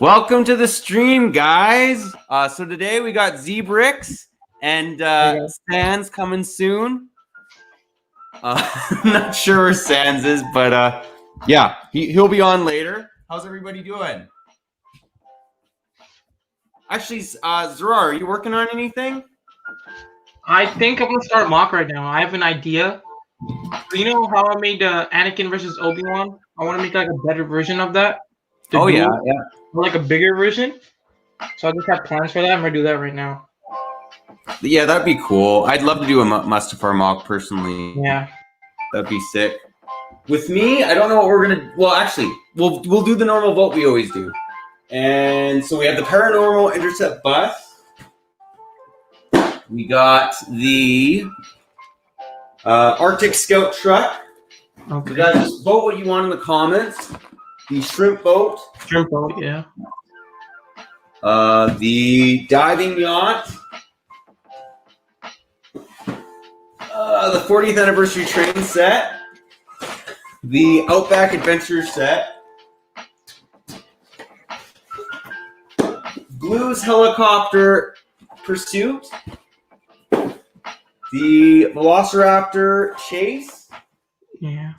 Welcome to the stream, guys. So today we got Zbrixs and Sands coming soon. I'm not sure where Sands is, but yeah, he'll be on later. How's everybody doing? Actually, Zerar, are you working on anything? I think I'm gonna start mock right now. I have an idea. You know how I made Anakin versus Obi-Wan? I want to make like a better version of that. Oh yeah. Like a bigger version. So I just have plans for that. I'm gonna do that right now. Yeah, that'd be cool. I'd love to do a Mustafar mock personally. Yeah, that'd be sick. With me, I don't know what we're gonna. Well, actually, we'll do the normal vote we always do. And so we have the paranormal intercept bus. We got the Arctic Scout truck. okay. We got to just vote what you want in the comments. The shrimp boat. Shrimp boat, yeah. The diving yacht. The 40th anniversary train set. The Outback Adventure set. Blues Helicopter Pursuit. The Velociraptor Chase. Yeah.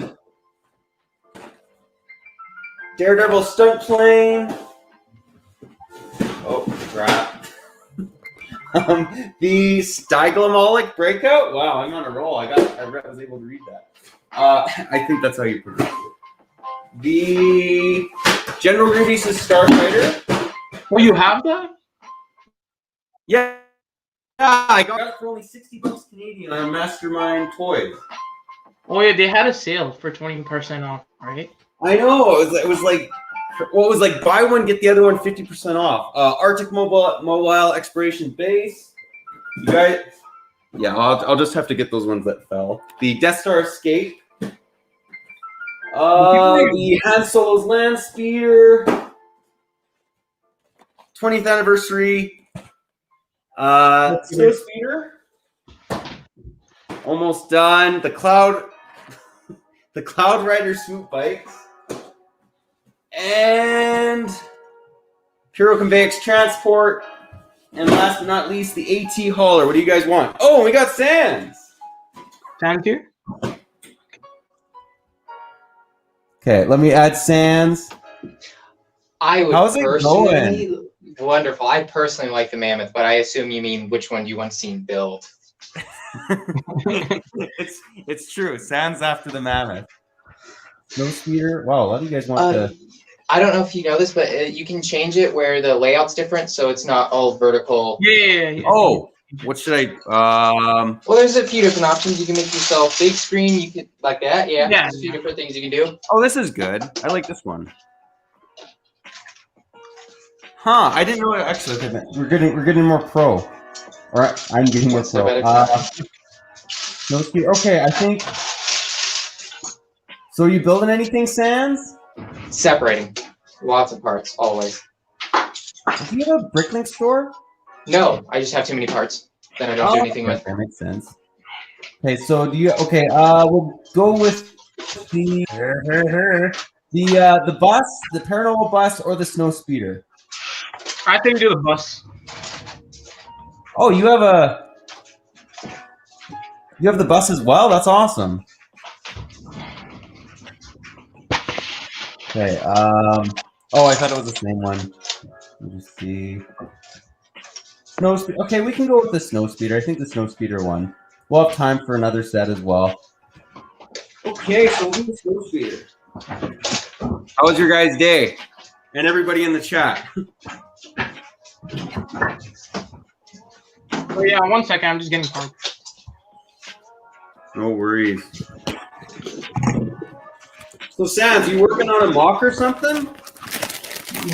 Daredevil Stunt Plane. Oh, crap. The Styglamolic Breakout. Wow, I'm on a roll. I was able to read that. I think that's how you pronounce it. The General Grievous' Starfighter. Oh, you have that? Yeah. I got it for only $60 Canadian on Mastermind Toys. Oh yeah, they had a sale for 20% off, right? I know. It was like, well, it was like buy one get the other one 50% off. Arctic Mobile Exploration Base. You guys, yeah, I'll just have to get those ones that fell. The Death Star Escape. The Han Solo's Land Speeder. 20th anniversary. Snow Speeder. Almost done. The Cloud Rider Swoop Bikes. And Puro Convex Transport. And last but not least, the AT Hauler. What do you guys want? Oh, we got Sands. Sands here? Okay, let me add Sands. I would How's it personally wonderful. I personally like the Mammoth, but I assume you mean which one do you want seen build? it's true. Sands after the Mammoth. Snow Speeder. Wow, what do you guys want to? I don't know if you know this, but you can change it where the layout's different, so it's not all vertical. Yeah. Oh, what should I? Well, there's a few different options. You can make yourself big screen. You could like that. Yeah. There's a few different things you can do. Oh, this is good. I like this one. Huh? I didn't know. Actually, we're getting more pro. All right, I'm getting more pro. No speed. Okay, I think. So, are you building anything, Sands? Separating. Lots of parts, always. Do you have a Bricklink store? No, I just have too many parts that I don't do anything with. That makes sense. Okay, so do you? Okay, we'll go with the bus, the paranormal bus, or the snow speeder. I think do the bus. Oh, you have the bus as well. That's awesome. Okay. Oh, I thought it was the same one. Let me just see. Snow speed. Okay, we can go with the snow speeder. I think the snow speeder one. We'll have time for another set as well. Okay, so we'll do the snow speeder. How was your guys' day? And everybody in the chat. Oh yeah, 1 second. I'm just getting parts. No worries. So, Sands, you working on a mock or something?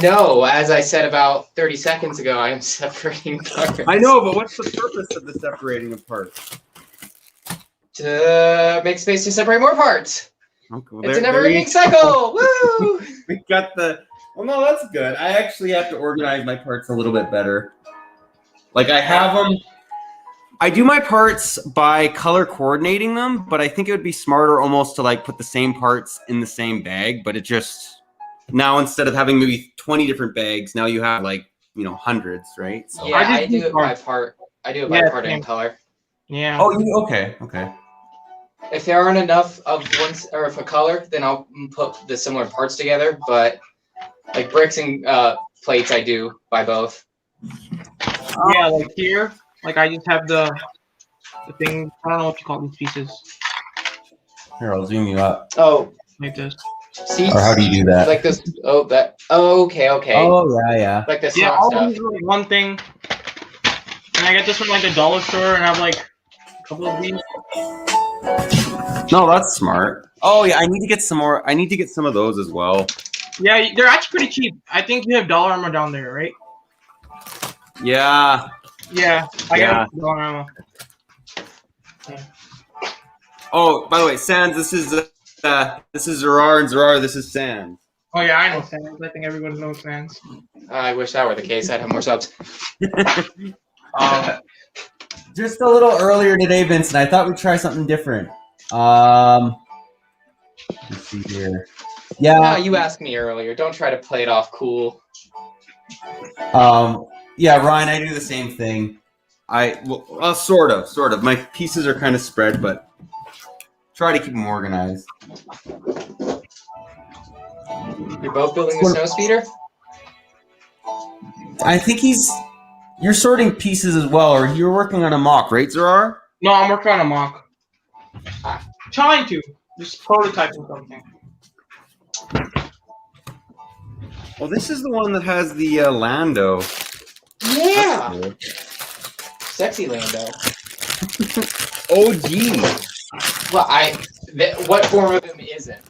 No, as I said about 30 seconds ago, I am separating parts. I know, but what's the purpose of the separating of parts? To make space to separate more parts. Okay, well, it's a never-ending cycle. Woo! We got the. Well, no, that's good. I actually have to organize my parts a little bit better. Like I have them. I do my parts by color coordinating them, but I think it would be smarter almost to like put the same parts in the same bag. But it just now instead of having maybe 20 different bags, now you have like, you know, hundreds, right? So, Yeah, I do it by part. I do it by part and color. Yeah. oh, okay. If there aren't enough of one or of a color, then I'll put the similar parts together. But like bricks and plates, I do by both. Yeah, like here, like I just have the thing. I don't know what you call these pieces. Here, I'll zoom you up. Oh, Like this. seats. Or how do you do that? Like this. Oh, that. Oh, okay. Oh, yeah. Like this. Yeah, all stuff. these are like one thing. And I get this from like the dollar store, and I have like a couple of these. No, that's smart. Oh, yeah, I need to get some more. I need to get some of those as well. Yeah, they're actually pretty cheap. I think you have dollar armor down there, right? Yeah. Yeah, I got dollar armor. Yeah. Oh, by the way, Sands, this is Zerar, and Zerar, this is Sands. Oh yeah, I know Sands. I think everyone knows Sands. I wish that were the case. I'd have more subs. Just a little earlier today, Vincent, I thought we'd try something different. Let's see here. Yeah. No, you asked me earlier. Don't try to play it off cool. Yeah, Ryan, I do the same thing. Sort of. My pieces are kind of spread, but try to keep them organized. You're both building the snow speeder? I think you're sorting pieces as well, or you're working on a mock, right, Zerar? No, I'm working on a mock. Trying to. Just prototyping something. Well, this is the one that has the Lando. Yeah! Sexy Lando. Oh, gee. Well, what form of him isn't?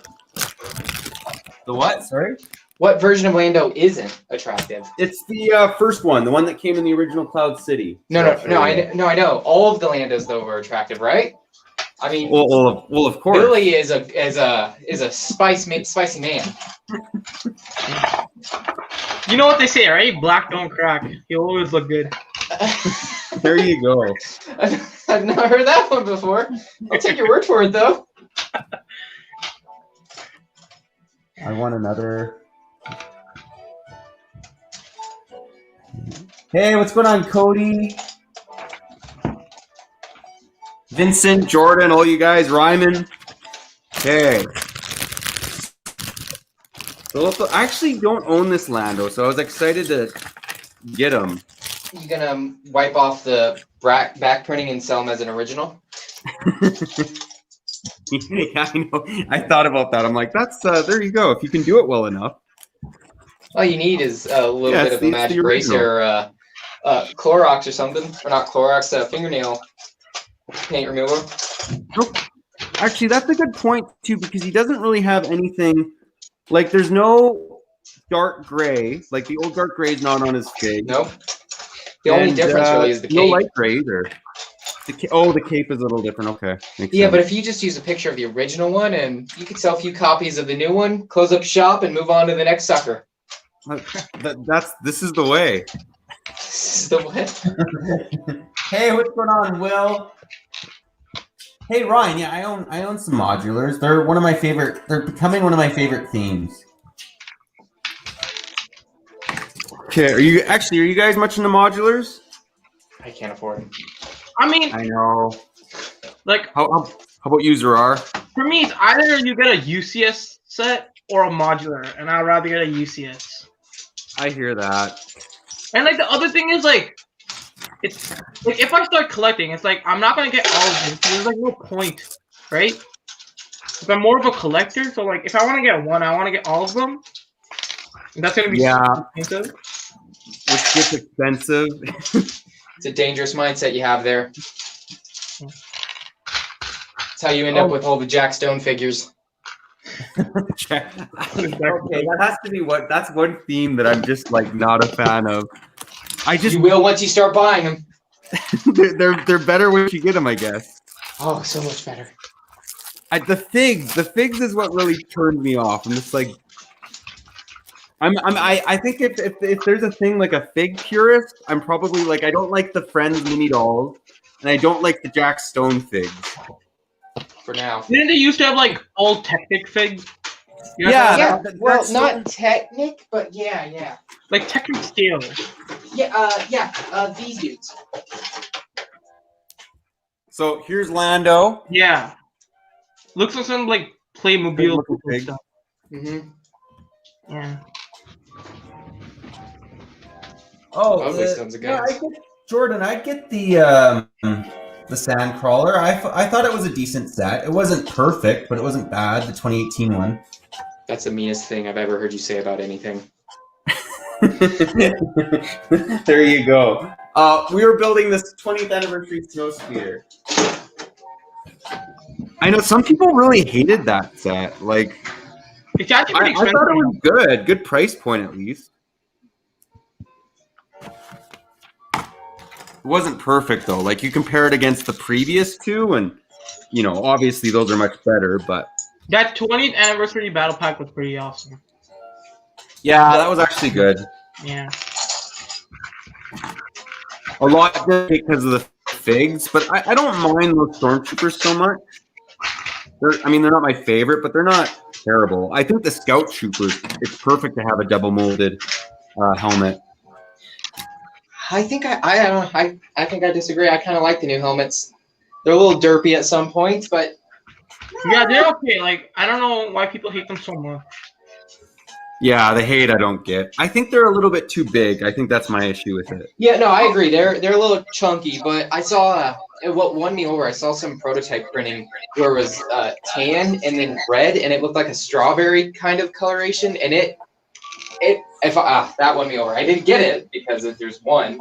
The what? Sorry? What version of Lando isn't attractive? It's the first one, the one that came in the original Cloud City. No, I know. All of the Landos though were attractive, right? I mean, well, of course. Billy is a spicy man. You know what they say, right? Black don't crack. You always look good. There you go. I've not heard that one before. I'll take your word for it, though. I want another. Hey, what's going on, Cody? Vincent, Jordan, all you guys, Ryman. Hey. So I actually don't own this Lando, so I was excited to get him. You gonna wipe off the back printing and sell them as an original? Yeah, I know. I thought about that. I'm like, that's there you go. If you can do it well enough. All you need is a little bit of a magic eraser, Clorox or something, or not Clorox, fingernail paint remover. Nope. Actually, that's a good point too, because he doesn't really have anything. Like, there's no dark gray. Like, the old dark gray is not on his fig. Nope. The only difference really is the cape. No light gray either. The cape is a little different. Okay. Makes sense. But if you just use a picture of the original one, and you could sell a few copies of the new one, close up shop, and move on to the next sucker. This is the way. This is the way. Hey, what's going on, Will? Hey, Ryan. Yeah, I own some modulars. They're one of my favorite. They're becoming one of my favorite themes. Okay, are you guys much into modulars? I can't afford them. I mean, I know. Like, how about you, Zerar? For me, it's either you get a UCS set or a modular, and I'd rather get a UCS. I hear that. And like the other thing is like, it's like if I start collecting, it's like I'm not gonna get all of them. There's like no point, right? If I'm more of a collector, so like if I want to get one, I want to get all of them. And that's gonna be expensive. Which gets expensive. It's a dangerous mindset you have there. That's how you end up with all the Jack Stone figures. Okay, that has to be that's one theme that I'm just like not a fan of. You will once you start buying them. they're better when you get them, I guess. Oh, so much better. The figs is what really turned me off. I'm just like, I think if there's a thing like a fig purist, I'm probably like, I don't like the Friends mini dolls, and I don't like the Jack Stone figs. For now. Didn't they used to have like old Technic figs? Yeah, Yeah, well, that's not Technic, but yeah. like Technic scale. Yeah, these dudes. So here's Lando. Yeah. Looks like some like Playmobil Looking big. stuff. Mm-hmm. Yeah. Oh, Lovely sons of yeah, guns. Jordan, I'd get the Sandcrawler. I thought it was a decent set. It wasn't perfect, but it wasn't bad. The 2018 one. That's the meanest thing I've ever heard you say about anything. There you go. We were building this 20th anniversary snow speeder. I know some people really hated that set. Like, It's actually I pretty expensive. thought it was good. Good price point at least. It wasn't perfect though. Like you compare it against the previous two, and you know, obviously those are much better. But That 20th anniversary battle pack was pretty awesome. yeah, that was actually good. Yeah. A lot because of the figs, but I don't mind those stormtroopers so much. They're not my favorite, but they're not terrible. I think the scout troopers, it's perfect to have a double molded helmet. I think I think I disagree. I kind of like the new helmets. They're a little derpy at some points, but Yeah, they're okay. Like, I don't know why people hate them so much. Yeah, the hate I don't get. I think they're a little bit too big. I think that's my issue with it. yeah, no, I agree. They're a little chunky, but I saw what won me over. I saw some prototype printing where it was tan and then red, and it looked like a strawberry kind of coloration, and that won me over. I didn't get it because there's one.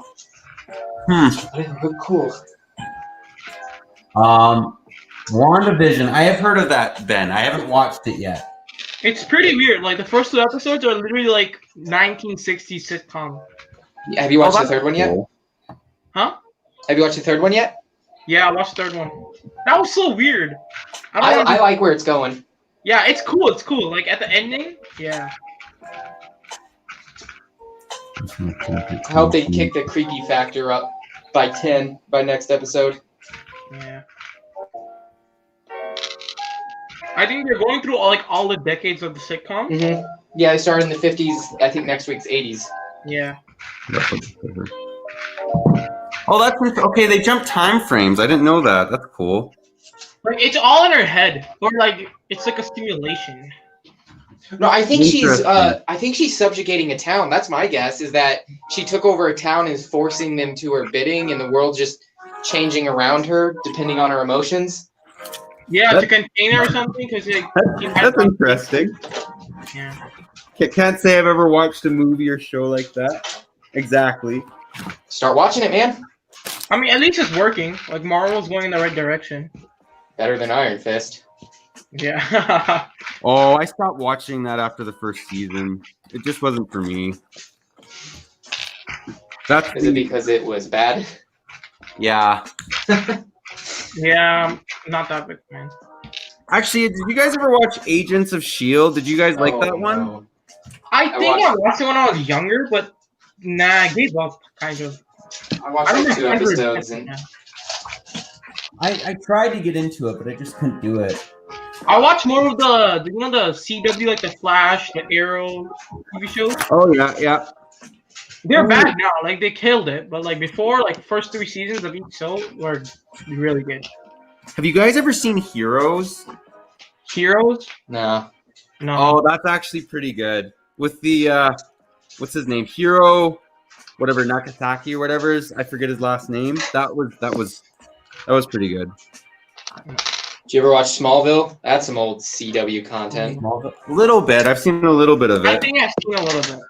But it looked cool. WandaVision. I have heard of that, Ben. I haven't watched it yet. It's pretty weird. Like, the first 2 episodes are literally like 1960s sitcom. Have you watched the third one yet? Cool. Huh? Have you watched the third one yet? Yeah, I watched the 3rd one. That was so weird. I like where it's going. Yeah, it's cool. It's cool. Like, at the ending, yeah. I hope they kick the creepy factor up by 10 by next episode. Yeah. I think they're going through all the decades of the sitcom. Mm-hmm. Yeah, they started in the 50s. I think next week's 80s. Yeah. Oh, that's okay. They jumped time frames. I didn't know that. That's cool. Like, it's all in her head, or like it's like a simulation. No, I think Interesting. she's subjugating a town. That's my guess. Is that she took over a town and is forcing them to her bidding, and the world's just changing around her depending on her emotions. Yeah, That- to contain her or something, because That's interesting. Yeah. Can't say I've ever watched a movie or show like that. Exactly. Start watching it, man. I mean, at least it's working. Like, Marvel's going in the right direction. Better than Iron Fist. Yeah. Oh, I stopped watching that after the first season. It just wasn't for me. Is it because it was bad? Yeah. Yeah, not that big fan. Actually, did you guys ever watch Agents of S.H.I.E.L.D.? Did you guys like that one? No. I think I watched it when I was younger, but nah, I gave up, kind of. I watched like 2 episodes and I tried to get into it, but I just couldn't do it. I watch more of the CW, like the Flash, the Arrow TV shows. Oh, yeah. They're bad now, like they killed it, but like before, like first 3 seasons of each show were really good. Have you guys ever seen Heroes? Heroes? no. No. Oh, that's actually pretty good. With the, what's his name? Hero, whatever, Nakataki or whatever is, I forget his last name. That was pretty good. Did you ever watch Smallville? That's some old CW content. A little bit. I've seen a little bit of I it. think I've seen a little bit.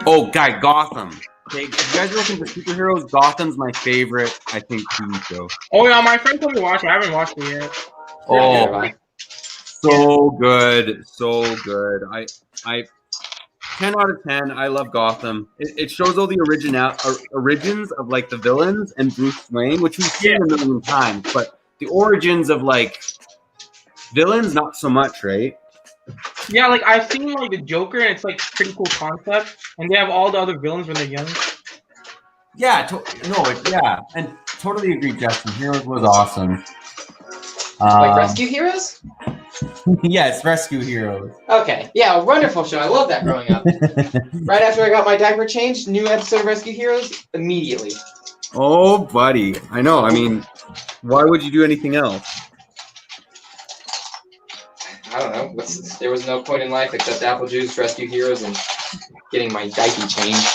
Oh, guy, Gotham. Okay, if you guys are looking for superheroes, Gotham's my favorite, I think, TV show. Oh yeah, my friend told me to watch it. I haven't watched it yet. Oh, so good, so good. I 10 out of 10. I love Gotham. It shows all the origins of like the villains and Bruce Wayne, which we've seen a million times, but the origins of like villains, not so much, right? Yeah, like I've seen like the Joker, and it's like pretty cool concept, and they have all the other villains when they're young. Yeah, and totally agree, Justin. Heroes was awesome. Like Rescue Heroes? Yes, Rescue Heroes. Okay, yeah, a wonderful show. I love that growing up. Right after I got my diaper changed, new episode of Rescue Heroes, immediately. Oh, buddy. I know. I mean, why would you do anything else? I don't know. There was no point in life except apple juice, Rescue Heroes, and getting my diaper changed.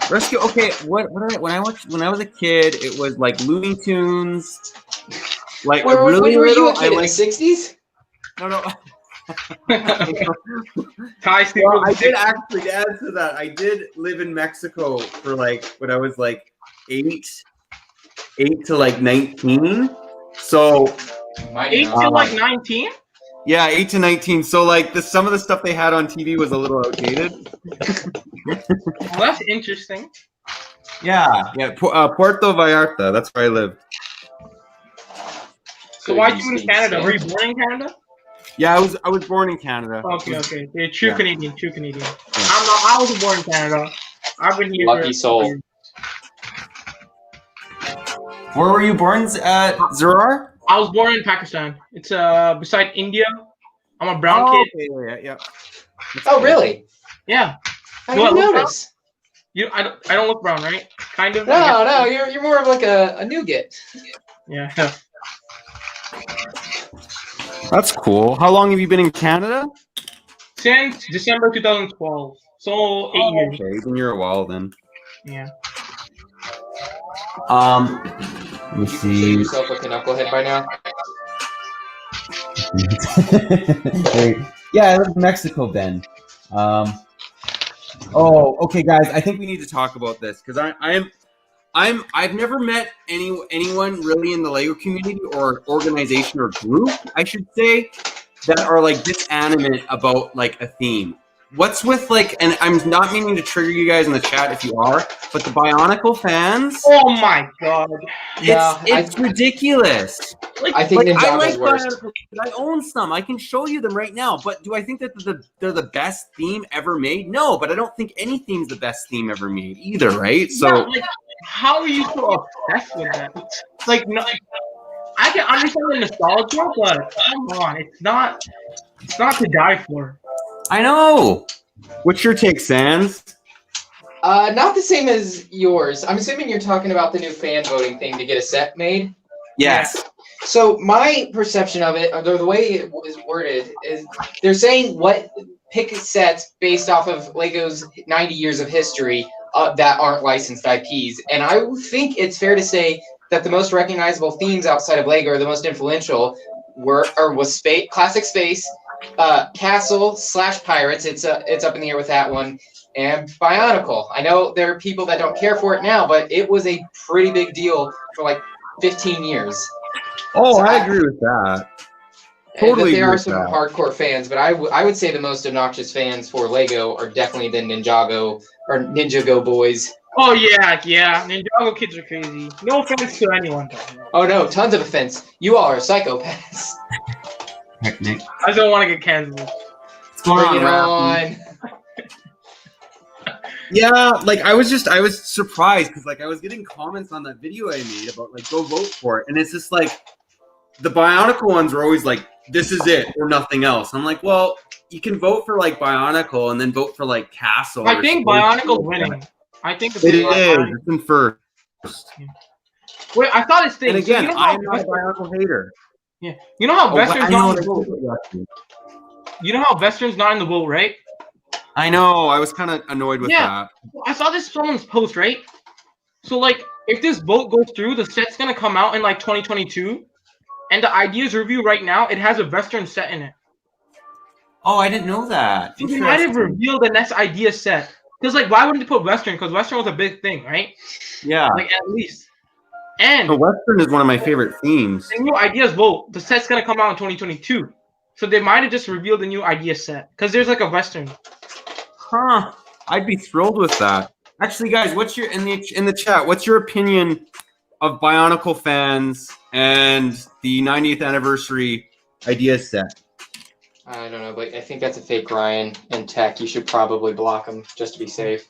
Rescue. Okay, when I was a kid, it was like Looney Tunes. Like Where were you a kid, in the 60s? No. Ty Well, I did actually, to add to that, I did live in Mexico for like when I was like 8 to like 19. So 8 to like 19? Yeah, 8 to 19. So like some of the stuff they had on TV was a little outdated. Well, that's interesting. Yeah. Puerto Vallarta. That's where I lived. So why are you in Canada? Were you born in Canada? Yeah, I was born in Canada. Okay. You're true Canadian. Yeah. I was born in Canada. I've been here. Lucky soul. Where were you born, Zerar? I was born in Pakistan. It's beside India. I'm a brown kid. Okay, yeah. Oh, really? Yeah. I didn't notice. I don't look brown, right? Kind of. No, you're more of like a nougat. Yeah. That's cool. How long have you been in Canada? Since December 2012. So 8 years. Okay, you've been here a while then. Yeah. Let me You see. consider yourself like a knucklehead by now? Yeah, I live in Mexico, Ben. Okay, guys. I think we need to talk about this because I've never met anyone really in the Lego community or organization or group, I should say, that are like this animate about like a theme. What's with like, and I'm not meaning to trigger you guys in the chat if you are, but the Bionicle fans. Oh my god. It's ridiculous. I think Ninjago's worse. Bionicle. I own some. I can show you them right now. But do I think that they're the best theme ever made? No, but I don't think any theme's the best theme ever made either, right? So. Yeah, like, how are you so obsessed with that? Like, no, I can understand the nostalgia, but come on, it's not to die for. I know. What's your take, Sands? Not the same as yours. I'm assuming you're talking about the new fan voting thing to get a set made. Yes. So my perception of it, or the way it was worded, is they're saying pick sets based off of Lego's 90 years of history that aren't licensed IPs. And I think it's fair to say that the most recognizable themes outside of Lego, or the most influential, was space, classic space, castle / pirates. It's up in the air with that one, and Bionicle. I know there are people that don't care for it now, but it was a pretty big deal for like 15 years. Oh, So I agree with that. Totally. There are some hardcore fans, but I would say the most obnoxious fans for Lego are definitely the Ninjago boys. Oh yeah. Ninjago kids are crazy. No offense to anyone. Oh no, tons of offense. You all are psychopaths. Heck, Nick. I don't want to get canceled. What's going on? Yeah, like I was surprised because like I was getting comments on that video I made about like go vote for it, and it's just like the Bionicle ones are always like this is it or nothing else. I'm like, well, you can vote for like Bionicle and then vote for like Castle. I think Bionicle's winning. I think it is. It's in first. Wait, I thought it's thing. And again, so you know I'm not a Bionicle hater. Yeah, you know how Western's not in the vote. You know how Western's not in the vote, right? I know. I was kind of annoyed with that. I saw someone's post, right? So like, if this vote goes through, the set's gonna come out in like 2022, and the ideas review right now, it has a Western set in it. Oh, I didn't know that. So they might have revealed the next idea set. Because like, why wouldn't they put Western? Because Western was a big thing, right? Yeah. Like at least. And Western is one of my favorite themes. The new ideas vote. The set's gonna come out in 2022, so they might have just revealed the new idea set because there's like a Western. Huh? I'd be thrilled with that. Actually, guys, what's your in the chat? What's your opinion of Bionicle fans and the 90th anniversary idea set? I don't know, but I think that's a fake Ryan and Tech. You should probably block him just to be safe.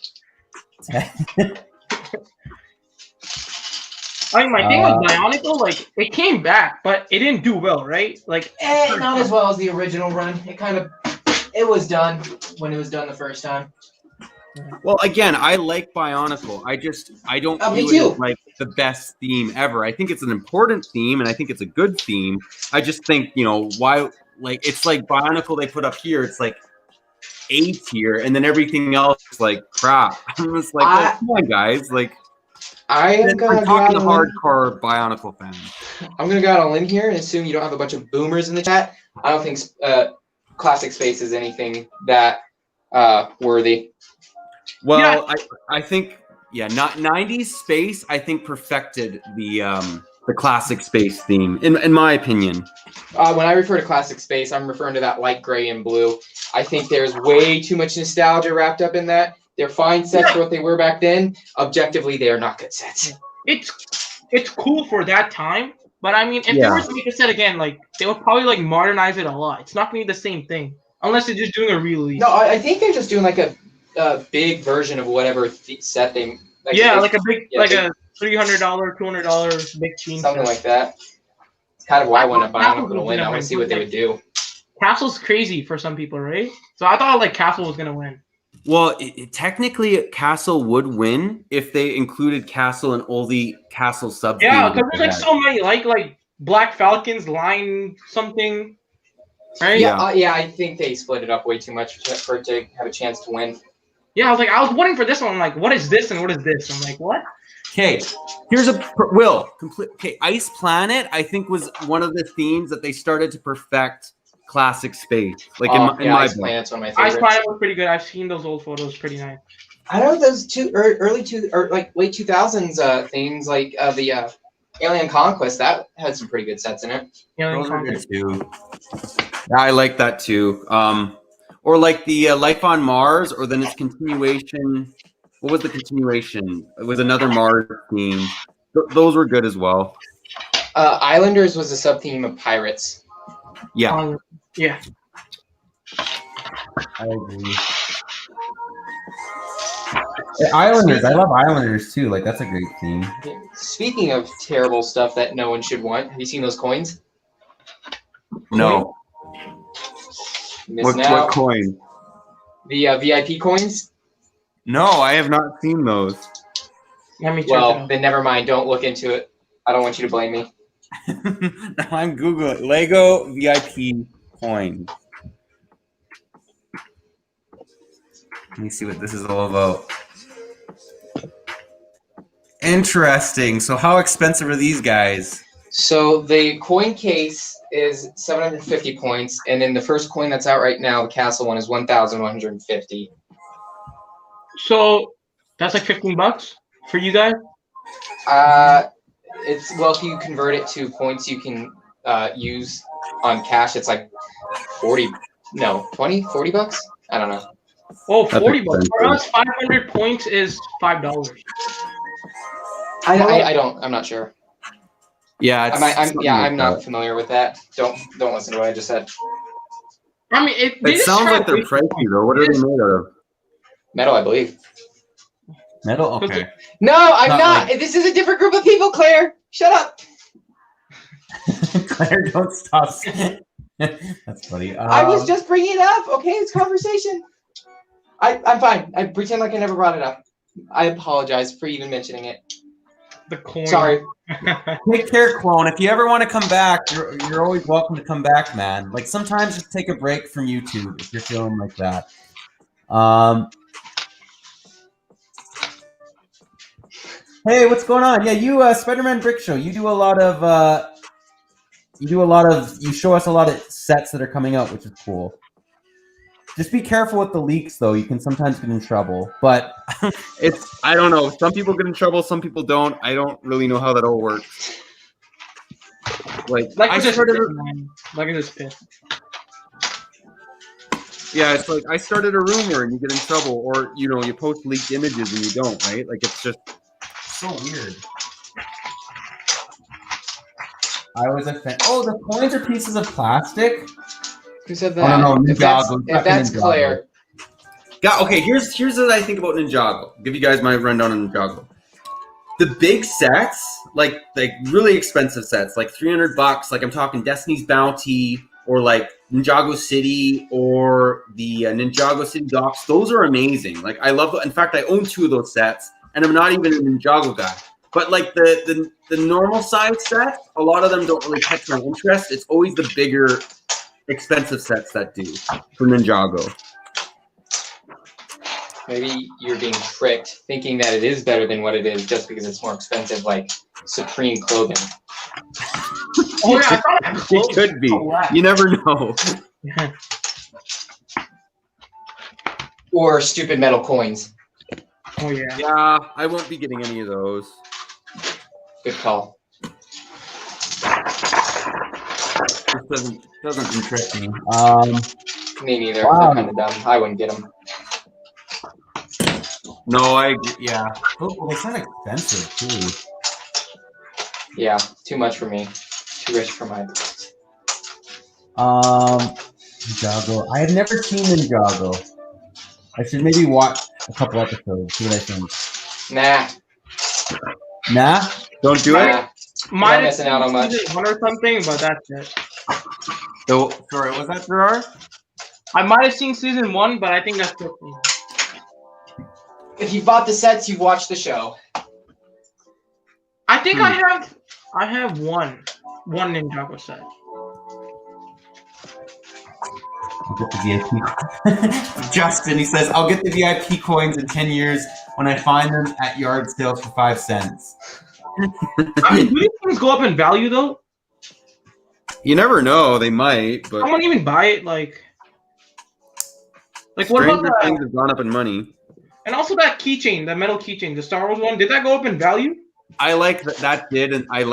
I mean, my thing with Bionicle, like, it came back, but it didn't do well, right? Like, Not as well as the original run. It was done when it was done the first time. Well, again, I like Bionicle. I don't Me view it too. as like the best theme ever. I think it's an important theme, and I think it's a good theme. I just think, why, like, it's like Bionicle they put up here. It's like A tier, and then everything else is like crap. I'm just like, well, come on, guys. Like, I'm talking to hardcore Bionicle fans. I'm gonna go out on a limb here and assume you don't have a bunch of boomers in the chat. I don't think Classic Space is anything that worthy. Well, yeah. I think not 90s Space. I think perfected the Classic Space theme in my opinion. When I refer to Classic Space, I'm referring to that light gray and blue. I think there's way too much nostalgia wrapped up in that. They're fine sets for what they were back then. Objectively, they are not good sets. It's cool for that time, but I mean, if they were to make a set again, like, they would probably like modernize it a lot. It's not gonna be the same thing unless they're just doing a release. No, I think they're just doing like a big version of whatever set they. Like a big, like a $300, $200 big team. Something like that. It's kind of why I want a Bionicle to win. I want to see what they would do. Castle's crazy for some people, right? So I thought like Castle was gonna win. Well, technically, Castle would win if they included Castle and all the Castle sub. Yeah, because there's like so many, like Black Falcons, Line something, right? Yeah, I think they split it up way too much for it to have a chance to win. Yeah, I was waiting for this one. I'm like, what is this and what is this? I'm like, what? Okay, here's Okay, Ice Planet, I think, was one of the themes that they started to perfect Classic Space. Like in my Ice Planet's one of my favorites. Ice Planet was pretty good. I've seen those old photos. Pretty nice. I know those late 2000s themes, like the Alien Conquest. That had some pretty good sets in it. Those are good too. Yeah, I like that too. Or like the Life on Mars, or then its continuation. What was the continuation? It was another Mars theme. Those were good as well. Islanders was a sub theme of Pirates. Yeah. Yeah. I agree. Islanders, I love Islanders too. Like, that's a great theme. Speaking of terrible stuff that no one should want, have you seen those coins? No. What coin? The VIP coins? No, I have not seen those. Well, then never mind. Don't look into it. I don't want you to blame me. Now I'm Googling Lego VIP coins. Let me see what this is all about. Interesting. So how expensive are these guys? So the coin case is 750 points, and then the first coin that's out right now, the Castle one, is 1,150. So that's like $15 for you guys? If you convert it to points you can use on cash, it's like 40 bucks? I don't know. Oh, 40 bucks. For us, 500 points is $5. I'm not sure. Yeah, I'm not familiar with that. Don't listen to what I just said. I mean, it sounds like they're pricey though. What are they made of? Metal, I believe. Metal? Okay. No, I'm not. This is a different group of people, Claire. Shut up. Claire, don't stop. That's funny. I was just bringing it up. Okay, it's conversation. I'm fine. I pretend like I never brought it up. I apologize for even mentioning it. The coin. Sorry. Take care, Clone. If you ever want to come back, you're always welcome to come back, man. Like, sometimes just take a break from YouTube if you're feeling like that. Hey, what's going on? Yeah, you Spider-Man Brick Show. You do a lot of you show us a lot of sets that are coming out, which is cool. Just be careful with the leaks, though. You can sometimes get in trouble. But I don't know. Some people get in trouble, some people don't. I don't really know how that all works. I just pit. Yeah, it's like I started a rumor and you get in trouble, or you post leaked images and you don't, right? Like, it's just so weird. I was a fan. Oh, the coins are pieces of plastic. Who said that? Oh, no, if that's Claire. Okay, here's what I think about Ninjago. I'll give you guys my rundown on Ninjago. The big sets, like really expensive sets, like $300. Like I'm talking Destiny's Bounty or like Ninjago City or the Ninjago City Docks. Those are amazing. Like I love. In fact, I own 2 of those sets, and I'm not even a Ninjago guy. But like the normal size sets, a lot of them don't really catch my interest. It's always the bigger, expensive sets that do for Ninjago. Maybe you're being tricked, thinking that it is better than what it is just because it's more expensive, like Supreme clothing. Oh yeah, I thought it It could be. You never know. Or stupid metal coins. Oh yeah. Yeah, I won't be getting any of those. Good call. This doesn't interest me. Me neither. Wow. They're kind of dumb. I wouldn't get them. No, I agree. Yeah. Oh, they sound expensive too. Yeah, too much for me. Too rich for my. Ninjago. I have never seen Ninjago. I should maybe watch a couple episodes. See what I think. Nah. Don't do it. Might have missing out on much. season 1 or something, but that's it. So sorry, was that Gerard? I might have seen season 1, but I think that's it. If you bought the sets, you've watched the show. I think I have one Ninjago set. I'll get the VIP. Justin, he says, I'll get the VIP coins in 10 years when I find them at yard sales for 5 cents. I mean, do these things go up in value though? You never know, they might, but Someone even buy it, like what about stranger that? things have gone up in money. And also that keychain, the metal keychain, the Star Wars one, did that go up in value? I like that did, and I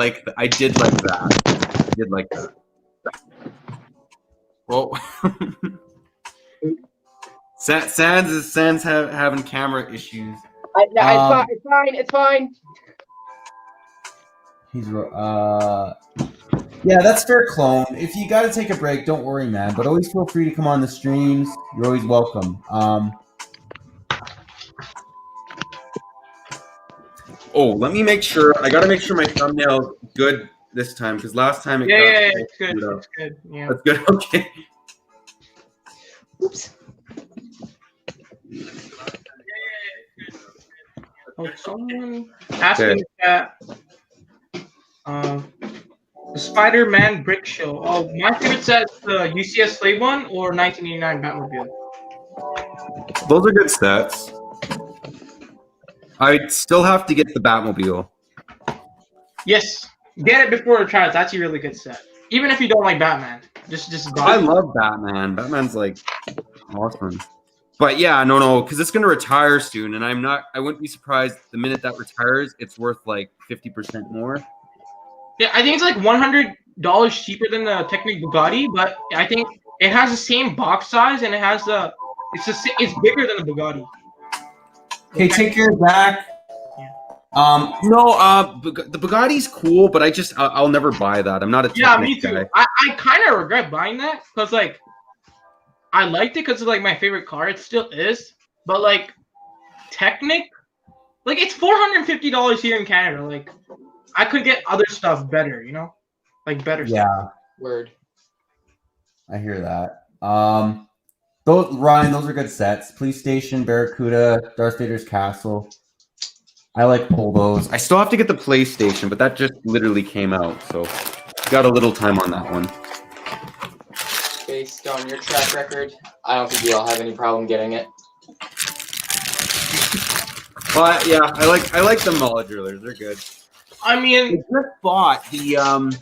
did like that. I did like that. Well, Sands having camera issues. It's fine. He's yeah, that's fair, clone. If you got to take a break, don't worry, man. But always feel free to come on the streams. You're always welcome. Oh, let me make sure. I got to make sure my thumbnail's good this time because last time it got it's good. It's good. Yeah. That's good. Okay. Oops. Oh, someone asking that the Spider-Man brick show. Oh, my favorite set is the UCS Slave one or 1989 Batmobile. Those are good sets. I still have to get the Batmobile. Yes, get it before it tries. That's a really good set. Even if you don't like Batman, just buy I it. love Batman. Batman's like awesome. But yeah, no, because it's gonna retire soon, and I wouldn't be surprised the minute that retires, it's worth like 50% more. Yeah, I think it's like $100 cheaper than the Technic Bugatti, but I think it has the same box size and it has it's bigger than the Bugatti. Okay, take care, Zach. Yeah. The Bugatti's cool, but I'll never buy that. I'm not a Yeah, Technic me too. guy. I kind of regret buying that because like I liked it because it's like my favorite car. It still is, but like Technic, like it's $450 here in Canada. Like I could get other stuff better, you know, like better stuff. Yeah, Word. I hear that. Ryan, those are good sets. Police Station, Barracuda, Darth Vader's Castle. I like all those. I still have to get the PlayStation, but that just literally came out, so got a little time on that one. Based on your track record, I don't think you'll have any problem getting it. But yeah, I like the modulars. They're good. I I mean, just bought the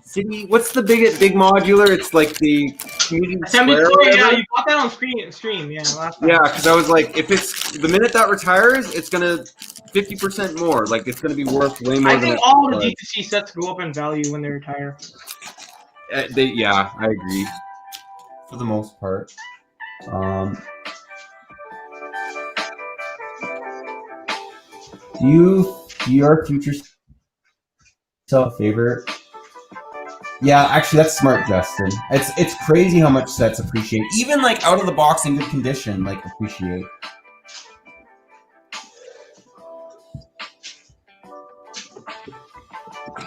City. What's the big modular? It's like the community Assembly square. or Store, yeah, whatever. you bought that on stream, yeah, last time. Yeah, because I was like, if it's the minute that retires, it's gonna 50% more. Like it's gonna be worth way more. I than think it all the was. D2C sets go up in value when they retire. Yeah, I agree. For the most part. Do your future self favor? Yeah, actually, that's smart, Justin. It's crazy how much sets appreciate, even like out of the box in good condition, like appreciate.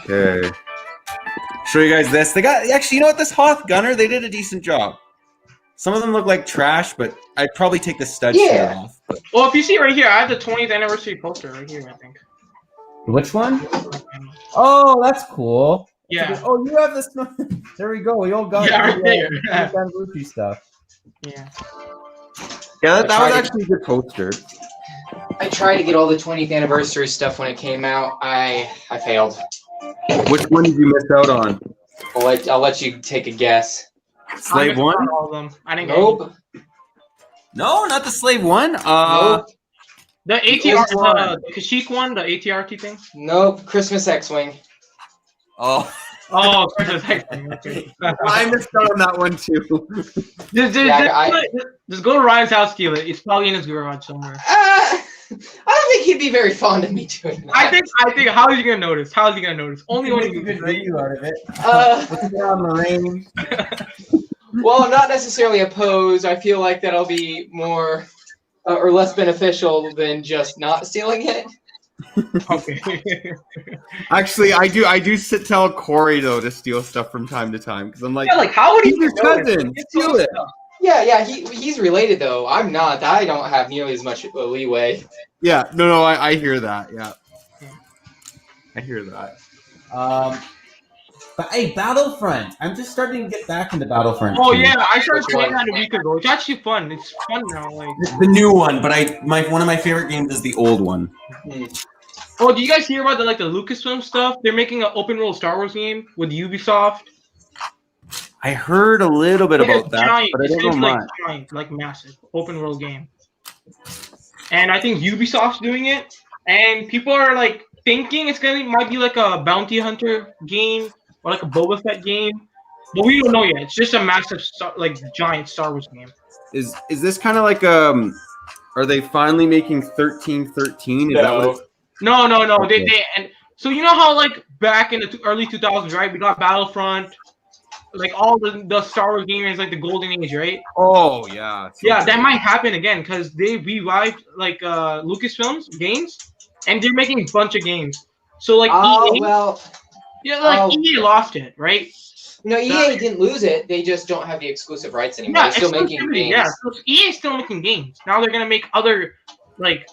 Okay. Show you guys this. They got actually, you know what? This Hoth Gunner, they did a decent job. Some of them look like trash, but I'd probably take the stud share off. But... Well, if you see right here, I have the 20th anniversary poster right here, I think. Which one? Oh, that's cool. Yeah. Oh, you have this. There we go. We all got right there. Goofy stuff. Yeah. Yeah, that was actually a good poster. I tried to get all the 20th anniversary stuff when it came out. I failed. Which one did you miss out on? I'll let you take a guess. Slave One? All of them. I didn't Nope. No, not the Slave One. Nope. The ATR, the Kashyyyk one, the ATRT thing. Nope. Christmas X-Wing. Oh. Oh, Christmas X-Wing. Okay. I missed out on that one too. Just go to Ryan's house, steal it. It's probably in his garage somewhere. I don't think he'd be very fond of me doing that. I think. How is he gonna notice? How is he gonna notice? Only one you good video out of it. Uh, on the range. Well, I'm not necessarily opposed. I feel like that'll be more or less beneficial than just not stealing it. Okay. Actually, I do tell Corey though to steal stuff from time to time because I'm like, Yeah, like how would he he's your cousin? Steal it. Yeah, he's related though. I'm not. I don't have nearly as much leeway. Yeah, no, I hear that. Yeah, I hear that. But hey, Battlefront! I'm just starting to get back into Battlefront. Oh yeah, I started playing that a week ago. It's actually fun. It's fun now. Like the new one, but one of my favorite games is the old one. Oh, do you guys hear about the Lucasfilm stuff? They're making an open world Star Wars game with Ubisoft. I heard a little bit about that, giant, but I don't know much. Giant, like massive open world game. And I think Ubisoft's doing it, and people are like thinking might be like a bounty hunter game or like a Boba Fett game, but we don't know yet. It's just a massive, giant Star Wars game. Is this kind of like Are they finally making 1313? Is that what? It's... No. Okay. They and so you know how like back in the early 2000s, right? We got Battlefront. Like all the Star Wars gamers, like the golden age, right? Oh yeah. Yeah, that might happen again because they revived like Lucasfilms games, and they're making a bunch of games. So like EA, EA lost it, right? No, EA didn't lose it. They just don't have the exclusive rights anymore. They're still making games. Yeah, so EA is still making games. Now they're gonna make other like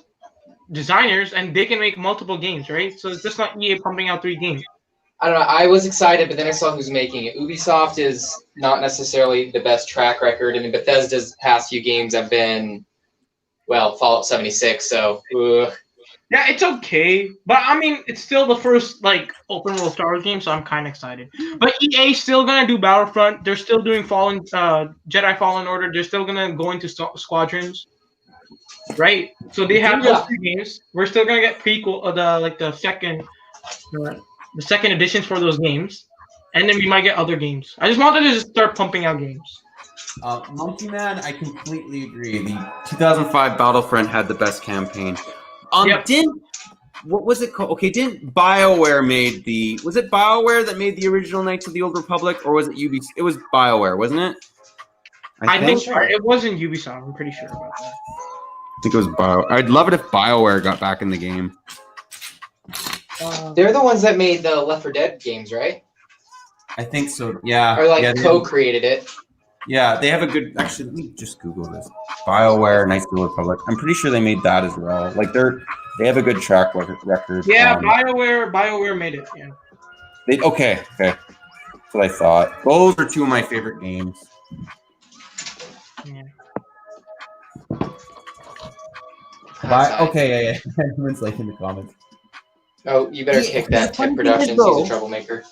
designers, and they can make multiple games, right? So it's just not EA pumping out 3 games. I don't know. I was excited, but then I saw who's making it. Ubisoft is not necessarily the best track record. I mean, Bethesda's past few games have been, well, Fallout 76. So, yeah, it's okay, but I mean, it's still the first like open world Star Wars game, so I'm kind of excited. But EA's still gonna do Battlefront. They're still doing Jedi Fallen Order. They're still gonna go into Squadrons, right? So they have those 3 games. We're still gonna get the second editions for those games, and then we might get other games. I just wanted to just start pumping out games. Monkey Man, I completely agree. The 2005 Battlefront had the best campaign. What was it called? Okay, didn't BioWare made the? Was it BioWare that made the original Knights of the Old Republic, or was it Ubisoft? It was BioWare, wasn't it? I think it wasn't Ubisoft. I'm pretty sure about that. I think it was BioWare. I'd love it if BioWare got back in the game. They're the ones that made the Left 4 Dead games, right? I think so. Yeah. Or co-created it. Yeah, they have a good. Actually, let me just Google this. BioWare, Knights of the Old Republic. I'm pretty sure they made that as well. Like they have a good track record. Yeah, BioWare made it. Yeah. Okay. That's what I thought. Those are 2 of my favorite games. Yeah. Okay, yeah. Everyone's like in the comments. Oh, you better kick that. Tech Productions. He's a troublemaker.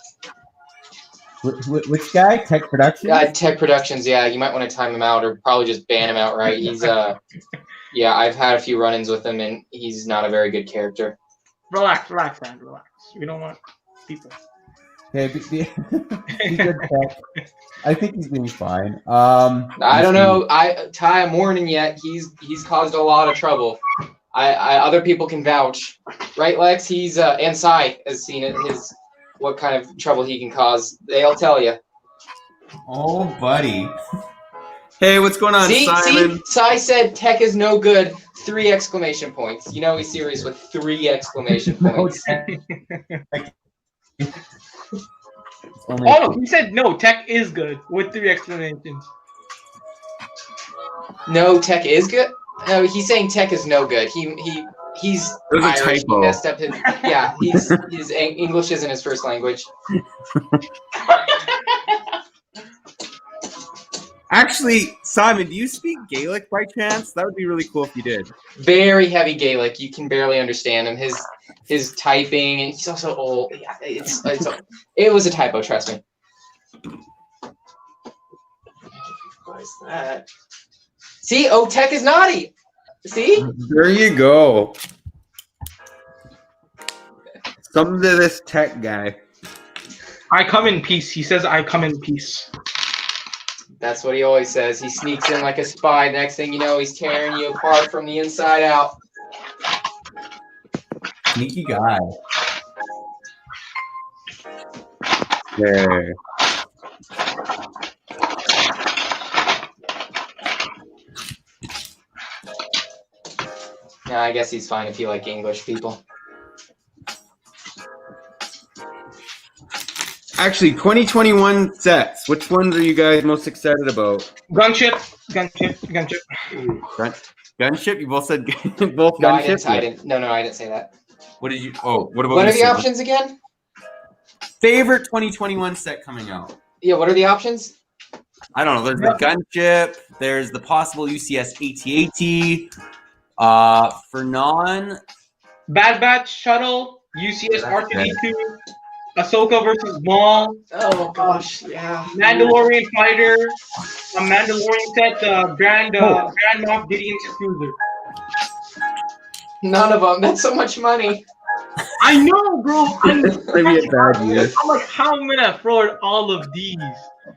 Which guy? Tech Productions? Tech Productions, yeah. You might want to time him out or probably just ban him outright. He's, yeah, I've had a few run-ins with him, and he's not a very good character. Relax, friend, relax. We don't want people. Okay, be good, Tech. I think he's doing fine. I don't know. Ty, I'm warning you. He's caused a lot of trouble. Other people can vouch, right, Lex? He's and Cy has seen it. What kind of trouble he can cause. They'll tell you. Oh, buddy. Hey, what's going on, Simon? See, Cy said Tech is no good. 3 exclamation points. You know he's serious with 3 exclamation points. Only Oh no, he said no. Tech is good with 3 explanations. No, tech is good. No, he's saying tech is no good. He's It was a Irish. He typo. messed up his. Yeah, his English isn't his first language. Actually, Simon, do you speak Gaelic by chance? That would be really cool if you did. Very heavy Gaelic. You can barely understand him. His typing, and he's also old. Yeah, it was a typo. Trust me. What is that? See, oh, tech is naughty. See? There you go. Something to this tech guy. I come in peace. He says I come in peace. That's what he always says. He sneaks in like a spy. Next thing you know, he's tearing you apart from the inside out. Sneaky guy. There. Yeah, I guess he's fine if you like English people. Actually, 2021 sets. Which ones are you guys most excited about? Gunship. Gunship? You both said both No, gunship? I didn't. No, I didn't say that. What did you? Oh, what about What you, are the Simon? options again? Favorite 2021 set coming out? Yeah, what are the options? I don't know. There's the gunship. There's the possible UCS AT-AT. For non, Bad Batch Shuttle. UCS R2D2. Ahsoka versus Maul. Oh gosh, yeah. Mandalorian Fighter. A Mandalorian set. Grand Moff Gideon's Cruiser. None of them. That's so much money. I know, bro. maybe a bad year. I'm like, how am I gonna afford all of these?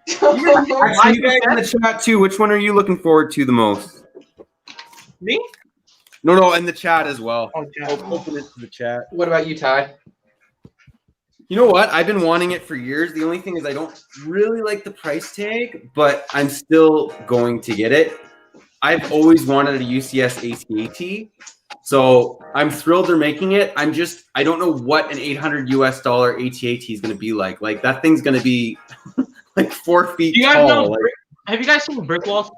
Actually, you guys in the chat too. Which one are you looking forward to the most? Me? No, in the chat as well. Oh, chat. Open it to the chat. What about you, Ty? You know what? I've been wanting it for years. The only thing is I don't really like the price tag, but I'm still going to get it. I've always wanted a UCS AT-AT, so I'm thrilled they're making it. I don't know what an $800 US AT-AT is going to be like. Like that thing's going to be like 4 feet You guys tall. know? Like, Have you guys seen Brick Wall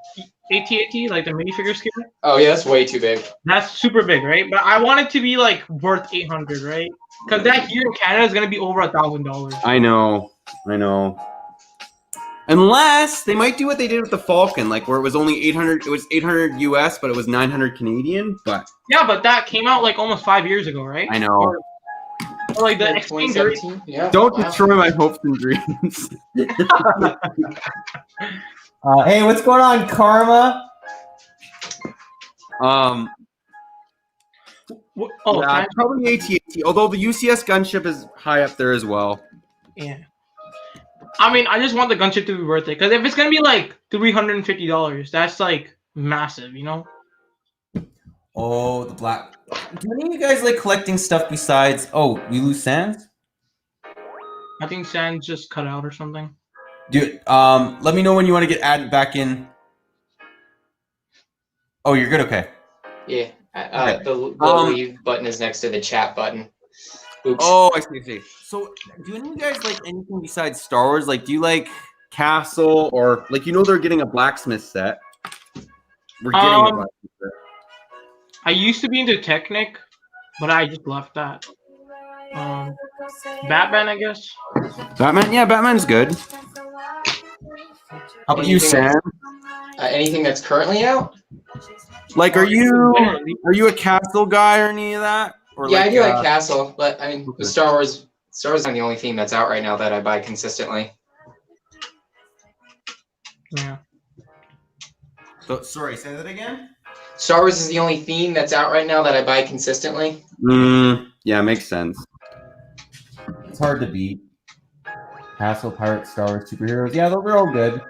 AT-AT, like the minifigure skin? Oh yeah, that's way too big. That's super big, right? But I want it to be like worth $800, right? Because that here in Canada is gonna be over $1,000. I know. Unless they might do what they did with the Falcon, like where it was only 800. It was 800 US, but it was 900 Canadian. But Yeah, but that came out like almost 5 years ago, right? I know. Or like the exchange rate. 2017? Yeah. Don't wow. destroy my hopes and dreams. Hey, what's going on, Karma? Oh, Yeah, probably AT-AT. Although the UCS gunship is high up there as well. yeah. I mean, I just want the gunship to be worth it. Because if it's gonna be like $350, that's like massive, you know? Oh, the black. Do any of you guys like collecting stuff besides? Oh, we lose Sands. I think Sands just cut out or something. Dude, let me know when you want to get added back in. Oh, you're good. Okay. Yeah. Okay. The leave button is next to the chat button. Oops. Oh, I see. So, do any of you guys like anything besides Star Wars? Like, do you like Castle or like they're getting a blacksmith set? We're getting a blacksmith set. I used to be into Technic, but I just left that. Batman, I guess. Batman? Yeah, Batman's good. How about you, Sam? Anything that's currently out? Like, are you a Castle guy or any of that? Or Yeah, like, I do like Castle, but I mean, okay. Star Wars is the only theme that's out right now that I buy consistently. Yeah. So, sorry, say that again? Star Wars is the only theme that's out right now that I buy consistently. Yeah, makes sense. It's hard to beat. Castle, Pirates, Star Wars, superheroes. Yeah, those are all good.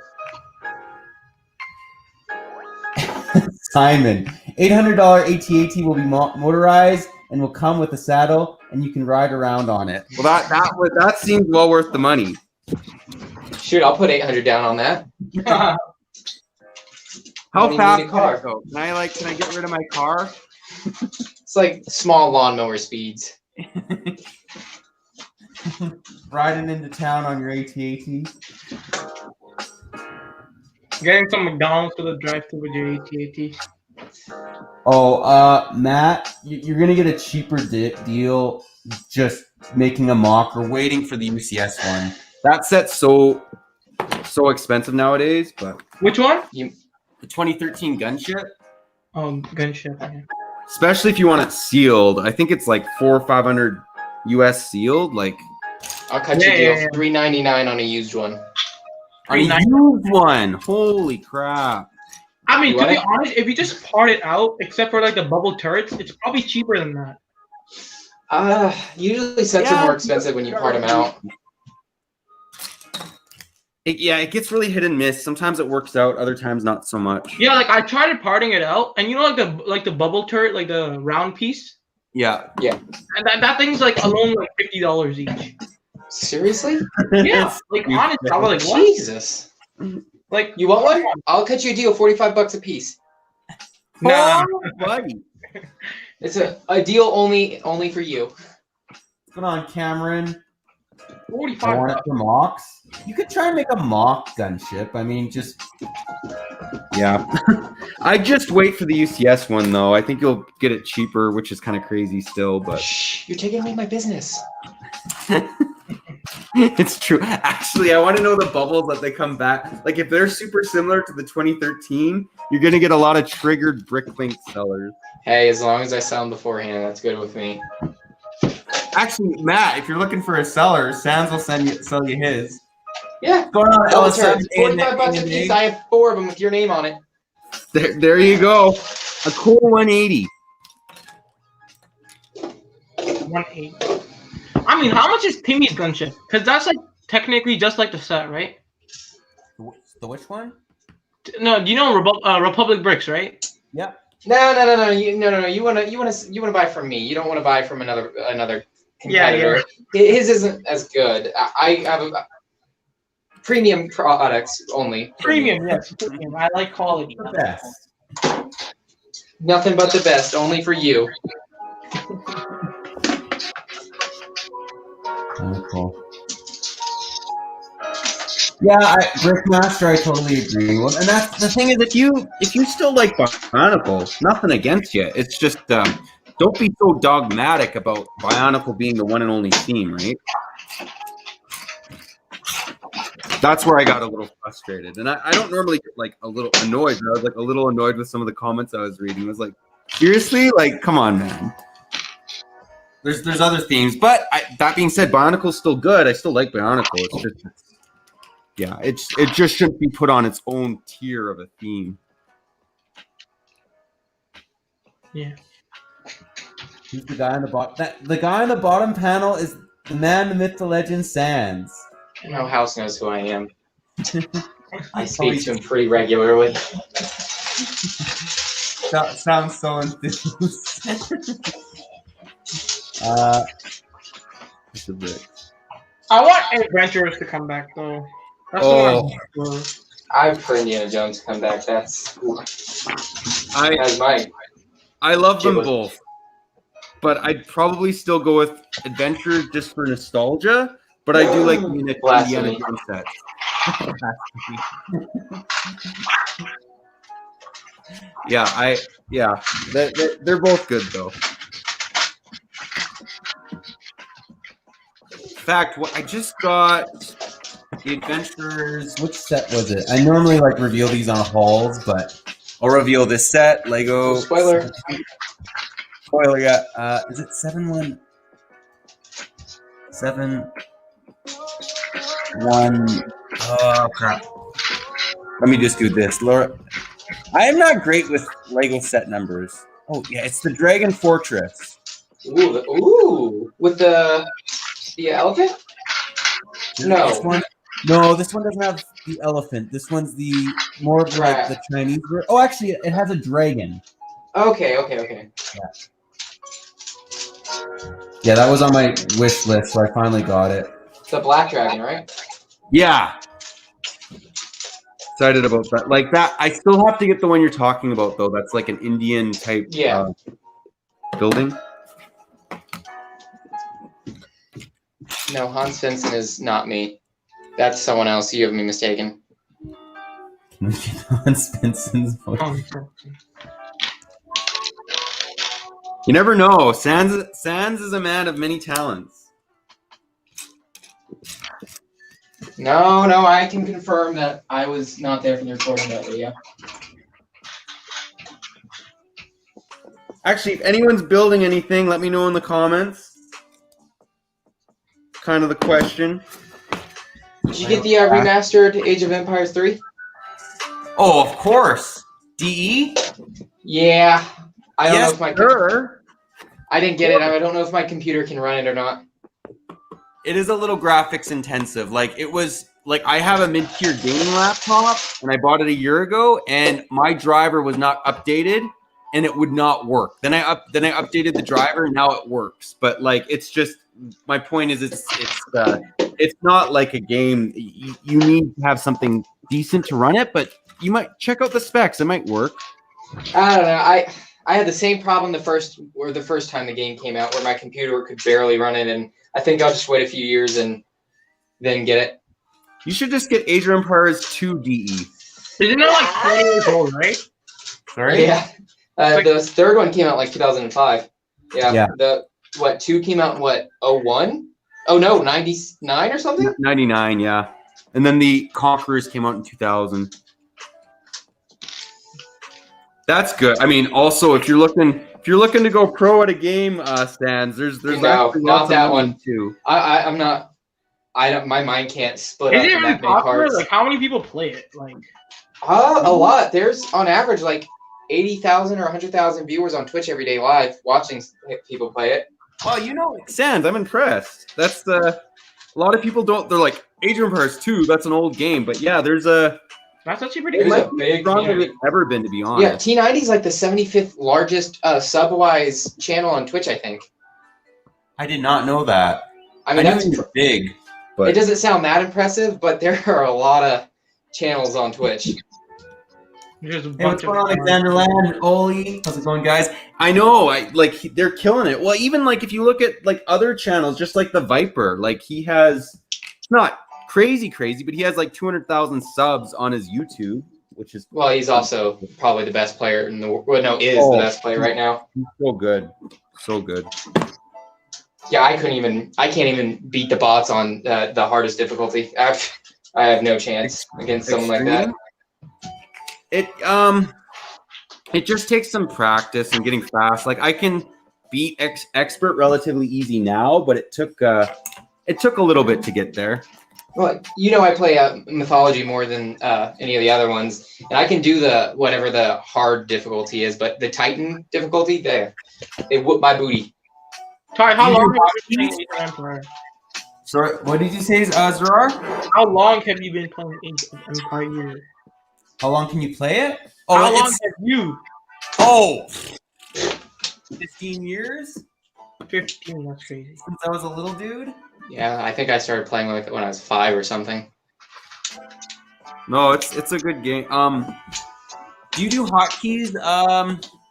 Simon, $800 AT-AT will be motorized and will come with a saddle, and you can ride around on it. Well, that seems well worth the money. Shoot, I'll put 800 down on that. How fast need a car? can I go? Can I get rid of my car? It's like small lawnmower speeds. Riding into town on your AT-AT. Getting some McDonald's for the drive-thru with your AT-AT. Oh, Matt, you're gonna get a cheaper deal just making a mock or waiting for the UCS one. That set's so expensive nowadays, but Which one? the 2013 gunship. Oh, gunship. Yeah. Especially if you want it sealed. I think it's like $400 or $500 US sealed. Like, I'll cut you a deal. $3.99 on a used one. a used one. Holy crap! I mean, to be honest, if you just part it out, except for like the bubble turrets, it's probably cheaper than that. Usually sets are more expensive when you part them out. It gets really hit and miss. Sometimes it works out, other times not so much. Yeah, like I tried parting it out, and you know, like the bubble turret, like the round piece. Yeah. And that thing's like alone like $50 each. Seriously? Yeah. Like honestly, I was like, what? Jesus. Like, you want one? I'll cut you a deal, $45 a piece. Nah, buddy. It's a deal only for you. What's going on, Cameron? 45. I want it for mocks. You could try and make a mock gunship. I mean, just yeah. I just wait for the UCS one though. I think you'll get it cheaper, which is kind of crazy still. But shh, you're taking away my business. It's true. Actually, I want to know the bubbles that they come back. Like if they're super similar to the 2013, you're gonna get a lot of triggered Bricklink sellers. Hey, as long as I sell them beforehand, that's good with me. Actually, Matt, if you're looking for a seller, Sands will sell you his. Yeah. Going on LSM, $45 a piece. I have 4 of them with your name on it. There you go. A cool 180. 180. I mean, how much is Timmy's gunship? Because that's like technically just like the set, right? The which one? No, you know Republic Bricks, right? Yeah. No. You wanna buy from me. You don't want to buy from another competitor. Yeah. His isn't as good. I have a premium products only. Premium, yes. Premium. I like quality. The best. Nothing but the best, only for you. Oh, cool. Yeah, Brickmaster, I totally agree with, and that's the thing is if you still like Bionicle, nothing against you. It's just don't be so dogmatic about Bionicle being the one and only theme, right? That's where I got a little frustrated, and I don't normally get like a little annoyed. But I was like a little annoyed with some of the comments I was reading. I was like, seriously, like, come on, man. There's other themes, but that being said, Bionicle's still good. I still like Bionicle. It's just, yeah, it just shouldn't be put on its own tier of a theme. Yeah. Who's the guy on the bottom? The guy on the bottom panel is the man, the myth, the legend, Sands. No house knows who I am. I speak to him pretty regularly. That sounds so enthused. It's a bit. I want Adventurers to come back though. That's what I'm for Indiana Jones to come back. That's I love them both, but I'd probably still go with Adventure just for nostalgia. But I do like the Indiana Jones sets. They're both good though. In fact, I just got the Adventurers. Which set was it? I normally like reveal these on hauls, but I'll reveal this set. Lego. Spoiler. Spoiler, yeah. Is it 7-1? 7-1. Oh crap! Let me just do this, Laura. I am not great with Lego set numbers. Oh yeah, it's the Dragon Fortress. Ooh, with the elephant? No. This one doesn't have the elephant. This one's the more of like the Chinese version. Oh, actually, it has a dragon. Okay. Yeah, that was on my wish list, so I finally got it. The black dragon, right? Yeah. Excited about that. Like that, I still have to get the one you're talking about though. That's like an Indian type building. No, Hans Svensson is not me. That's someone else. You have me mistaken. Can we get on Svenson's voice? You never know. Sands is a man of many talents. No, I can confirm that I was not there for the recording of that video. Actually, if anyone's building anything, let me know in the comments. Kind of the question. Did you get the remastered Age of Empires 3? Oh, of course. DE? Yeah. I don't know if sir. I didn't get it. I don't know if my computer can run it or not. It is a little graphics intensive. Like it was like I have a mid-tier gaming laptop and I bought it a year ago and my driver was not updated and it would not work. Then I updated the driver and now it works. But like it's just my point is it's not like a game. You need to have something decent to run it, but you might check out the specs. It might work. I don't know. I had the same problem the first time the game came out, where my computer could barely run it, and I think I'll just wait a few years and then get it. You should just get Age of Empires 2 DE. Isn't it like 20 years old, right? Sorry? Yeah. The third one came out like 2005. Yeah. The 2 came out in what, 01? Oh no, 99 or something? 99, yeah. And then the Conquerors came out in 2000. That's good. I mean, also if you're looking to go pro at a game, Sands, there's no, not that one too. I'm not. I don't. My mind can't split up Is it in really that many popular? parts. Like, how many people play it? Like, a lot. There's on average like 80,000 or 100,000 viewers on Twitch every day live watching people play it. Well, Sands, I'm impressed. That's a lot of people don't. They're like Age of Empires 2. That's an old game, but yeah, that's actually pretty There's good. a big stronger than it's ever been, to be honest. Yeah, T90 is like the 75th largest sub-wise channel on Twitch, I think. I did not know that. I mean, that's big. But it doesn't sound that impressive, but there are a lot of channels on Twitch. There's a Hey, bunch what's going on, of Alexander Land and Oli? How's it going, guys? I know, they're killing it. Well, even like if you look at like other channels, just like the Viper, like he has, it's not crazy, but he has like 200,000 subs on his YouTube, which is Well, he's also probably the best player in the world. Well, no, is the best player right now. He's so good, so good. Yeah, I can't even beat the bots on the hardest difficulty. I have no chance against someone like that. It just takes some practice and getting fast. Like I can beat expert relatively easy now, but it took a little bit to get there. Well, I play mythology more than any of the other ones, and I can do whatever the hard difficulty is, but the Titan difficulty, they whoop my booty. Ty, how long have you been playing Age of Empires? Sorry, what did you say, Zerar? How long have you been playing Age of Empires? How long can you play it? Oh, how long have you? Oh, 15 years? 15, that's crazy. Since I was a little dude? Yeah, I think I started playing with it when I was 5 or something. No, it's a good game. Do you do hotkeys,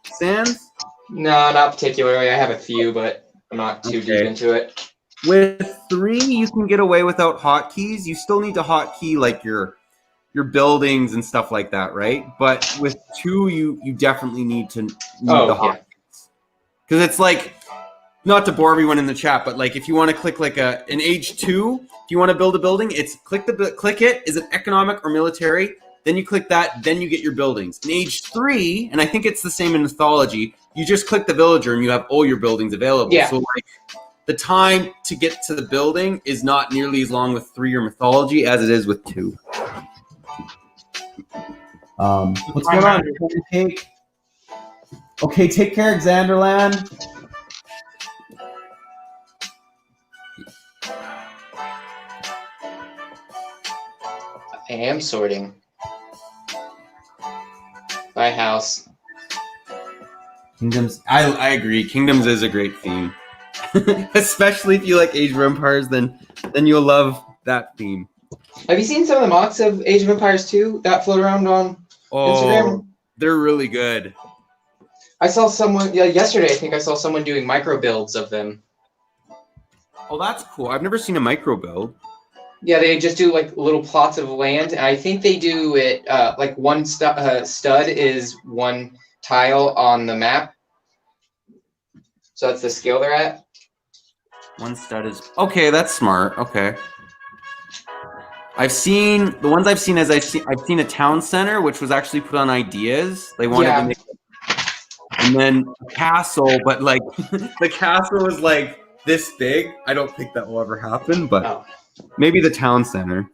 Sands? No, not particularly. I have a few, but I'm not too deep into it. With 3, you can get away without hotkeys. You still need to hotkey like your buildings and stuff like that, right? But with 2, you definitely need the hotkeys. Because it's like, not to bore everyone in the chat, but like if you want to click like an Age 2, if you want to build a building, it's click it. Is it economic or military? Then you click that, then you get your buildings. In Age 3, and I think it's the same in mythology, you just click the villager and you have all your buildings available. Yeah. So like the time to get to the building is not nearly as long with 3 or mythology as it is with 2. What's going on? Okay, take care, Xanderland. I am sorting by house. Kingdoms. I agree. Kingdoms is a great theme, especially if you like Age of Empires. Then you'll love that theme. Have you seen some of the mocks of Age of Empires 2 that float around on Instagram? They're really good. I saw someone yesterday. I think I saw someone doing micro builds of them. Oh, that's cool. I've never seen a micro build. Yeah, they just do like little plots of land, and I think they do it like one stud is one tile on the map. So that's the scale they're at. One stud is okay. That's smart. Okay. I've seen the ones I've seen I've seen a town center which was actually put on ideas. They wanted to make, and then a castle, but like the castle is like this big. I don't think that will ever happen, but maybe the town center.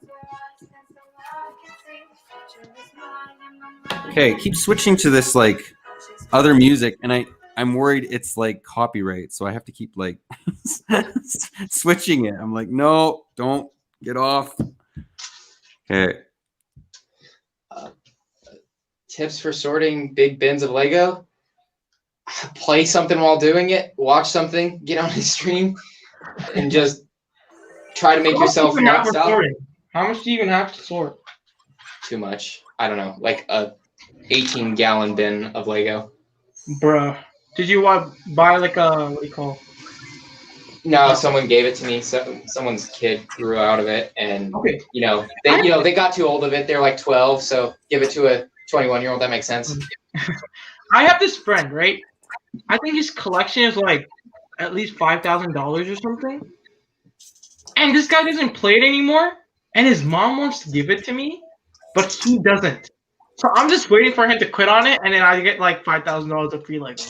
Okay, keep switching to this like other music, and I'm worried it's like copyright, so I have to keep like switching it. I'm like, no, don't get off. Okay. Tips for sorting big bins of Lego. Play something while doing it. Watch something. Get on a stream, and just try to make yourself not stop. How much do you even have to sort? Too much. I don't know, like a 18-gallon bin of Lego. Bruh. Did you buy like a, what do you call? No, someone gave it to me. So someone's kid grew out of it, and they got too old of it. They're like 12, so give it to a 21-year-old. That makes sense. I have this friend, right? I think his collection is like at least $5,000 or something. And this guy doesn't play it anymore, and his mom wants to give it to me, but he doesn't. So I'm just waiting for him to quit on it, and then I get like $5,000 of free Lego.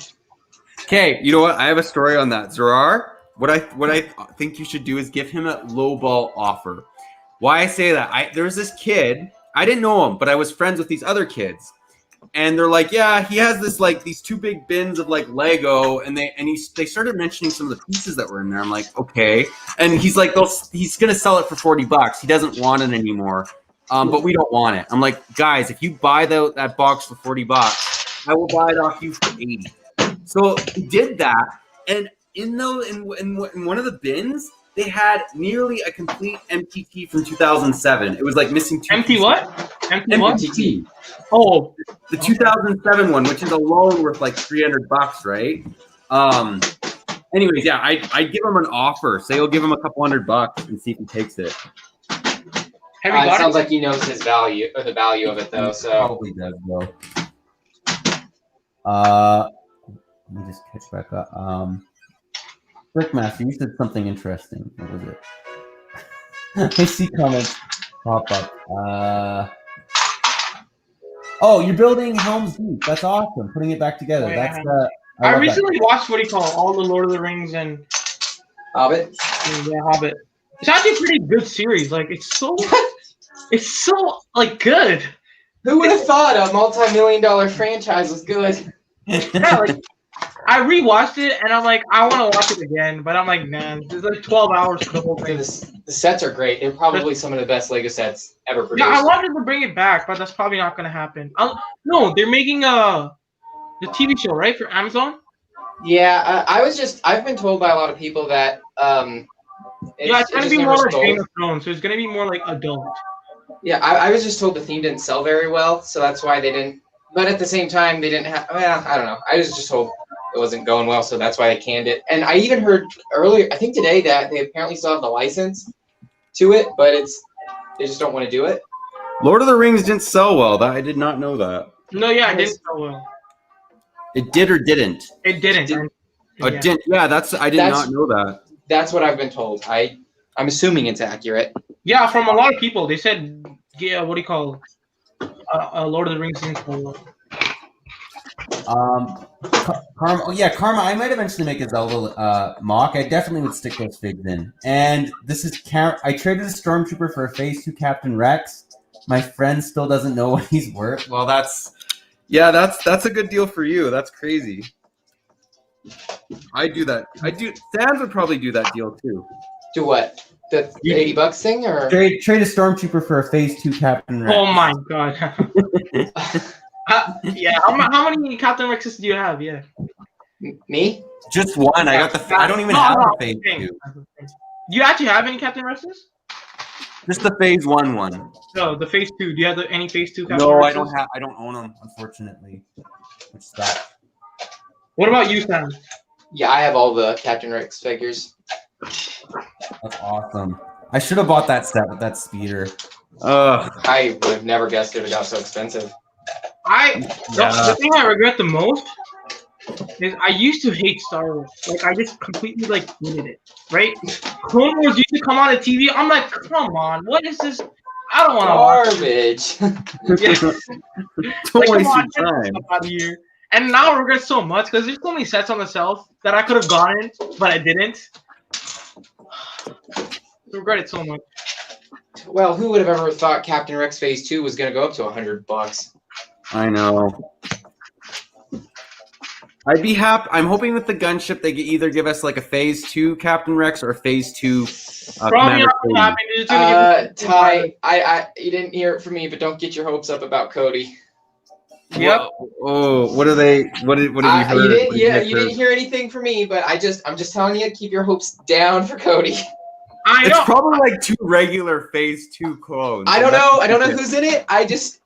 Okay, you know what? I have a story on that. Zerar, what I think you should do is give him a lowball offer. Why I say that? There was this kid. I didn't know him, but I was friends with these other kids, and they're like, yeah, he has this like these two big bins of like Lego, and they started mentioning some of the pieces that were in there. I'm like, okay, and he's like, he's gonna sell it for $40. He doesn't want it anymore, but we don't want it. I'm like, guys, if you buy that box for $40, I will buy it off you for $80. So he did that, and in one of the bins, they had nearly a complete MTT from 2007. It was like missing two. Empty what? Empty what? MTT. Oh, the 2007 one, which is alone worth like $300, right? Anyways, yeah, I give him an offer. Say he'll give him a couple $100 and see if he takes it. It sounds like he knows his value or the value of it though. So probably does though. Let me just catch back up. Brickmaster, you said something interesting. What was it? I see comments pop up. Oh, you're building Helm's Deep. That's awesome. Putting it back together. Yeah. That's I recently watched all the Lord of the Rings and Hobbit. Yeah, Hobbit. It's actually a pretty good series. Like it's so like good. Who would have thought a multi-million-dollar franchise was good? Yeah, like I rewatched it and I'm like, I want to watch it again, but I'm like, man, there's like 12 hours for the whole thing. The sets are great. They're probably some of the best Lego sets ever produced. Yeah, I wanted to bring it back, but that's probably not going to happen. No, they're making the TV show, right, for Amazon? Yeah, I've been told by a lot of people that it's going to be more like Game of Thrones, so it's going to be more like adult. Yeah, I was just told the theme didn't sell very well, so that's why they didn't. But at the same time, they didn't have. Well, I don't know. I was just told it wasn't going well, so that's why they canned it. And I even heard earlier, I think today, that they apparently still have the license to it, but they just don't want to do it. Lord of the Rings didn't sell well. I did not know that. No, yeah, it didn't sell well. It did or didn't? It didn't. It didn't. Yeah, I did not know that. That's what I've been told. I'm assuming it's accurate. Yeah, from a lot of people, they said, yeah, what do you call Lord of the Rings didn't sell well. Karma, I might eventually make a Zelda mock. I definitely would stick those figs in. And this is I traded a Stormtrooper for a Phase 2 Captain Rex. My friend still doesn't know what he's worth. Well, that's a good deal for you. That's crazy. I do that. Sands would probably do that deal too. Do what? The $80 thing, or trade a Stormtrooper for a Phase 2 Captain Rex. Oh my god. Yeah, how many Captain Rexes do you have? Yeah. Me? Just one. I got I don't even have a Phase 2. Do you actually have any Captain Rexes? Just the Phase 1 one. No, the Phase 2. Do you have any Phase 2 Captain Rexes? No, I don't own them, unfortunately. Which sucks. What about you, Sam? Yeah, I have all the Captain Rex figures. That's awesome. I should have bought that set with that speeder. I would have never guessed it would have got so expensive. The thing I regret the most is I used to hate Star Wars. Like I just completely like hated it. Right? Clone Wars used to come on the TV. I'm like, come on, what is this? I don't want to watch Garbage. Like, come on, get the stuff out of here. And now I regret so much because there's so many sets on the shelf that I could have gotten, but I didn't. I regret it so much. Well, who would have ever thought Captain Rex Phase 2 was going to go up to $100? I know. I'd be happy. I'm hoping with the gunship they either give us like a Phase 2 Captain Rex or a Phase 2 Probably not gonna happen. It's gonna give Ty, you didn't hear it from me, but don't get your hopes up about Cody. Yep. Oh, what are they? What have you heard? You didn't hear anything from me, but I'm just telling you, keep your hopes down for Cody. I know. It's probably like 2 regular Phase 2 clones. I don't know who's in it. I'm just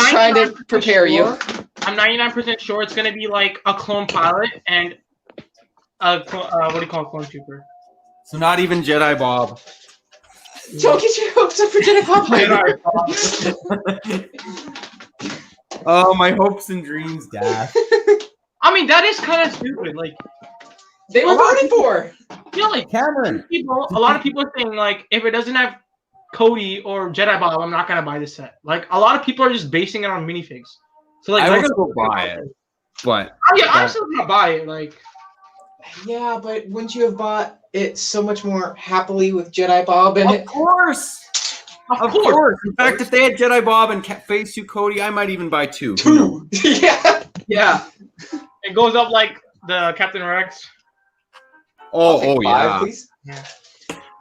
trying to prepare you. I'm 99% sure it's gonna be like a clone pilot and a what do you call a clone trooper? So not even Jedi Bob. Don't get your hopes up for Jedi Bob. Oh, my hopes and dreams dashed. I mean, that is kind of stupid. Like they were voted for. Yeah, like Cameron. A lot of people are saying like if it doesn't have Cody or Jedi Bob, I'm not gonna buy this set. Like a lot of people are just basing it on minifigs. So like I will still buy it, but I'm still gonna buy it. Like yeah, but wouldn't you have bought it so much more happily with Jedi Bob in it? Of course. Of course. In fact, if they had Jedi Bob and Phase 2 Cody, I might even buy 2. Yeah. It goes up like the Captain Rex. Oh yeah. Please. Yeah.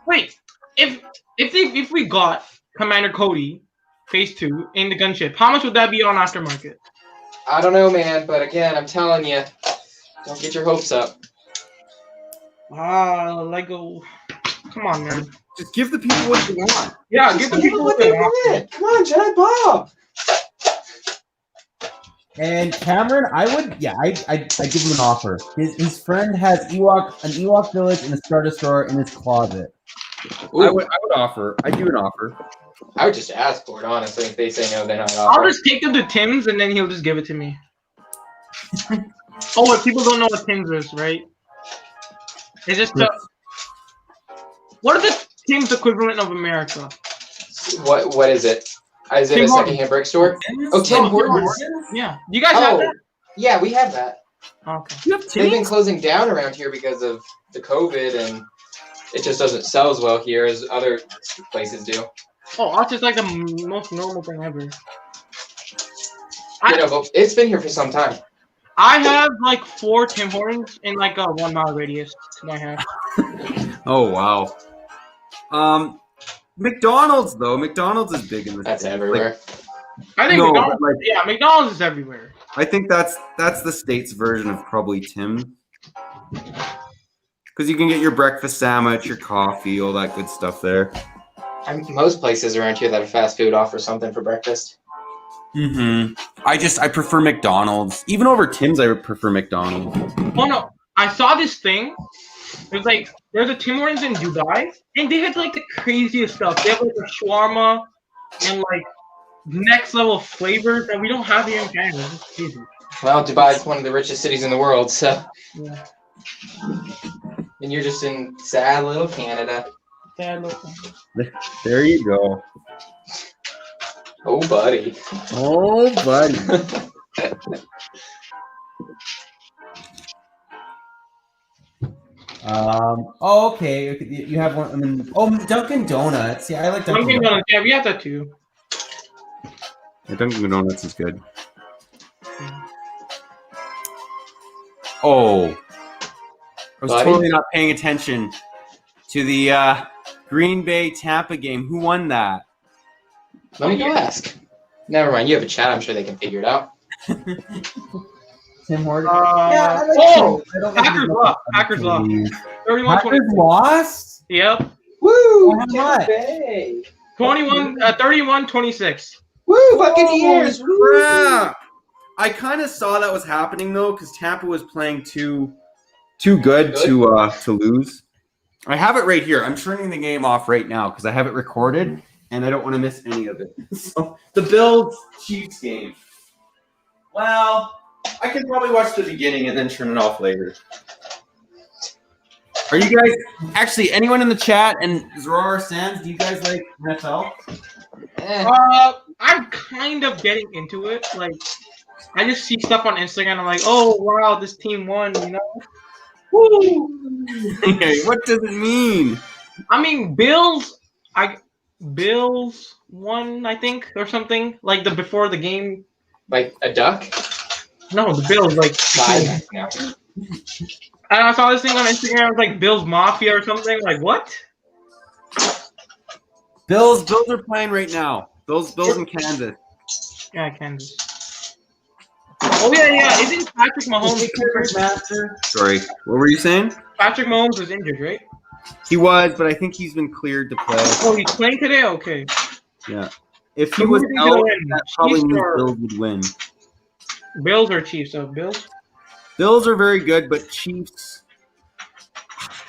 Wait, if we got Commander Cody Phase 2 in the gunship, how much would that be on aftermarket? I don't know, man, but again, I'm telling you, don't get your hopes up. Lego. Come on, man. Just give the people what they want. Yeah, give the people what they want. Come on, Jedi Bob. And Cameron, I'd give him an offer. His friend has an Ewok village and a Star Destroyer in his closet. Ooh. I would offer. I'd do an offer. I would just ask for it, honestly. If they say no, then I'd offer. I'll just take them to Tim's and then he'll just give it to me. But people don't know what Tim's is, right? It's just what are the Tim's equivalent of America? What is it? Is it a secondhand brick store? Oh, Tim Hortons. Yeah. You guys have that? Yeah, we have that. Okay. They've been closing down around here because of the COVID, and it just doesn't sell as well here as other places do. Oh, that's just like the most normal thing ever. But it's been here for some time. I have like 4 Tim Hortons in like a 1 mile radius to my house. Oh wow. McDonald's though. McDonald's is big in this. That's everywhere. I think McDonald's is everywhere. I think that's the States version of probably Tim's. Because you can get your breakfast sandwich, your coffee, all that good stuff there. Most places around here that have fast food offer something for breakfast. Mm-hmm. I prefer McDonald's. Even over Tim's, I would prefer McDonald's. Oh no. I saw this thing. There's a Tim Hortons in Dubai, and they had like the craziest stuff. They have like a shawarma and like next level flavors that we don't have here in Canada. It's crazy. Well, Dubai is one of the richest cities in the world, so. Yeah. And you're just in sad little Canada. There you go. Oh, buddy. Oh, buddy. Okay. You have one. I mean, Dunkin' Donuts. Yeah, I like Dunkin' Donuts. Yeah, we have that too. Yeah, Dunkin' Donuts is good. Oh, I was totally not paying attention to the Green Bay Tampa game. Who won that? Let me go ask. Never mind. You have a chat. I'm sure they can figure it out. Tim Hortons. Packers lost. Packers lost. 31-26. Lost? Yep. Woo! How much? 31-26. Woo! Buccaneers! Crap! I kind of saw that was happening though, because Tampa was playing too good to lose. I have it right here. I'm turning the game off right now because I have it recorded and I don't want to miss any of it. So the Bills Chiefs game. Well, I can probably watch the beginning and then turn it off later. Are you guys actually anyone in the chat and Zroar Sands? Do you guys like NFL? I'm kind of getting into it. Like, I just see stuff on Instagram. I'm like, oh wow, this team won. You know? Woo! Okay, what does it mean? I mean, Bills won, I think, or something like the before the game. Like a duck? No, the Bills like. Five. No. And I saw this thing on Instagram. It was like Bills Mafia or something. Like what? Bills are playing right now. Bills in Kansas. Yeah, Kansas. Oh yeah. Isn't Patrick Mahomes injured? Sorry, what were you saying? Patrick Mahomes was injured, right? He was, but I think he's been cleared to play. Oh, he's playing today. Okay. Yeah. If he So who was do you think out, will win? that probably Chiefs means or- Bills would win. Bills or Chiefs? So Bills. Bills are very good, but Chiefs.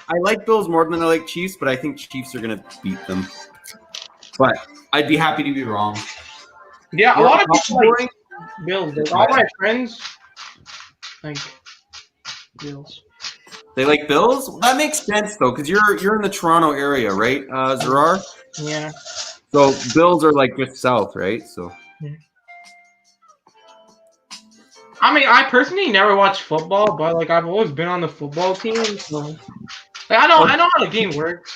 I like Bills more than I like Chiefs, but I think Chiefs are going to beat them. But I'd be happy to be wrong. Yeah, a We're lot of people like boring. Bills. Like, all my friends like Bills. They like Bills? That makes sense though, because you're in the Toronto area, right, Zerar? Yeah. So Bills are like just south, right? So I mean, I personally never watched football, but like I've always been on the football team, so like, I know how the game works.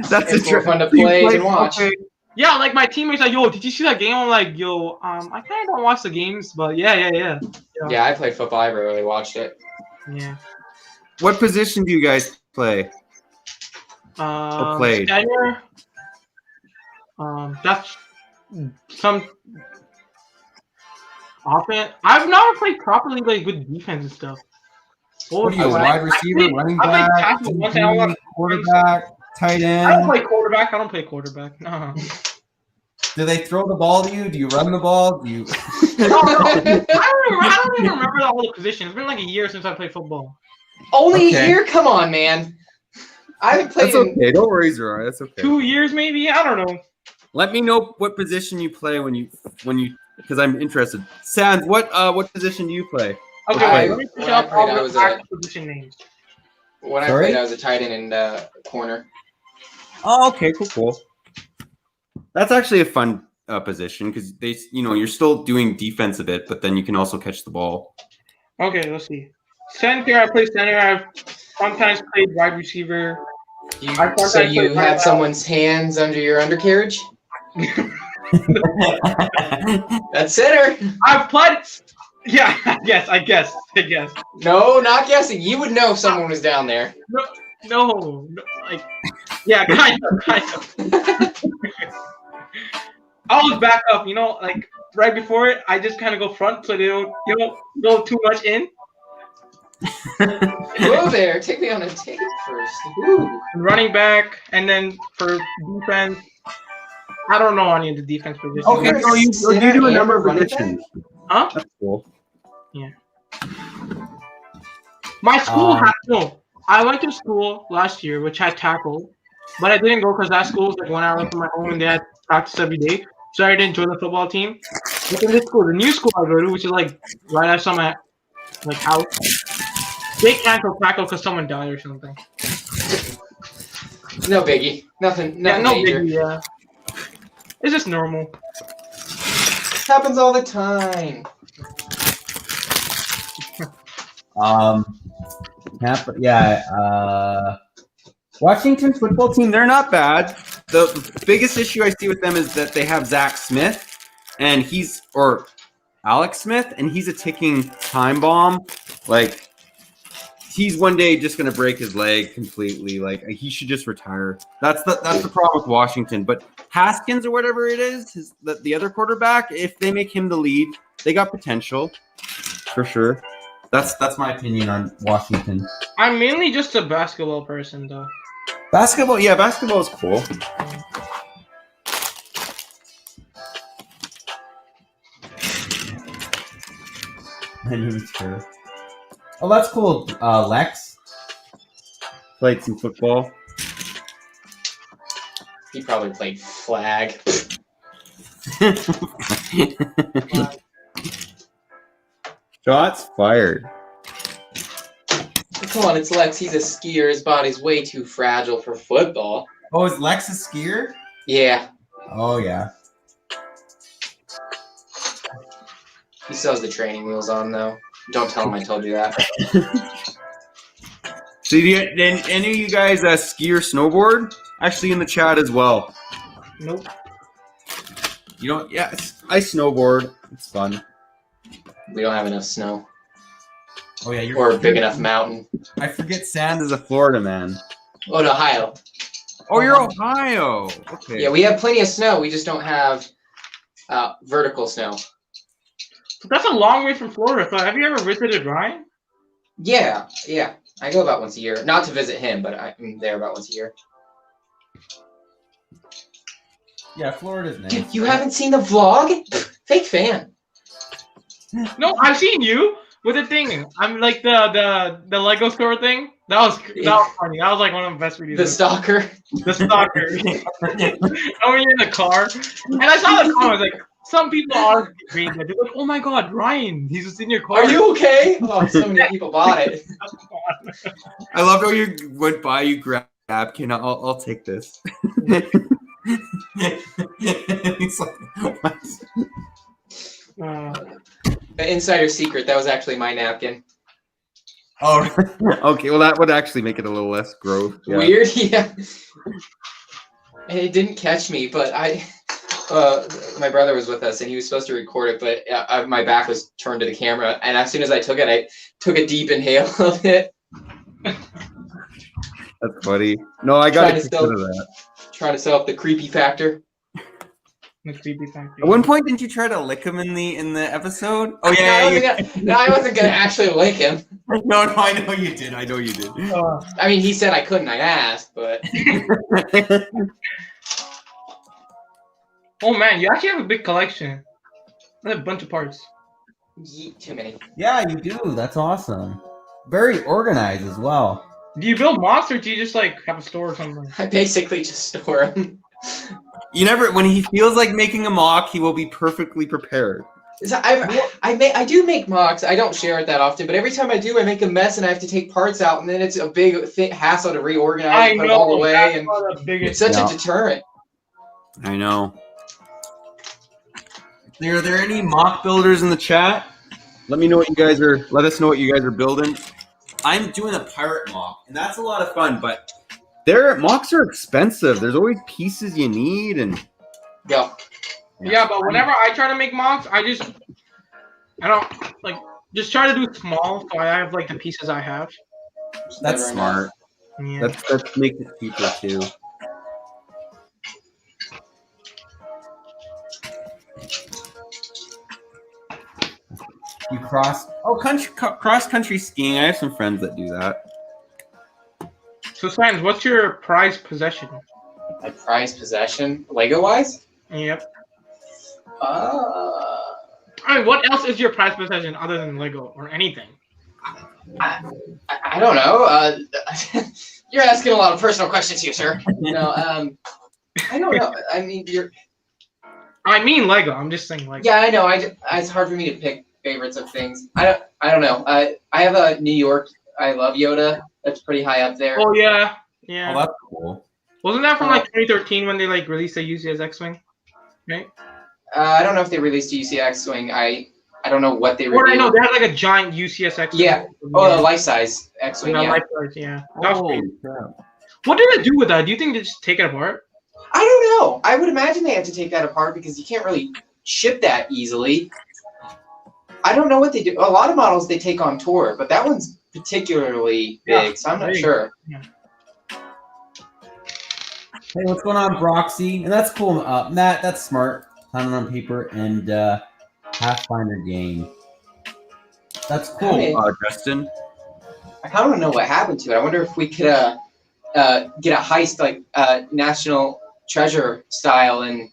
that's It's more fun to play than watch. Okay. Yeah, like my teammates like, yo, did you see that game? I'm like, yo, I kind of don't watch the games, but yeah. Yeah, I played football. I rarely watched it. Yeah. What position do you guys play? Played? Center. That's some offense. I've never played properly like with defense and stuff. What are you, a I- wide receiver, running back, tackle once in a while. quarterback, tight I don't end? play quarterback. I don't play quarterback. No. Do they throw the ball to you? Do you run the ball? Do you? No. I don't even remember the whole position. It's been like a year since I played football. Only Okay. a year? Come on, man. I haven't played That's in... okay. Don't worry, Zara. That's okay. 2 years maybe. I don't know. Let me know what position you play when you because I'm interested. Sands, what position do you play? Okay, I- let me push when I up played, all I the was actual position names. When I Sorry? played, I was a tight end and corner. Oh, okay, cool. That's actually a fun position because you're still doing defense a bit, but then you can also catch the ball. Okay, let's see. Center, I play center. I've sometimes played wide receiver. So you had someone's hands under your undercarriage? That's center. I've played. Yeah, I guess. No, not guessing. You would know if someone was down there. No, like, yeah, kind of. I'll back up, like right before it, I just kind of go front so they don't, go too much in. Whoa there, take me on a date first. Ooh. Running back, and then for defense, I don't know any of the defense positions. Okay, so you do a number of Running positions. Huh? That's cool. My school I went to school last year, which had tackle, but I didn't go because that school was like 1 hour from my home and they had practice every day. So I didn't join the football team. But in this school, the new school I go to, which is like right outside my house, they canceled tackle because someone died or something. No biggie. Nothing Yeah, no major. biggie, yeah. It's just normal. Happens all the time. Washington football team, they're not bad. The biggest issue I see with them is that they have Zach Smith, or Alex Smith, and he's a ticking time bomb. Like, he's one day just going to break his leg completely. Like, he should just retire. That's the problem with Washington. But Haskins or whatever it is the other quarterback, if they make him the lead, they got potential for sure. That's my opinion on Washington. I'm mainly just a basketball person, though. Basketball is cool. Oh, that's cool. Lex. Played some football. He probably played flag. Shots fired. Come on, it's Lex. He's a skier. His body's way too fragile for football. Oh, is Lex a skier? Yeah. Oh, yeah. He still has the training wheels on, though. Don't tell him I told you that. So, any of you guys ski or snowboard? Actually, in the chat as well. Nope. You don't? Yeah, I snowboard. It's fun. We don't have enough snow. Oh yeah, Or a big enough mountain. I forget Sands is a Florida man. Oh, in Ohio. Oh, you're Ohio. Okay. Yeah, we have plenty of snow. We just don't have vertical snow. So that's a long way from Florida. So have you ever visited Ryan? Yeah. I go about once a year. Not to visit him, but I'm there about once a year. Yeah, Florida's nice. Dude, you haven't seen the vlog? Fake fan. No, I've seen you with a thing. I'm like the Lego store thing. That was funny. That was like one of the best videos. The stalker. The stalker. Oh, you're in the car, and I saw the comments like some people are reading it. They're like, "Oh my God, Ryan, he's just in your car." Are you okay? Oh, so many people bought it. I love how you went by. You grabbed napkin. I'll take this. He's like, what? The insider secret. That was actually my napkin. Oh, okay. Well, that would actually make it a little less gross. Yeah. Weird, yeah. And it didn't catch me, but my brother was with us, and he was supposed to record it, but my back was turned to the camera, and as soon as I took it, I took a deep inhale of it. That's funny. No, I got to consider that. Trying to sell up the creepy factor. The creepy factor. At one point, didn't you try to lick him in the episode? Oh yeah. I wasn't gonna actually lick him. No, I know you did. I know you did. I mean, he said I couldn't. I asked, but. Oh man, you actually have a big collection. I have a bunch of parts. Too many. Yeah, you do. That's awesome. Very organized as well. Do you build mocks or do you just like have a store or something? I basically just store them. You never. When he feels like making a mock, he will be perfectly prepared. So I do make mocks. I don't share it that often, but every time I do, I make a mess and I have to take parts out, and then it's a big hassle to reorganize and put them all away. And it's such a deterrent. I know. Are there any mock builders in the chat? Let me know what you guys are. Let us know what you guys are building. I'm doing a pirate mock, and that's a lot of fun. But mocks are expensive. There's always pieces you need, and yeah. Yeah, but whenever I try to make mocks, I don't like just try to do it small, so I have like the pieces I have. That's smart. Yeah. That makes it cheaper too. You cross country skiing. I have some friends that do that. So Sands, what's your prized possession? My prized possession, Lego wise? Yep. I I mean, what else is your prized possession other than Lego or anything? I don't know. You're asking a lot of personal questions here, sir. No, I don't know. I mean, I mean Lego. I'm just saying Lego. Yeah, I know. It's hard for me to pick favorites of things. I don't know. I have a New York I Love Yoda. That's pretty high up there. Oh yeah. Oh, that's cool. Wasn't that from like 2013 when they like released the UCS X-Wing? Right? I don't know if they released a UCS X-Wing. I don't know what they Or I reviewed. know they had like a giant UCS X-Wing. Yeah. Oh, the life-size X-Wing, yeah. Life-size, yeah. That was Holy great. crap. What did they do with that? Do you think they just take it apart? I don't know. I would imagine they had to take that apart because you can't really ship that easily. I don't know what they do. A lot of models they take on tour, but that one's particularly big, so I'm not sure. Yeah. Hey, what's going on, Broxy? And that's cool, Matt. That's smart. Signing on paper and Pathfinder game. That's cool, I mean, Justin. I kind of want to know what happened to it. I wonder if we could get a heist like National Treasure style and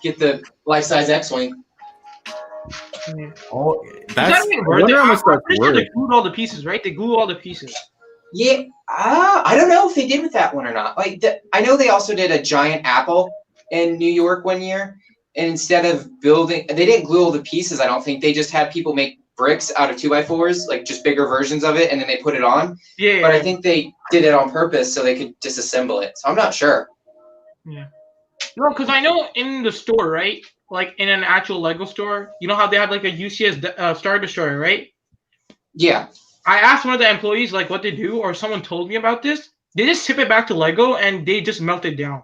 get the life-size X-Wing. Yeah. Oh, That's I wonder how much that's pretty sure they worth. glued all the pieces, right? They glue all the pieces. Yeah, I don't know if they did with that one or not. Like, I know they also did a giant apple in New York one year, and instead of building, they didn't glue all the pieces. I don't think they just had people make bricks out of 2x4s, like just bigger versions of it, and then they put it on. Yeah. But I think they did it on purpose so they could disassemble it. So I'm not sure. Yeah. No, because I know in the store, right? Like in an actual Lego store, you know how they have like a UCS Star Destroyer, right? Yeah. I asked one of the employees like what they do, or someone told me about this. They just ship it back to Lego and they just melt it down.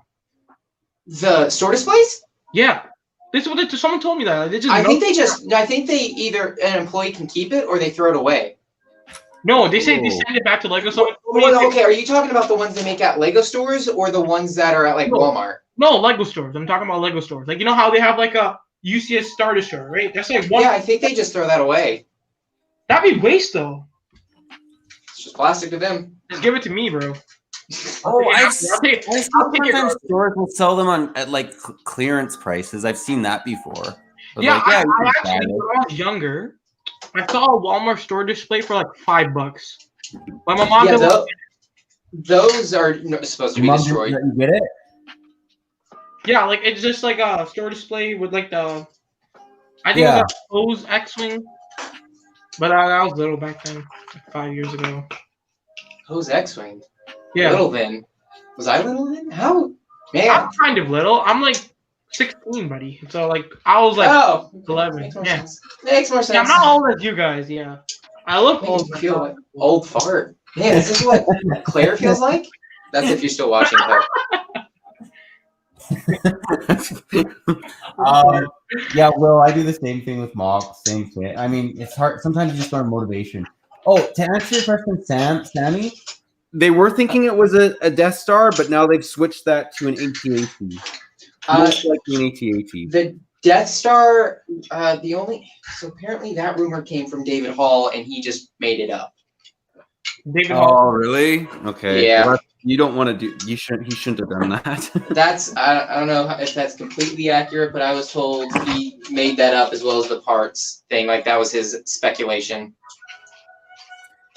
The store displays? Yeah, this is what someone told me that. Like, they just I think melt I think they either an employee can keep it or they throw it away. No, they say they send it back to Lego. So Okay, are you talking about the ones they make at Lego stores or the ones that are at like Walmart? No, Lego stores. I'm talking about Lego stores. Like, you know how they have like a UCS Star Destroyer, right? That's like one. Yeah, I think they just throw that away. That'd be waste though. It's just plastic to them. Just give it to me, bro. Oh, I'll I've take it. sometimes stores will sell them at like clearance prices. I've seen that before. Yeah, Like, I you can actually, buy it. when I was younger, I saw a Walmart store display for like $5. But my mom Yeah, those are supposed to be Mom, destroyed. You get it? Yeah, like it's just like a store display with like the, I think it was a O's X-wing, but I was little back then, like 5 years ago. Who's X-wing? Yeah, Little then. Was I little then? How? Man. I'm kind of little. I'm like 16, buddy. So like I was like 11. Makes more Yeah, sense. Makes more sense. yeah. I'm not old as you guys. Yeah, I look Makes old. me feel like old fart. Man, is this what Claire feels like? That's if you're still watching, Claire. Yeah, well, I do the same thing with mobs, same thing. I mean, it's hard. Sometimes you just learn motivation. Oh, to answer your question, Sammy, they were thinking it was a Death Star, but now they've switched that to an AT-AT. Most likely an AT-AT. The Death Star, so apparently that rumor came from David Hall, and he just made it up. David Hall. Oh, really? Okay. Yeah. Well, you don't want to do. He shouldn't have done that. That's I don't know if that's completely accurate, but I was told he made that up as well as the parts thing. Like that was his speculation.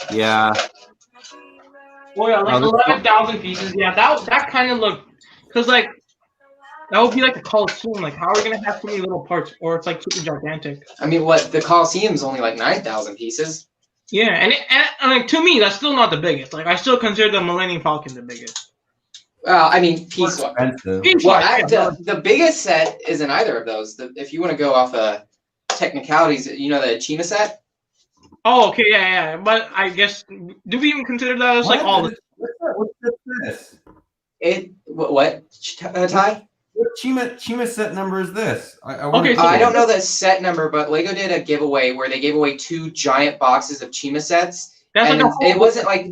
Yeah. Well, yeah, like 11,000 pieces. Yeah, that kind of looked, because like that would be like the Coliseum. Like, how are we gonna have so many little parts, or it's like super gigantic? I mean, what the Coliseum's only like 9,000 pieces. Yeah, and like to me, that's still not the biggest. Like, I still consider the Millennium Falcon the biggest. I mean, piece-wise. Expensive. The biggest set isn't either of those. If you want to go off technicalities, you know the Chima set. Oh, okay, yeah. But I guess, do we even consider that as like all the? What's this? What Ty? What Chima set number is this? I don't know the set number, but Lego did a giveaway where they gave away 2 giant boxes of Chima sets. That's and like it wasn't like,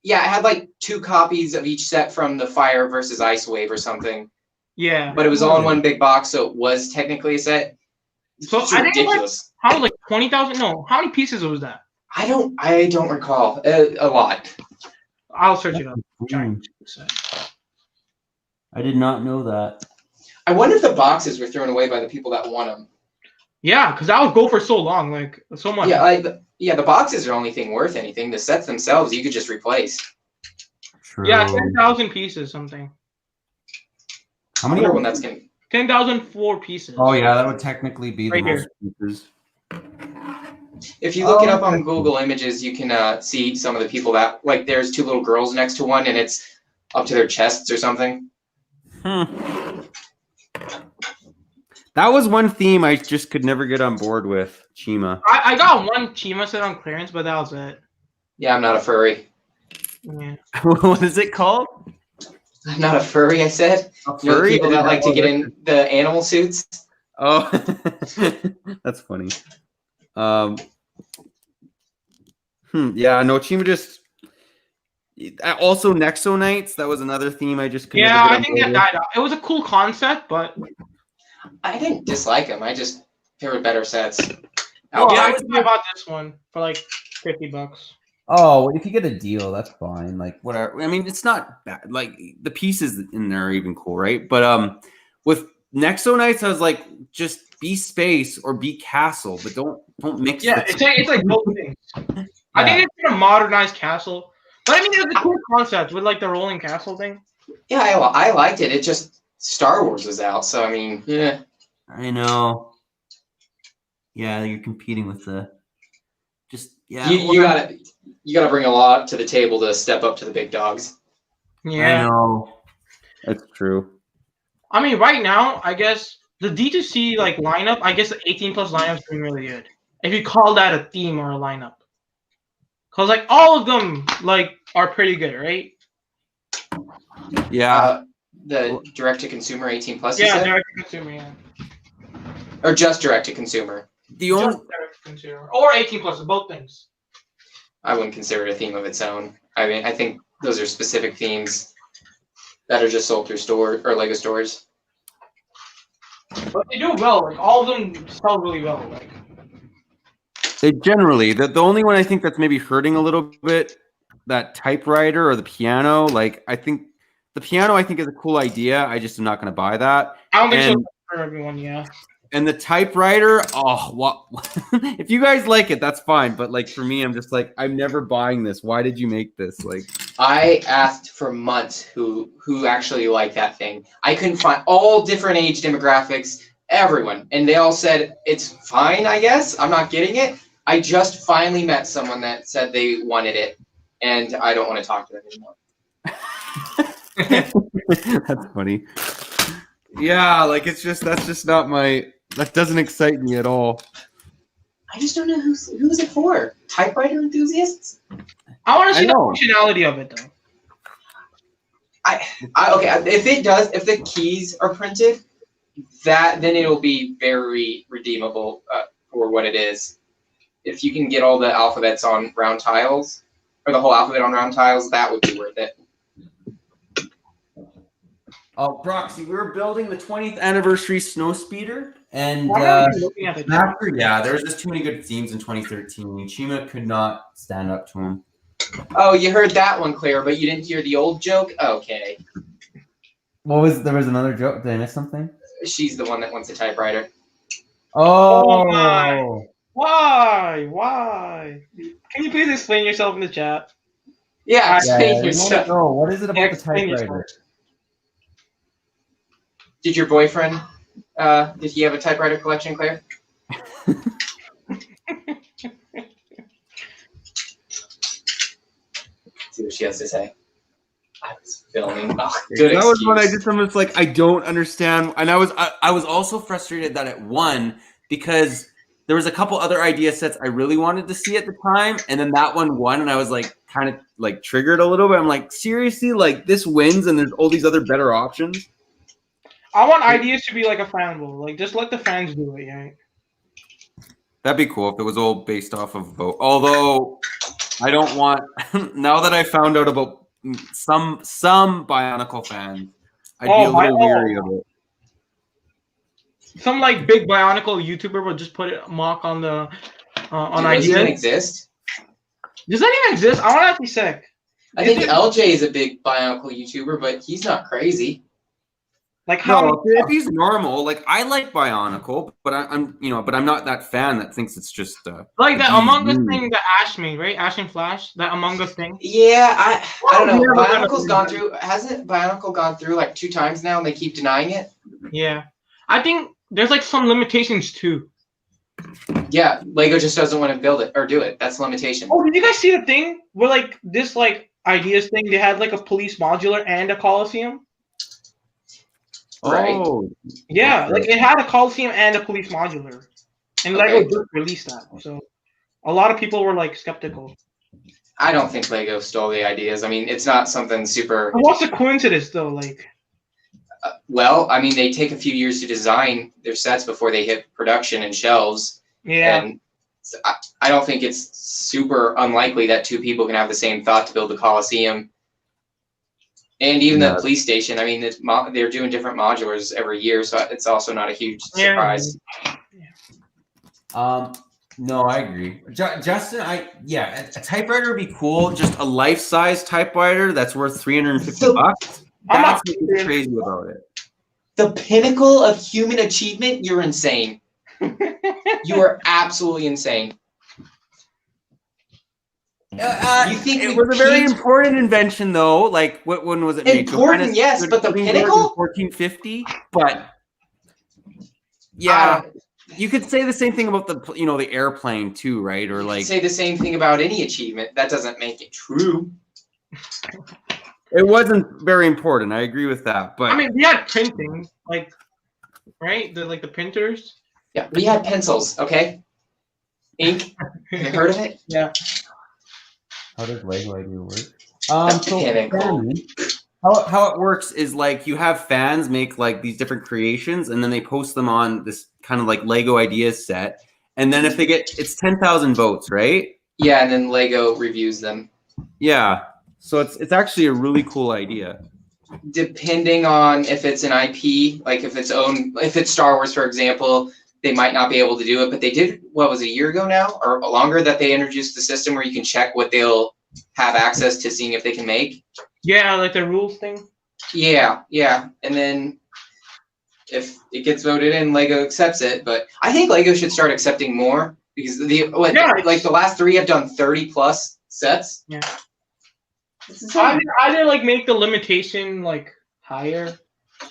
yeah, it had like 2 copies of each set from the Fire versus Ice Wave or something. Yeah. But it was all in one big box, so it was technically a set. So it's I think ridiculous. Like 20,000? No, how many pieces was that? I don't recall. A lot. I'll search it up. Giant set. I did not know that. I wonder if the boxes were thrown away by the people that won them. Yeah, because that would go for so long, like so much. Yeah, the boxes are the only thing worth anything. The sets themselves, you could just replace. True. Yeah, 10,000 pieces, something. How many? I wonder when that's gonna. 10,004 pieces. Oh yeah, that would technically be right the most pieces. If you look it up on Google Images, you can see some of the people that like. There's 2 little girls next to one, and it's up to their chests or something. That was one theme I just could never get on board with. Chima. I got one Chima set on clearance, but that was it. Yeah, I'm not a furry. Yeah. What is it called? I'm not a furry. I said. A You know, the furry? people that like to get in the animal suits. Oh, that's funny. Yeah, no, Chima just. Also, Nexo Knights. That was another theme I just. Yeah, I think that died out. It was a cool concept, but. I didn't dislike them. There were better sets. Oh, yeah, I would about this one for like $50. Oh, if you get a deal, that's fine. Like whatever. I mean, it's not bad. Like the pieces in there are even cool, right? But with Nexo Knights, I was like, just be space or be castle, but don't mix. Yeah, it's like both things. I think it's a modernized castle. But I mean, it was a cool concept with like the rolling castle thing. Yeah, I liked it. It just Star Wars was out, so I mean, yeah. I know. Yeah, you're competing with the. Just yeah. You gotta bring a lot to the table to step up to the big dogs. Yeah. I know. That's true. I mean, right now, I guess the D2C like lineup, I guess the 18 plus lineup is doing really good. If you call that a theme or a lineup, because like all of them like are pretty good, right? Yeah. The direct to consumer 18 plus. Yeah, direct to consumer. Yeah. Or just direct to consumer. The only Just direct to consumer or 18 plus, both things. I wouldn't consider it a theme of its own. I mean, I think those are specific themes that are just sold through store or Lego stores. But they do well. Like all of them sell really well. Like they generally the only one I think that's maybe hurting a little bit, that typewriter or the piano. Like I think the piano I think is a cool idea. I just am not going to buy that. I don't think so for everyone. Yeah. And the typewriter, oh, what? If you guys like it, that's fine. But like for me, I'm just like, I'm never buying this. Why did you make this? Like, I asked for months who actually liked that thing. I couldn't find all different age demographics, everyone, and they all said it's fine. I guess I'm not getting it. I just finally met someone that said they wanted it, and I don't want to talk to them anymore. That's funny. Yeah, like it's just that's just not my. That doesn't excite me at all. I just don't know who's it for. Typewriter enthusiasts? I want to see the functionality of it though. Okay. If the keys are printed, then it'll be very redeemable for what it is. If you can get all the alphabets on round tiles, or the whole alphabet on round tiles, that would be worth it. Oh, Proxy, we were building the 20th anniversary snow speeder, and yeah, there was just too many good themes in 2013. Chima could not stand up to him. Oh, you heard that one, Claire, but you didn't hear the old joke? Okay. There was another joke? Did I miss something? She's the one that wants a typewriter. Oh. Why? Can you please explain yourself in the chat? Yeah, explain yourself. No, what is it about the typewriter? Did your boyfriend, did he have a typewriter collection, Claire? See what she has to say. I was filming. Oh, good that excuse. was when I just almost like I don't understand, and I was also frustrated that it won because there was a couple other idea sets I really wanted to see at the time, and then that one won, and I was like kind of like triggered a little bit. I'm like, seriously, like this wins, and there's all these other better options. I want ideas to be like a fan vote. Like just let the fans do it, right? That'd be cool if it was all based off of vote. Although I don't want now that I found out about some Bionicle fans, I'd be a little weary of it. Some like big Bionicle YouTuber will just put it mock on the on ideas. Does it even exist? Does that even exist? I want to be sick. I think LJ is a big Bionicle YouTuber, but he's not crazy. Like how? No, if he's normal, like I like Bionicle, but I'm not that fan that thinks it's just like that Among Us thing that Ash made, right? Ash and Flash, that Among Us thing. Yeah, I don't know. Bionicle's gone through. Hasn't Bionicle gone through like 2 times now, and they keep denying it? Yeah, I think there's like some limitations too. Yeah, Lego just doesn't want to build it or do it. That's a limitation. Oh, did you guys see the thing where like this like ideas thing? They had like a police modular and a Coliseum. Right. Oh, yeah, like it had a Coliseum and a police modular, and Lego just released that. So a lot of people were like skeptical. I don't think Lego stole the ideas. I mean, it's not something super. What's the coincidence though? Like, well, I mean, they take a few years to design their sets before they hit production and shelves. Yeah. And I don't think it's super unlikely that 2 people can have the same thought to build the Coliseum. And even the police station, I mean, they're doing different modulars every year, so it's also not a huge surprise. No, I agree. Justin, a typewriter would be cool. Just a life-size typewriter that's worth $350. That's what's crazy about it. The pinnacle of human achievement, you're insane. You are absolutely insane. You think it we was a very peaked- important invention, though. Like, when was it made? Important, yes, but the pinnacle? 1450. But yeah, you could say the same thing about the airplane too, right? Or You like could say the same thing about any achievement. That doesn't make it true. it wasn't very important. I agree with that. But I mean, we had printing, like, right? The printers. Yeah, we had pencils, okay? Ink. Have you heard of it? Yeah. how does Lego idea work? So Pinnacle. Sammy, how it works is like you have fans make like these different creations, and then they post them on this kind of like Lego ideas set. And then if they get, it's 10,000 votes, right? Yeah, and then Lego reviews them. Yeah. So it's actually a really cool idea. Depending on if it's an IP, like if it's Star Wars, for example, they might not be able to do it, but they did, what was it, a year ago now, or longer, that they introduced the system where you can check what they'll have access to seeing if they can make. Yeah, like the rules thing. Yeah, and then if it gets voted in, Lego accepts it. But I think Lego should start accepting more because like the last 3 have done 30+ sets. Yeah. Either like make the limitation like higher,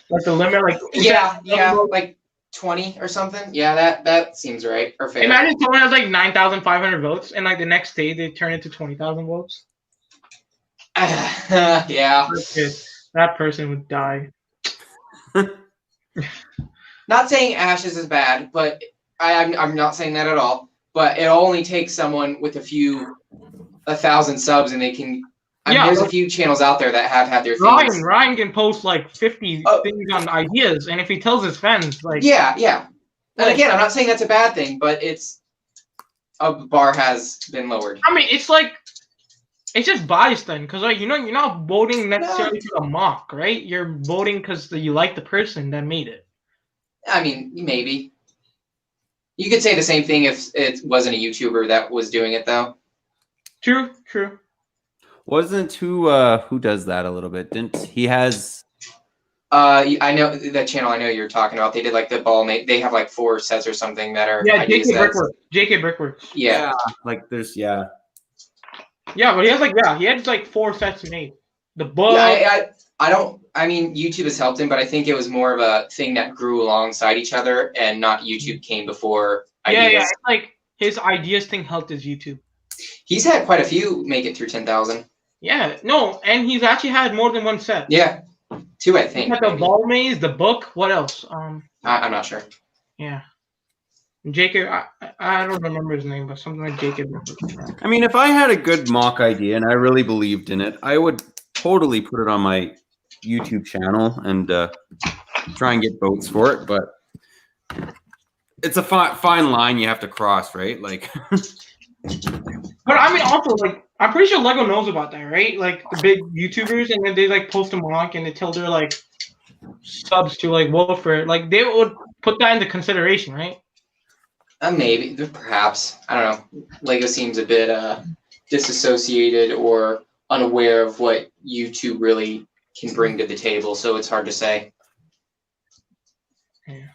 like the limit, like like 20 or something. Yeah, that seems right or fair. Imagine someone has like 9,500 votes, and like the next day they turn it to 20,000 votes. Yeah. That person would die. Not saying Ashes is bad, but I'm not saying that at all. But it only takes someone with 1,000 subs, and they can. There's a few channels out there that have had their things. Ryan can post like 50 things on ideas, and if he tells his fans, like yeah. And again, I'm not saying that's a bad thing, but a bar has been lowered. I mean, it's just biased then, because like you're not voting necessarily for the mock, right? You're voting because you like the person that made it. I mean, maybe. You could say the same thing if it wasn't a YouTuber that was doing it, though. True. Wasn't who does that a little bit? Didn't he has? I know that channel. I know you're talking about. They did like the ball. They have like 4 sets or something that are. Yeah, JK Brickworks. Yeah. Like there's Yeah, but he had like 4 sets made. The book. Yeah, I mean, YouTube has helped him, but I think it was more of a thing that grew alongside each other, and not YouTube came before ideas. Yeah. It's like his ideas thing helped his YouTube. He's had quite a few make it through 10,000. Yeah, no, and he's actually had more than 1 set. Yeah, 2, I think. He had the ball maze, the book. What else? I'm not sure. Yeah. JK, I don't remember his name, but something like JK. I mean, if I had a good mock idea and I really believed in it, I would totally put it on my YouTube channel and try and get votes for it. But it's a fine line you have to cross, right? Like. But I mean, also, like, I'm pretty sure Lego knows about that, right? Like the big YouTubers, and then they like post a mock and they tell their like subs to like vote for it. Like they would put that into consideration, right? Maybe, perhaps. I don't know. Lego seems a bit disassociated or unaware of what YouTube really can bring to the table, so it's hard to say. Yeah.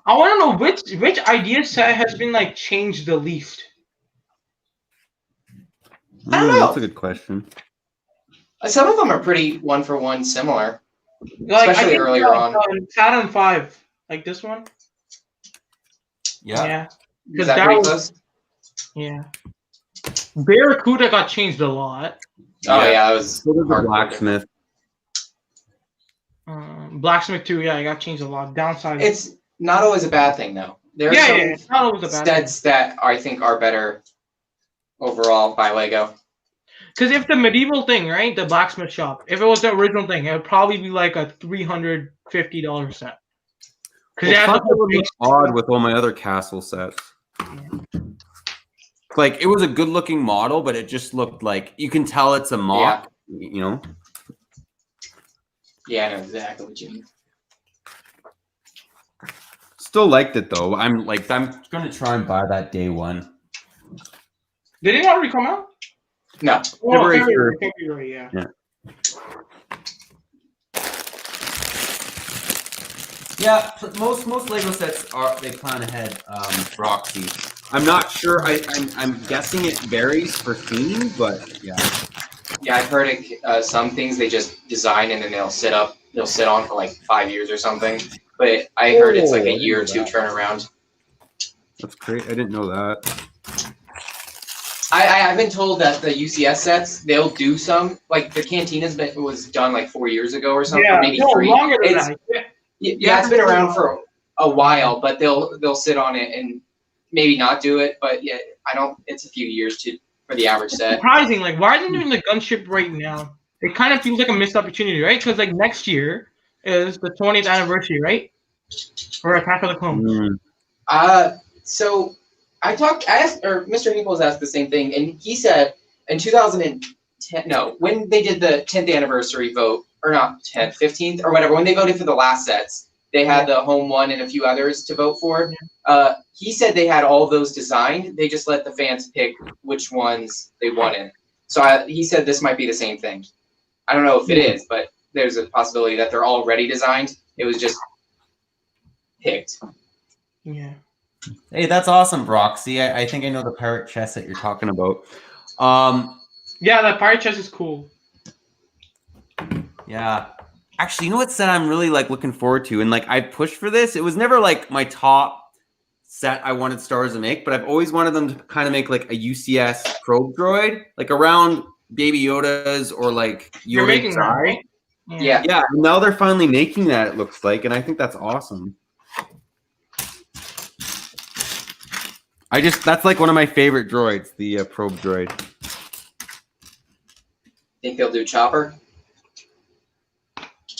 I want to know which idea set has been like changed the least. I don't know. That's a good question. Some of them are pretty one-for-one similar, like, especially earlier on. Saturn 5, like this one. Yeah. Is that pretty close? Yeah. Barracuda got changed a lot. Oh yeah, that was Blacksmith. Blacksmith 2, yeah, it got changed a lot. Downside. It's not always a bad thing though. There are it's not always a bad sets that I think are better overall by Lego. Because if the medieval thing, right, the blacksmith shop, if it was the original thing, it would probably be like a $350 set. Because it would be odd with all my other castle sets. Yeah. Like it was a good-looking model, but it just looked like you can tell it's a mock. Yeah. You know. Yeah, I know exactly what you mean. Still liked it though. I'm gonna try and buy that day one. Did it already come out? No. February, yeah. Yeah, most Lego sets they plan ahead. Roxy. I'm not sure. I'm guessing it varies for theme, but yeah. Yeah, I've heard it, some things they just design and then they'll sit on for like 5 years or something. But I heard it's like Oh, a I year or didn't two know that. turnaround. That's great. I didn't know that. I've been told that the UCS sets they'll do some like the Cantinas was done like 4 years ago or something, Yeah, or maybe no, 3. longer than It's that. yeah, it's been around for a while, but they'll sit on it and maybe not do it. But yeah, I don't. It's a few years for the average set. Surprising, like why isn't doing the gunship right now? It kind of feels like a missed opportunity, right? Because like next year is the 20th anniversary, right? For Attack of the Clones. So I asked, or Mr. Hinkles asked the same thing, and he said in 2010, no, when they did the 10th anniversary vote, or not 10th, 15th, or whatever, when they voted for the last sets, they had the home one and a few others to vote for. He said they had all of those designed. They just let the fans pick which ones they wanted. So he said this might be the same thing. I don't know if it is, but there's a possibility that they're already designed. It was just picked. Yeah. Hey, that's awesome, Broxy. I think I know the pirate chest that you're talking about. Yeah, that pirate chest is cool. Yeah. Actually, you know what set I'm really like looking forward to, and like I pushed for this. It was never like my top set I wanted Star Wars to make, but I've always wanted them to kind of make like a UCS probe droid, like around Baby Yoda's or like Yoda's You're making that, right? Yeah. Yeah. Now they're finally making that. It looks like, and I think that's awesome. That's like one of my favorite droids, the probe droid. Think they'll do Chopper?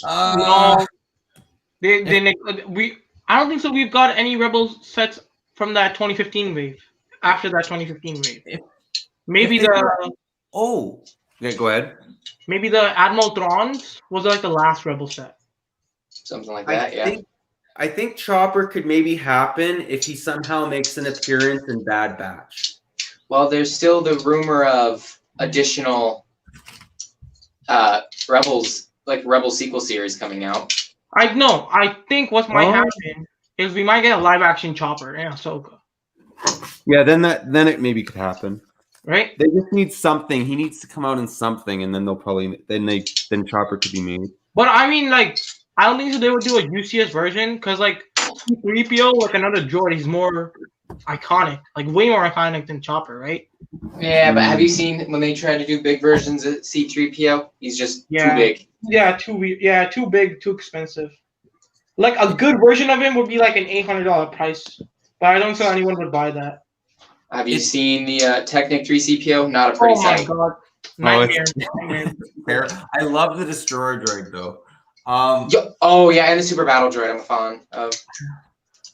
No. I don't think so. We've got any Rebel sets from that 2015 wave. After that 2015 wave, maybe Oh, yeah. Go ahead. Maybe the Admiral Thrawn's was like the last Rebel set. Something like that. I think Chopper could maybe happen if he somehow makes an appearance in Bad Batch. Well, there's still the rumor of additional Rebels, like Rebel sequel series coming out. I know. I think what might happen is we might get a live action Chopper in Ahsoka. Yeah, then it maybe could happen. Right? They just need something. He needs to come out in something, and then they'll probably then Chopper could be made. But I mean, like, I don't think so they would do a UCS version because like C-3PO, like another droid, he's more iconic, like way more iconic than Chopper, right? Yeah, but have you seen when they try to do big versions of C-3PO? He's just too big. Yeah, too big, too expensive. Like a good version of him would be like an $800 price, but I don't think anyone would buy that. Have you seen the Technic 3 CPO? Not a pretty sight. Oh my god, nightmare. I love the Destroyer droid though. And the Super Battle Droid I'm a fan of.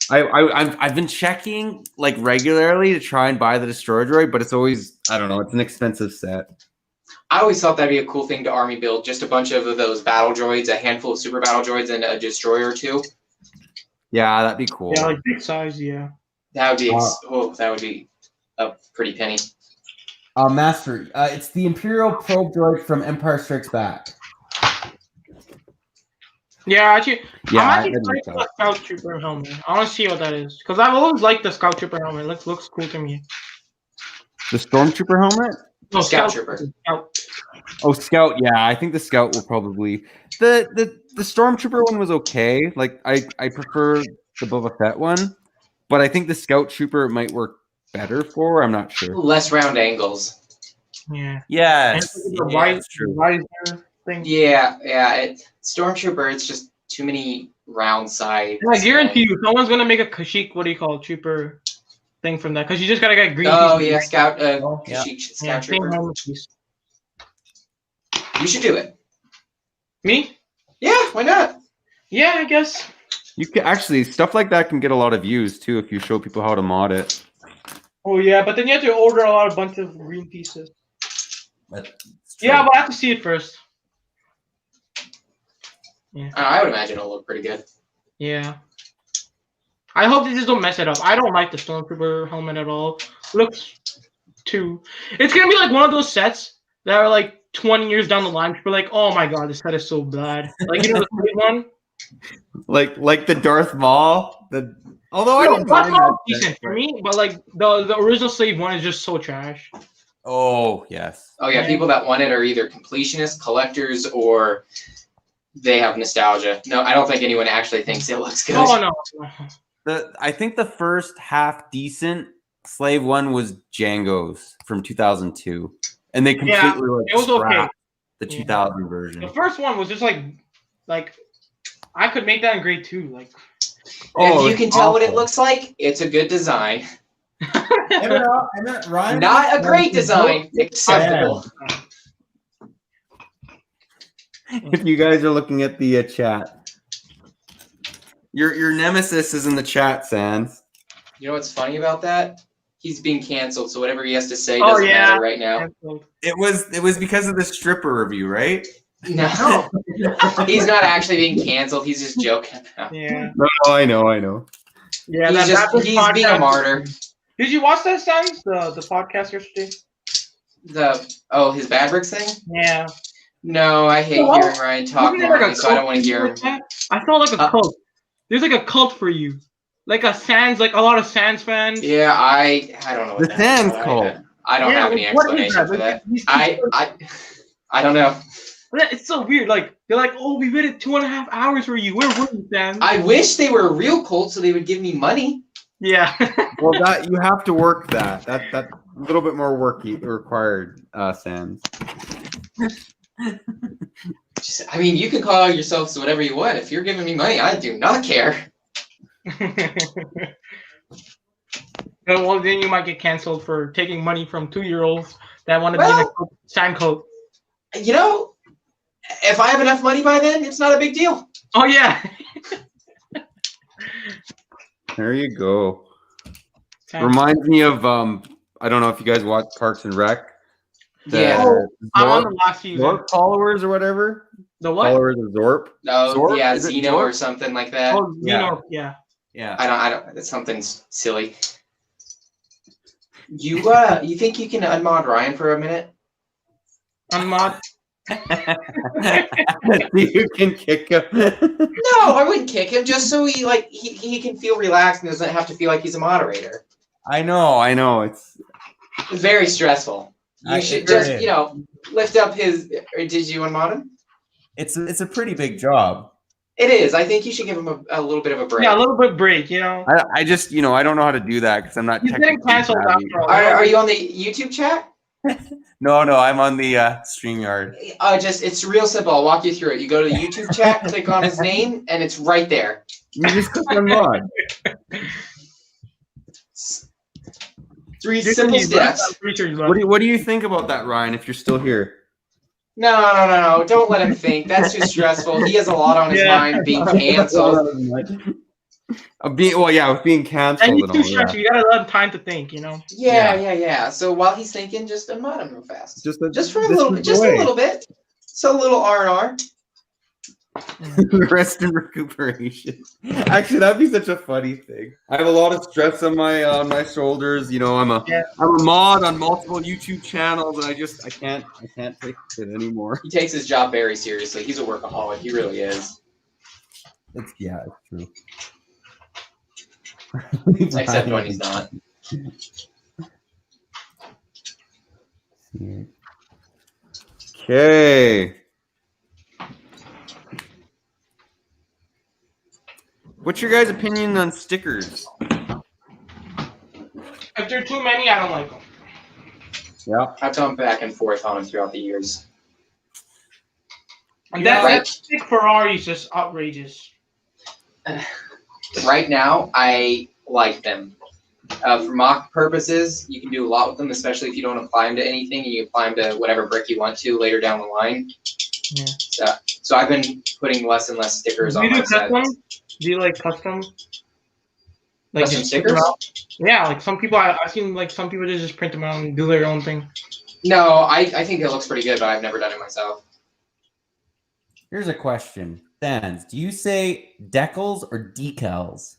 I've been checking like regularly to try and buy the Destroyer droid, but it's always, I don't know, it's an expensive set. I always thought that'd be a cool thing to army build, just a bunch of those battle droids, a handful of super battle droids, and a destroyer or two. Yeah, that'd be cool. Yeah, like big size, yeah. That would be a pretty penny. Master, it's the Imperial probe droid from Empire Strikes Back. Yeah, actually, yeah, I'm actually playing the Scout Trooper helmet. I want to see what that is because I've always liked the Scout Trooper helmet. It looks cool to me. The Stormtrooper helmet? No, Scout Trooper. Scout. Oh, Scout. Yeah, I think the Scout will probably the Stormtrooper one was okay. Like I prefer the Boba Fett one, but I think the Scout Trooper might work better for. I'm not sure. Less round angles. Yeah. Yes. The visor thing. Yeah. Stormtrooper, it's just too many round sides. I guarantee you, someone's gonna make a Kashyyyk. What do you call it, trooper thing from that? Because you just gotta get green. Scout. Kashyyyk, Scout Trooper. You should do it. Me? Yeah, why not? Yeah, I guess. You can actually stuff like that can get a lot of views too if you show people how to mod it. Oh yeah, but then you have to order a bunch of green pieces. Yeah, but I have to see it first. Yeah. I would imagine it'll look pretty good. Yeah. I hope they just don't mess it up. I don't like the Stormtrooper helmet at all. Looks too. It's gonna be like one of those sets that are like 20 years down the line. People are like, oh my god, this set is so bad. Like, you know, the one? Like the Darth Maul. Although I don't Darth mind Maul's that. decent for me, but like the original Slave one is just so trash. Oh yes. Oh yeah, people that want it are either completionists, collectors, or they have nostalgia. No, I don't think anyone actually thinks it looks good. Oh no. I think the first half decent Slave one was Django's from 2002, and they completely it was okay. scrapped the 2000 version. The first one was just like I could make that in grade 2. Like, if you can tell what it looks like, it's a good design. Ryan, not a great design, acceptable. If you guys are looking at the chat, your nemesis is in the chat, Sands. You know what's funny about that? He's being canceled, so whatever he has to say doesn't matter right now. It was because of the stripper review, right? No, he's not actually being canceled. He's just joking. Yeah. No, I know. Yeah, he's being a martyr. Did you watch that, Sands? The podcast yesterday? His Bad Bricks thing? Yeah. No, I hate hearing Ryan talk normally, so I don't want to hear him. I felt like a cult. There's like a cult for you. Like a Sands, like a lot of Sands fans. Yeah, I don't know what the Sands cult. I don't have any explanation for that. I don't know. It's so weird. Like they're like, oh, we waited 2.5 hours for you. Where were you, Sands? I wish they were a real cult so they would give me money. Yeah. Well, that you have to work that. That's a little bit more work required, Sands. I mean, you can call yourselves whatever you want. If you're giving me money, I do not care. Well, then you might get canceled for taking money from 2-year-olds that want to be in a sand cult. You know, if I have enough money by then, it's not a big deal. Oh yeah. There you go. Reminds me of I don't know if you guys watch Parks and Rec. I'm on the last season. Zorp followers or whatever. The what? Followers of Zorp. No, Zorp? Yeah, Xeno or something like that. Oh, Xeno, yeah. I don't. It's something silly. You think you can unmod Ryan for a minute? Unmod. You can kick him. No, I wouldn't kick him. Just so he can feel relaxed and doesn't have to feel like he's a moderator. I know. It's very stressful. You should just lift up his. Or did you unmod him? It's a pretty big job. It is. I think you should give him a little bit of a break. Yeah, a little bit break. I just I don't know how to do that because I'm not. He's getting canceled after all. Are you on the YouTube chat? No, I'm on the StreamYard. It's real simple. I'll walk you through it. You go to the YouTube chat, click on his name, and it's right there. You just click on mod. 3 simple steps. What do you think about that, Ryan? If you're still here. No. Don't let him think. That's too stressful. He has a lot on his mind being canceled. With being canceled. And he's too stressful. You gotta let him time to think. Yeah. So while he's thinking, just unmod him real fast. Just for a little bit. So a little R&R. Rest and recuperation. Actually, that'd be such a funny thing. I have a lot of stress on my shoulders. I'm a mod on multiple YouTube channels, and I can't take it anymore. He takes his job very seriously. He's a workaholic. He really is. It's true. Except when he's not. Okay. What's your guys' opinion on stickers? If there are too many, I don't like them. Yeah. I've gone back and forth on them throughout the years. And that stick Ferrari is just outrageous. Right now, I like them. For mock purposes, you can do a lot with them, especially if you don't apply them to anything and you apply them to whatever brick you want to later down the line. Yeah. So I've been putting less and less stickers on my sets. Do you like custom? Custom stickers? Yeah, like some people, I've seen like some people just print them out and do their own thing. No, I think it looks pretty good, but I've never done it myself. Here's a question. Sands, do you say decals or decals?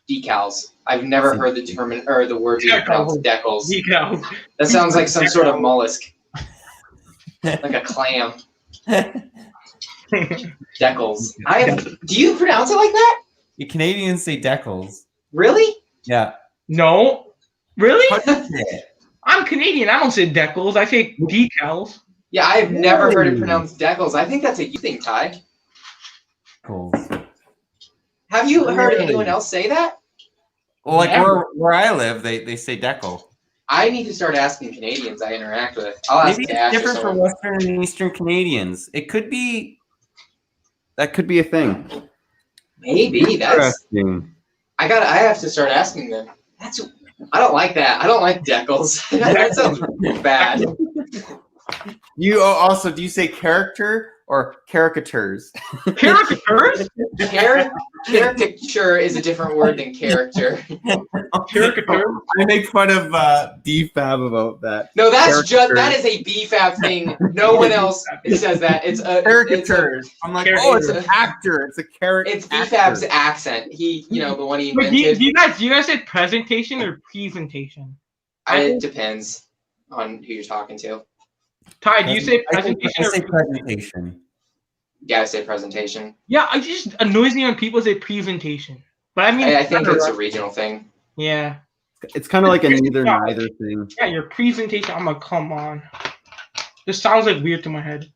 Decals. I've never heard the word being pronounced decals. Decals. That sounds like some sort of mollusk. Like a clam. Decals. Do you pronounce it like that? The Canadians say decals. Really? Yeah. No. Really? How do you say it? I'm Canadian. I don't say decals. I say decals. Yeah, I have never heard it Really? pronounced decals. I think that's a you thing, Ty. Decals. Have you heard Really? anyone else say that? Well, like Never. where I live, they say decal. I need to start asking Canadians I interact with. I'll ask Maybe Cash it's or different for someone. Western and Eastern Canadians. It could be. That could be a thing. Maybe that's. Interesting. I have to start asking them. I don't like that. I don't like decals. That sounds bad. You also do you say character or caricatures? Caricatures? Caricature is a different word than character. Caricature? I make fun of DFAB about that. No, that's Caricature. that is a BFAB thing. No one else says that. It's a Caricatures. I'm like, Caricature. oh, it's an actor. It's a character. It's BFAB's accent. He, the one he But do invented. you guys say presentation or presentation? It depends on who you're talking to. Ty, do you say I think presentation? I say Or presentation. Yeah, I say presentation. yeah, it just annoys me when people say presentation. But I mean, I think it's a regional thing. yeah. It's kind of like a neither thing. Yeah, your presentation. I'm like, come on. This sounds like weird to my head.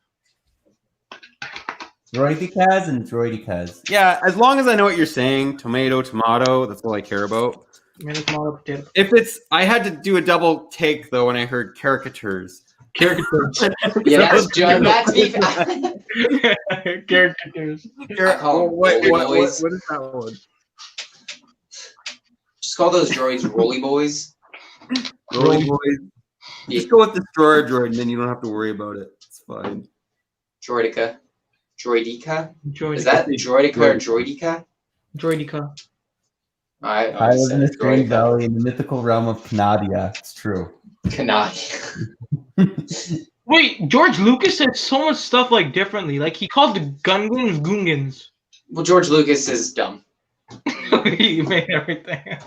Droidicas and droidicas. Yeah, as long as I know what you're saying, tomato, that's all I care about. Potato. If it's, I had to do a double take though when I heard caricatures. Caricatures. Yeah, that's BFAB. Caricatures. I call them What roly is boys. that one? Just call those droids roly boys. Rolling boys. Yeah. Just go with destroyer droid, and then you don't have to worry about it. It's fine. Droidica. Droidica? Droid. Is that Droidica or Droidica? Droidica? I live in a strange valley in the mythical realm of Canadia. It's true. Canadi. Wait, George Lucas said so much stuff like differently. Like he called the Gungans Gungans. Well, George Lucas is dumb. He made everything.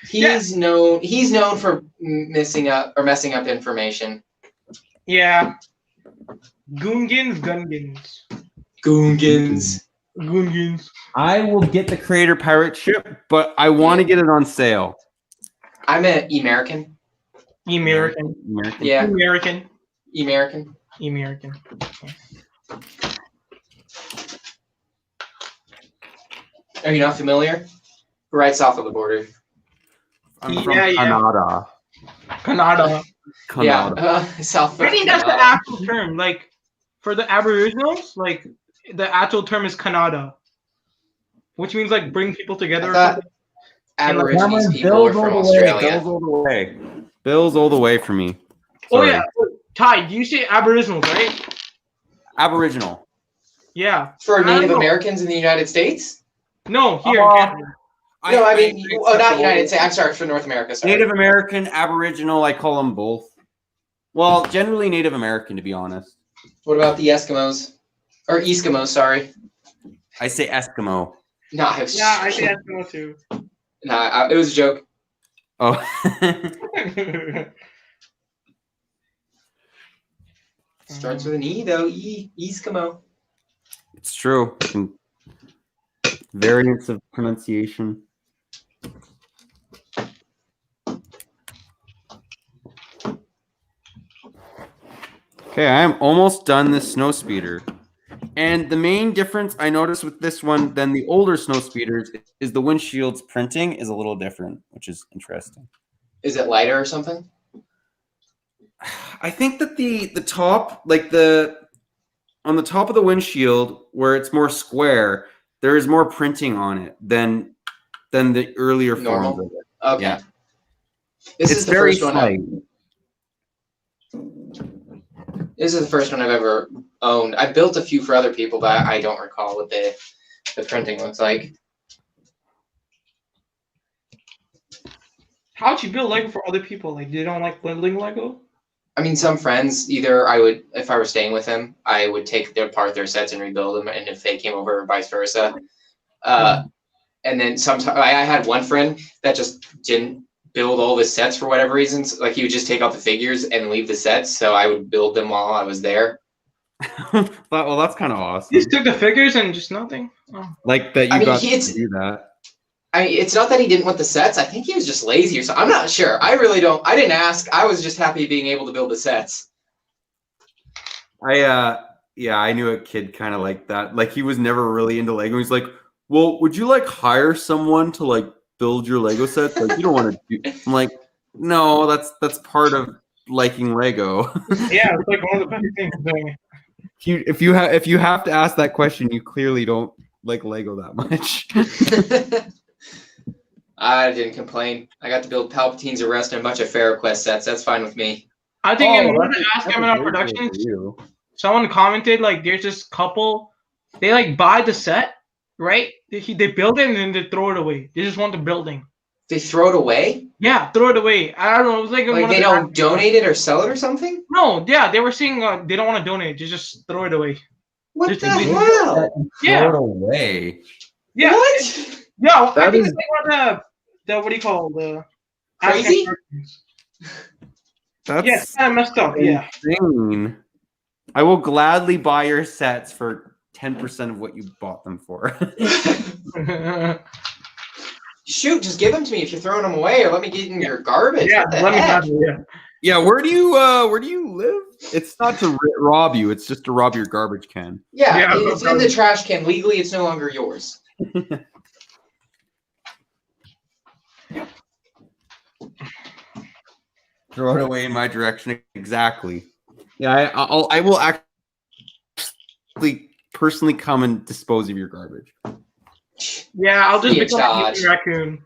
He's known for messing up information. Yeah. Gungans Gungans. Goongans. Gungans. I will get the Creator Pirate ship, but I want to get it on sale. I'm an American. American. American. Yeah, American. American. American. Are you not familiar? Right south of the border. I'm from Yeah. Canada. Canada. Canada. Yeah, south of I think that's the Canada. actual term. Like for the Aboriginals, like the actual term is Canada, which means like bring people together. I Or thought something. Aborigines Cameron, people are from Australia. Bills all the way. Bills all the way for me. Oh Sorry. yeah, Ty, do you say Aboriginals, right? Aboriginal. Yeah. For I don't Native know. Americans in the United States? No, here. Uh, in Canada. No, I mean, I not United States. I'm sorry, for North America. Sorry. Native American, Aboriginal, I call them both. Well, generally Native American, to be honest. What about the Eskimos? Or Eskimos, sorry. I say Eskimo. No, I was Yeah, I say Eskimo too. No, it was a joke. Oh. Starts with an E, though. Eskimo. It's true. Variants of pronunciation. Okay, I am almost done this snow speeder. And the main difference I noticed with this one than the older snow speeders is the windshield's printing is a little different, which is interesting. Is it lighter or something? I think that the top, like on the top of the windshield where it's more square, there is more printing on it than the earlier Normal? forms of it. Okay. Yeah. This It's is the very first one. slight. This is the first one I've ever owned. I built a few for other people, but I don't recall what the printing looks like. How'd you build Lego for other people? Like, they don't like building Lego? I mean, some friends, either I would, if I were staying with them, I would take their sets and rebuild them, and if they came over, vice versa. And then sometimes I had one friend that just didn't build all the sets for whatever reasons. Like he would just take out the figures and leave the sets, so I would build them while I was there. Well, that's kind of awesome. You just took the figures and just nothing. Oh. Like that you got to do that. I mean, it's not that he didn't want the sets. I think he was just lazy or something. I'm not sure. I really don't. I didn't ask. I was just happy being able to build the sets. Yeah, I knew a kid kind of like that. Like he was never really into Lego. He's like, well, would you like hire someone to like build your Lego sets? Like you don't want to do. I'm like, no, that's part of liking Lego. Yeah, it's like one of the best things. If you have to ask that question, you clearly don't like Lego that much. I didn't complain. I got to build Palpatine's arrest and a bunch of Pharaoh Quest sets. That's fine with me. I think in one of the Ask MNR Productions, someone commented like there's this couple, they like buy the set, right? They build it and then they throw it away. They just want the building. They throw it away? Yeah, throw it away. I don't know. It was like they don't donate it or sell it or something? No, yeah, they were saying they don't want to donate. They just throw it away. What the hell? Yeah. Throw it away. Yeah. What? Yeah, I think it's like one of the what do you call the crazy? That's kind of messed up. Insane. Yeah. I will gladly buy your sets for 10% of what you bought them for. Shoot, just give them to me if you're throwing them away, or let me get in your garbage. Yeah, let me have them. Yeah, where do you live? It's not to rob you; it's just to rob your garbage can. Yeah, it's in the trash can. Legally, it's no longer yours. Throw it away in my direction. Exactly. Yeah, I will actually personally come and dispose of your garbage. Yeah, I'll just become a raccoon.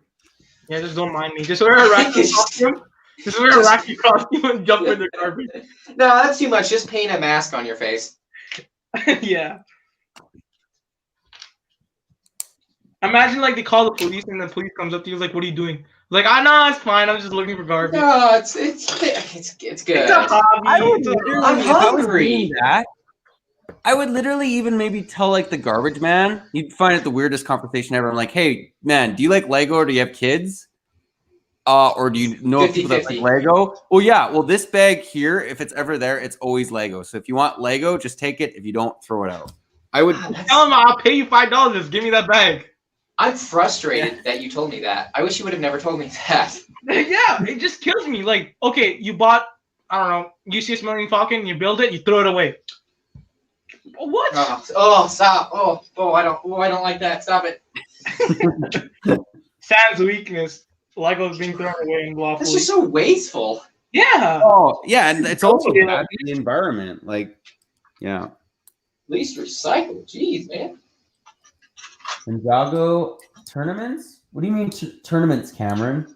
Yeah, just don't mind me. Just wear a raccoon costume. Just wear a raccoon costume and jump in the garbage. No, that's too much. Just paint a mask on your face. Yeah. Imagine like they call the police and the police comes up to you like, "What are you doing?" Like, no, it's fine. I'm just looking for garbage. No, it's good. It's a hobby. I'm hungry. I would literally even maybe tell like the garbage man. You'd find it the weirdest conversation ever. I'm like, hey man, do you like Lego or do you have kids? Or do you know people that like Lego? Well, yeah. Well, this bag here, if it's ever there, it's always Lego. So if you want Lego, just take it. If you don't, throw it out. I would tell him I'll pay you $5. Just give me that bag. I'm frustrated that you told me that. I wish you would have never told me that. Yeah, it just kills me. Like, okay, you bought, I don't know, UCS Millennium Falcon, you build it, you throw it away. What? Oh, stop! I don't like that. Stop it. Sans weakness. Lego's being thrown away and lawfully. It's just so wasteful. Yeah. Oh, yeah, and it's also bad for the environment. Like, yeah. At least recycle. Jeez, man. Ninjago tournaments? What do you mean tournaments, Cameron?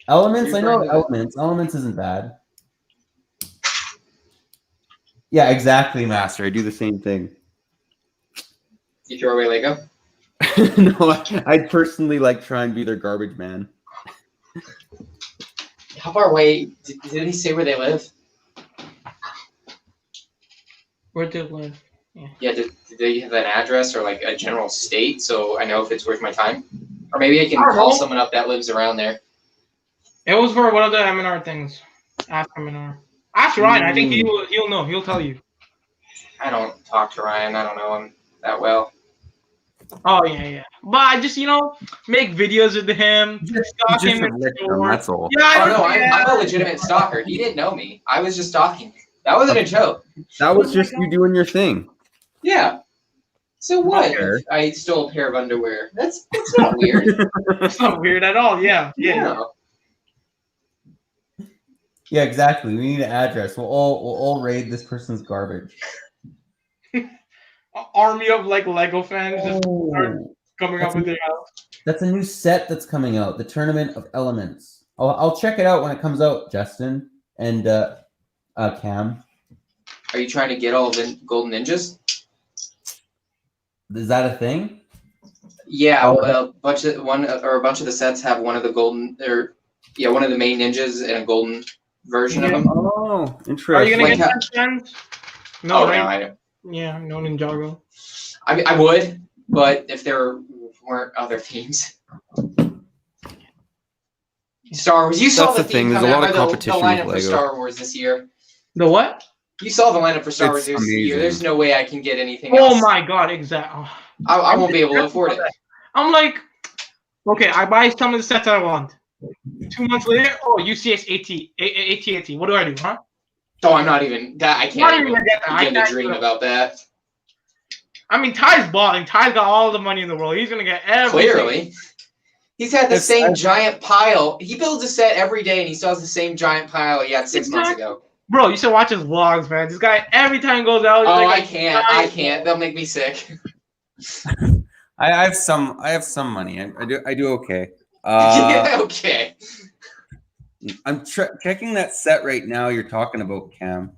Elements? I know Elements. Elements isn't bad. Yeah, exactly, Master. I do the same thing. You throw away Lego? No, I'd personally like try and be their garbage man. How far away? Did he say where they live? Where they live? Yeah, did they have an address or like a general state so I know if it's worth my time? Or maybe I can call someone up that lives around there. It was for one of the MNR things. Ask MNR. Ask Ryan. I think he'll know. He'll tell you. I don't talk to Ryan. I don't know him that well. Oh yeah. But I just make videos with him. Stalk him in the store. That's all. Yeah, I'm a legitimate stalker. He didn't know me. I was just stalking. That wasn't a joke. That was just you doing your thing. Yeah. So what? If I stole a pair of underwear. That's not weird. That's not weird at all. Yeah. Yeah, exactly. We need an address. We'll all raid this person's garbage. Army of Lego fans just coming up with their house. That's a new set that's coming out. The Tournament of Elements. I'll check it out when it comes out, Justin and Cam. Are you trying to get all the golden ninjas? Is that a thing? Yeah, a bunch of the sets have one of the golden one of the main ninjas and a golden version of them. Oh, interesting. Are you gonna get that, friends? No, right? No, I don't. Yeah, no Ninjago. I mean, I would, but if there weren't other themes. Star Wars. You saw the thing. There's a lot of competition the lineup with Lego. for Star Wars this year. The what? You saw the lineup for Star Wars It's this year. amazing. There's no way I can get anything Oh else. my god, exactly. I won't be able to afford it. I'm like, okay, I buy some of the sets I want. 2 months later, oh, UCS AT. What do I do, huh? Oh, I'm not even that. I Not can't even even get that. I begin to can't dream even- about that. I mean, Ty's balling. Ty's got all the money in the world. He's gonna get everything. Clearly, he's had the It's- same giant pile. He builds a set every day, and he still has the same giant pile he had 6 months ago. Bro, you should watch his vlogs, man. This guy, every time he goes out, he's Oh, like I can't. I can't. They'll make me sick. I have some money. I do okay. Yeah, okay. I'm checking that set right now. You're talking about, Cam.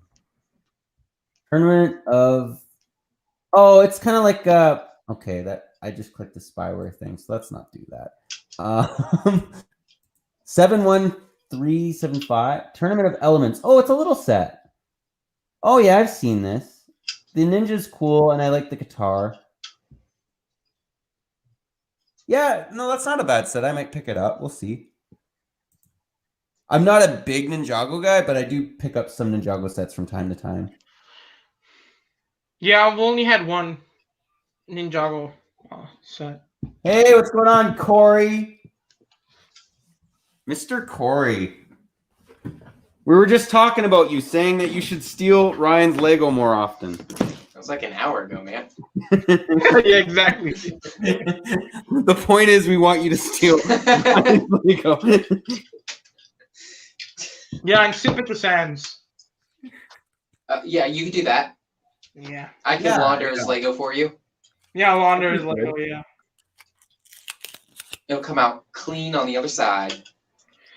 Tournament of. Oh, it's kind of like okay. That I just clicked the spyware thing, so let's not do that. 71375 Tournament of Elements. Oh, it's a little set. Oh yeah, I've seen this. The ninja's cool, and I like the guitar. Yeah, no, that's not a bad set. I might pick it up. We'll see. I'm not a big Ninjago guy, but I do pick up some Ninjago sets from time to time. Yeah, I've only had one Ninjago set. Hey, what's going on, Corey? Mr. Corey. We were just talking about you, saying that you should steal Ryan's Lego more often. That was like an hour ago, man. Yeah, exactly. The point is, we want you to steal Ryan's Lego. Yeah, and sip at the Sands. Yeah, you can do that. Yeah. I can Yeah, launder yeah. his Lego for you. Yeah, Launder is like, oh yeah. It'll come out clean on the other side.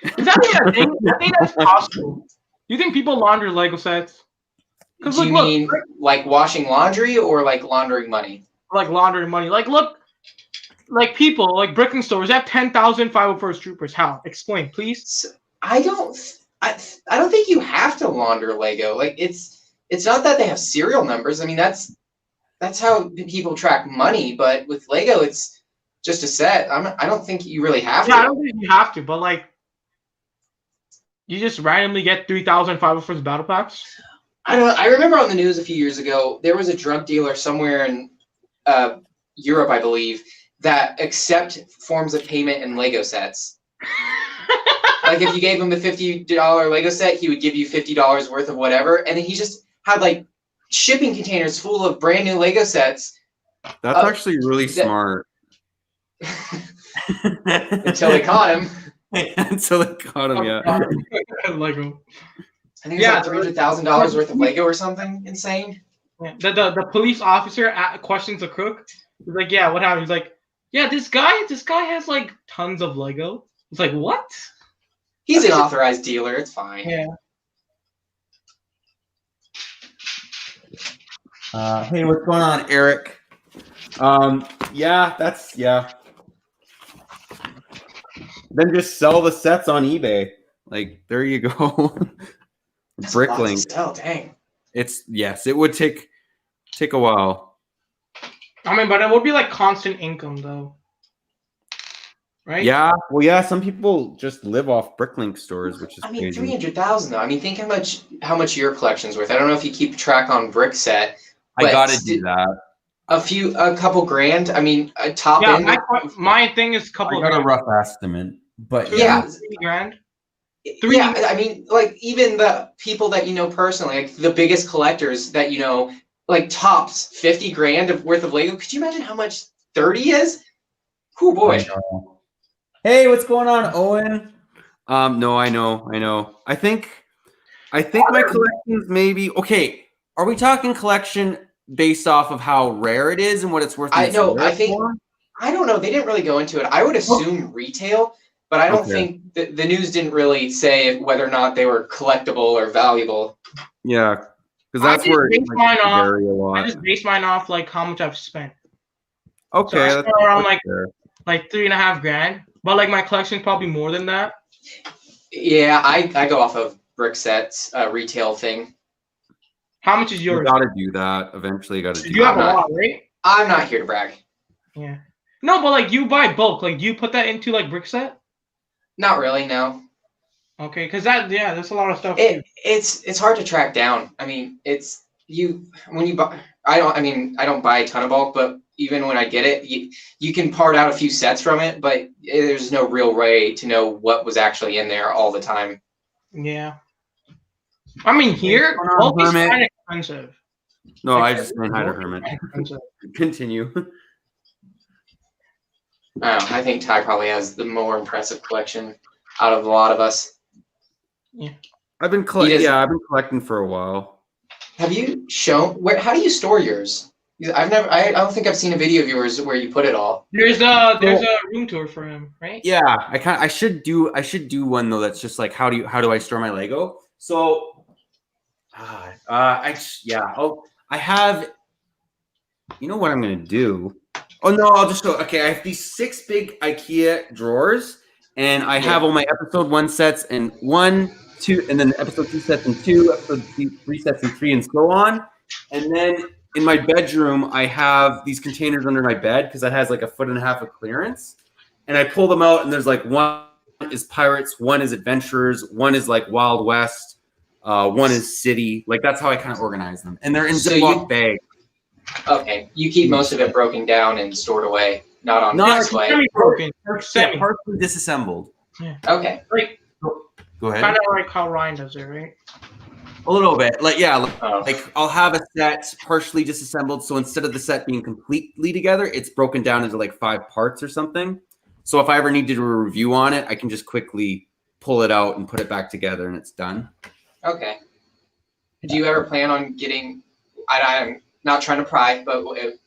Is that even a thing? I think that's possible. You think people launder Lego sets? Do Like, you look, mean like washing laundry or like laundering money? like laundering money. Like, look, like people, like bricking stores have 10,000 501st troopers. How? Explain, please. So, I don't think you have to launder Lego. Like it's not that they have serial numbers. I mean that's how people track money. But with Lego, it's just a set. I don't think you really have Yeah, I to. don't think you have to, but like, you just randomly get 3,000 501st battle packs. I remember on the news a few years ago there was a drug dealer somewhere in Europe, I believe, that accept forms of payment in Lego sets. Like if you gave him a $50 Lego set, he would give you $50 worth of whatever, and then he just had like shipping containers full of brand new Lego sets. That's actually really smart. Until they caught him. Until they caught him, yeah. Lego. I think it's like $300,000 worth of Lego or something insane. Yeah. The police officer questions the crook. He's like, yeah, what happened? He's like, yeah, this guy has like tons of Lego. It's like, what? He's an authorized dealer. It's fine. Yeah. Hey, what's going on, Eric? Yeah. Then just sell the sets on eBay. Like, there you go. That's a lot to Bricklink. sell, dang. It would take a while. I mean, but it would be like constant income though. Right? Yeah, well, yeah. Some people just live off Bricklink stores, which is I mean, crazy. 300,000 though. I mean, think how much your collection's worth. I don't know if you keep track on Brickset. I gotta do that. A couple grand. I mean, a top Yeah, end. my thing is a I couple got a grand. rough estimate, but Yeah. 3 grand. Yeah, I mean, like even the people that you know personally, like the biggest collectors that you know, like tops 50 grand of worth of Lego. Could you imagine how much 30 is? Cool boy. Hey, what's going on, Owen? No, I know. I think my collection's maybe okay. Are we talking collection based off of how rare it is and what it's worth? I know. sale I think for? I don't know. They didn't really go into it. I would assume retail, but I don't Okay. think the news didn't really say whether or not they were collectible or valuable. Yeah, because I that's just where it base mine off- vary a lot. I just base mine off like how much I've spent. Okay, So I that's spent around that's fair. like 3.5 grand. But like my collection's probably more than that. Yeah, I go off of Bricksets retail thing. How much is You yours? gotta do that. Eventually, you gotta do You have a that. lot, right? I'm not here to brag. Yeah. No, but like you buy bulk. Like you put that into like Brickset? Not really. No. Okay, because that's a lot of stuff. It's hard to track down. I mean, when you buy. I don't buy a ton of bulk, but even when I get it, you can part out a few sets from it, but there's no real way to know what was actually in there all the time. Yeah. I mean, here, bulk is kind of expensive. No, I just went hi to Hermit. Continue. I think Ty probably has the more impressive collection out of a lot of us. Yeah. I've been collecting for a while. Have you shown how do you store yours? I don't think I've seen a video of yours where you put it all. There's a room tour for him, right? Yeah, I should do one though that's just like how do I store my Lego? So I have, you know what I'm gonna do? Oh no, I'll just show. Okay, I have these 6 big IKEA drawers, and I have all my episode 1 sets and 1, 2, and then episode 2 sets and 2, episode 3 sets and 3, and so on. And then in my bedroom, I have these containers under my bed because that has like 1.5 feet of clearance. And I pull them out, and there's like 1 is pirates, 1 is adventurers, 1 is like Wild West, 1 is city. Like that's how I kind of organize them, and they're in Ziploc bags. Okay, you keep most of it broken down and stored away, not on display. Broken, partially disassembled. Yeah. Okay. Like, go ahead. Kind of like how Ryan does it, right? A little bit, like I'll have a set partially disassembled. So instead of the set being completely together, it's broken down into like 5 parts or something. So if I ever need to do a review on it, I can just quickly pull it out and put it back together, and it's done. Okay. Do you ever plan on getting? I'm not trying to pry, but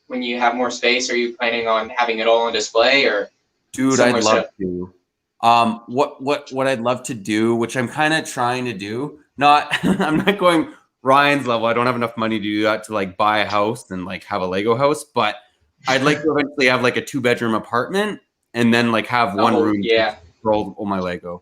when you have more space, are you planning on having it all on display or? Dude, I'd love to. What I'd love to do, which I'm kind of trying to do. I'm not going Ryan's level. I don't have enough money to do that, to like buy a house and like have a Lego house, but I'd like to eventually have like a 2-bedroom apartment and then like have one room for all my Lego.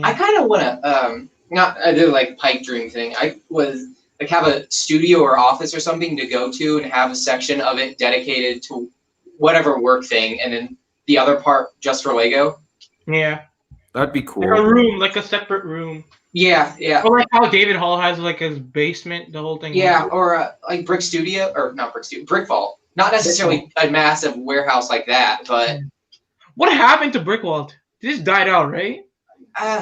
I kind of want to not do like pipe dream thing. I was like have a studio or office or something to go to and have a section of it dedicated to whatever work thing, and then the other part just for Lego. Yeah, that'd be cool. Like a room, like a separate room. Yeah. Or like how David Hall has like his basement, the whole thing. Yeah, or like Brick Studio, or not Brick Studio, Brick Vault. Not necessarily a massive warehouse like that, but. What happened to Brick Vault? This died out, right?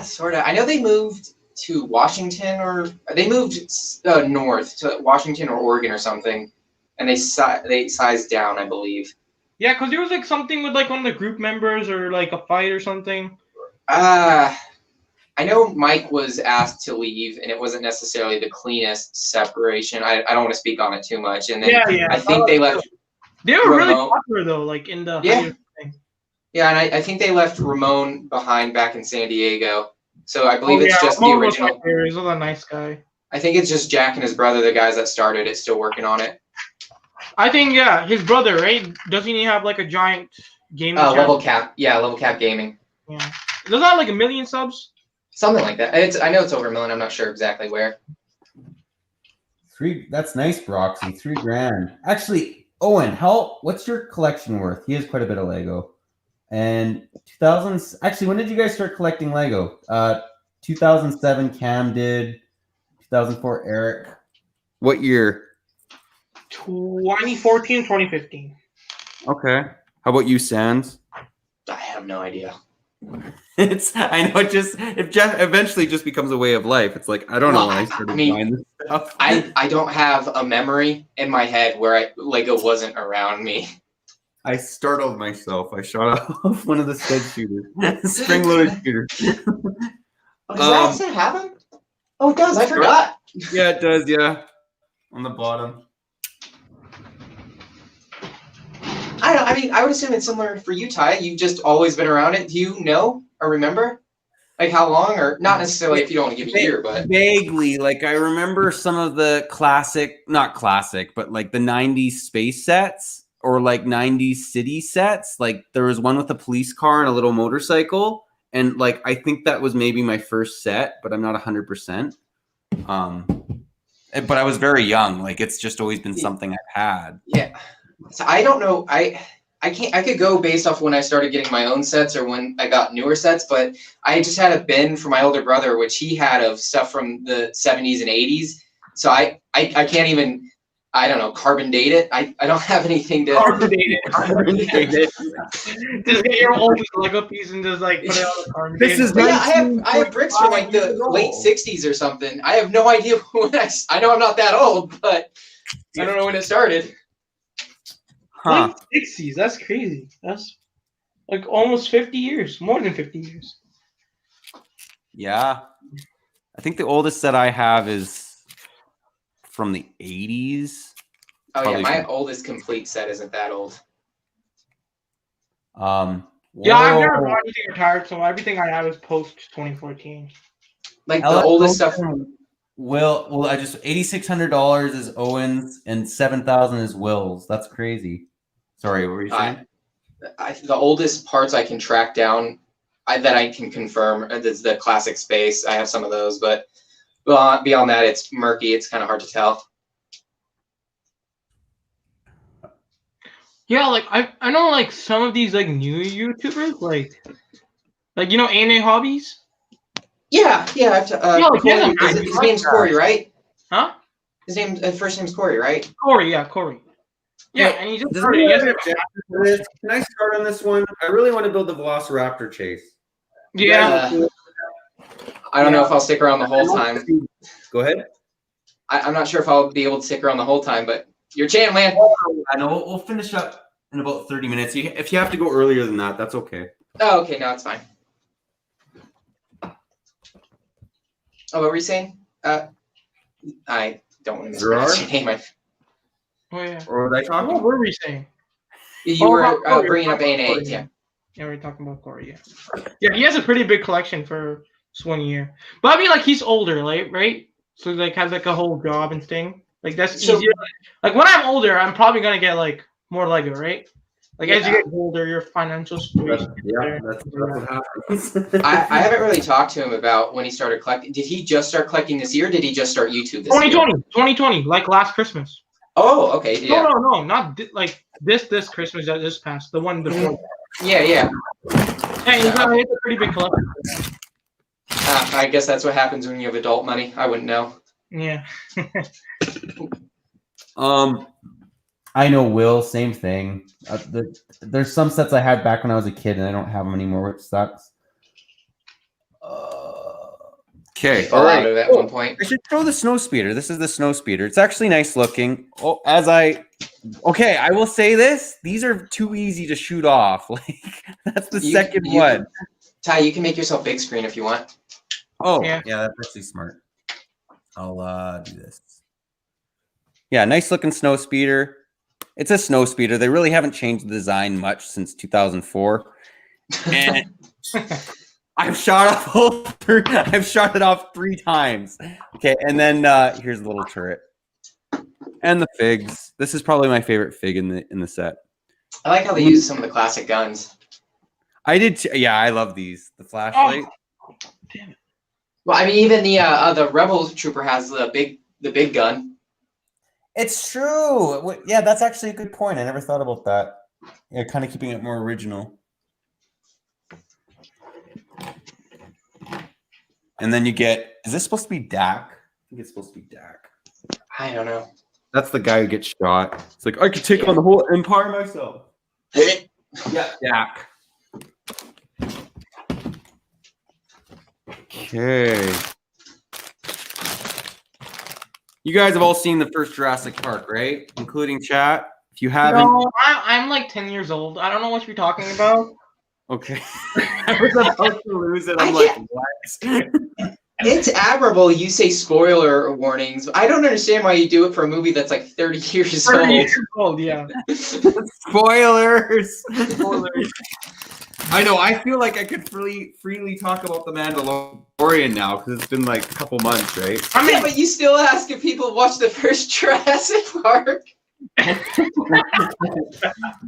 Sort of. I know they moved to Washington, or they moved north to Washington or Oregon or something, and they sized down, I believe. Yeah, because there was like something with like one of the group members or like a fight or something. I know Mike was asked to leave, and it wasn't necessarily the cleanest separation. I don't want to speak on it too much. And then I think they left. They were really popular though, like in the thing. Yeah, and I think they left Ramon behind back in San Diego. So I believe it's just Ramon the original. He's a nice guy. I think it's just Jack and his brother, the guys that started it, still working on it. I think his brother, right? Doesn't he have like a giant gaming? Level Cap. Yeah, Level Cap Gaming. Yeah. Does that have like 1 million subs? Something like that. I know it's over 1 million. I'm not sure exactly where. 3. That's nice, Broxy. $3,000. Actually, Owen, what's your collection worth? He has quite a bit of Lego. And 2000. Actually, when did you guys start collecting Lego? 2007. Cam did. 2004. Eric. What year? 2014, 2015. Okay. How about you, Sands? I have no idea. I know it eventually just becomes a way of life. It's like I don't know when I started buying this stuff. I don't have a memory in my head where Lego wasn't around me. I startled myself. I shot off one of the stud shooters, spring-loaded shooter. Does that still have them? Oh, it does. I forgot. Yeah, it does. Yeah, on the bottom. I would assume it's similar for you, Ty. You've just always been around it. Do you know or remember, like how long, or not necessarily if you don't want to give a year, but vaguely. Like I remember some of the not classic, but like the '90s space sets or like '90s city sets. Like there was one with a police car and a little motorcycle, and like I think that was maybe my first set, but I'm not 100%. But I was very young. Like it's just always been something I've had. Yeah. So I don't know. I I could go based off when I started getting my own sets or when I got newer sets, but I just had a bin for my older brother, which he had of stuff from the 70s and 80s. So I can't even, I don't know, carbon date it. I don't have anything to Carbon date it. Carbon dated. Just get your old Lego piece and just like put it on the carbon This date. is But yeah, I have bricks from like the years old. late 60s or something. I have no idea when I know I'm not that old, but I don't know when it started. Huh. Late 60s. That's crazy. That's like almost 50 years. More than 50 years. Yeah. I think the oldest set I have is from the 80s. Oh Probably yeah, my from- oldest complete set isn't that old. Yeah, I've never whoa. bought anything retired, so everything I have is post 2014. Like the Alex oldest stuff. Well, I just $8,600 is Owens and 7,000 is Will's. That's crazy. Sorry, what were you saying? The oldest parts I can track down, that I can confirm, is the classic space. I have some of those, but beyond that, it's murky. It's kind of hard to tell. Yeah, like I know like some of these like new YouTubers, like you know ANA Hobbies? Yeah. Yeah, like, he has a Corey, nice his name's Corey, right? Huh? His first name's Corey, right? Corey, yeah, Corey. Yeah, and he just started. He has a- Can I start on this one? I really want to build the Velociraptor chase. yeah. I don't know if I'll stick around the whole time. Go ahead. I'm not sure if I'll be able to stick around the whole time, but your channel, man. I know. We'll finish up in about 30 minutes. If you have to go earlier than that, that's okay. Oh, okay, no, it's fine. Oh, what were you saying? I don't want to mispronounce your name. Oh yeah. Or was I talking? What were we saying? You Oh, were about Corey. bringing up A&A, Corey. yeah. Yeah, we're talking about Corey. Yeah. Yeah, he has a pretty big collection for just 1 year. But I mean, like he's older, like right? So he, like has like a whole job and thing. Like that's So- easier. Like when I'm older, I'm probably gonna get like more Lego, right? Like as you Yeah. get older, your financial situation. gets better. That's what happens. I haven't really talked to him about when he started collecting. Did he just start collecting this year? Or did he just start YouTube this year? 2020, like last Christmas. Oh, okay, yeah. No, not like this Christmas that just passed. The one before. Yeah. Hey, he's got a pretty big collection. I guess that's what happens when you have adult money. I wouldn't know. Yeah. I know Will, same thing. There's some sets I had back when I was a kid, and I don't have them anymore, which sucks. Okay, Fall out of it at one point. I should show the snow speeder. This is the snow speeder. It's actually nice looking. Oh, I will say this: these are too easy to shoot off. Like that's the second one. Ty, you can make yourself big screen if you want. Oh, Yeah. yeah, that's actually smart. I'll do this. Yeah, nice looking snow speeder. It's a snow speeder. They really haven't changed the design much since 2004. And I've shot it off 3 times. Okay, and then here's the little turret. And the figs. This is probably my favorite fig in the set. I like how they use some of the classic guns. I did yeah, I love these. The flashlight. Oh, damn it. Well, I mean, even the Rebel Trooper has the big gun. It's true. Yeah, that's actually a good point. I never thought about that. Yeah, kind of keeping it more original. And then you get, is this supposed to be Dak? I think it's supposed to be Dak. I don't know. That's the guy who gets shot. It's like, I could take on the whole empire myself. Yeah, Dak. Okay. You guys have all seen the first Jurassic Park, right? Including chat. If you haven't, No, I'm like 10 years old. I don't know what you're talking about. okay. I was about to lose it. I'm I like, what? It's admirable you say spoiler warnings. I don't understand why you do it for a movie that's like 30 years 30 old. years old, yeah. Spoilers. Spoilers. I know. I feel like I could freely talk about the Mandalorian now because it's been like a couple months, right? I mean, Yeah, but you still ask if people watch the first Jurassic Park.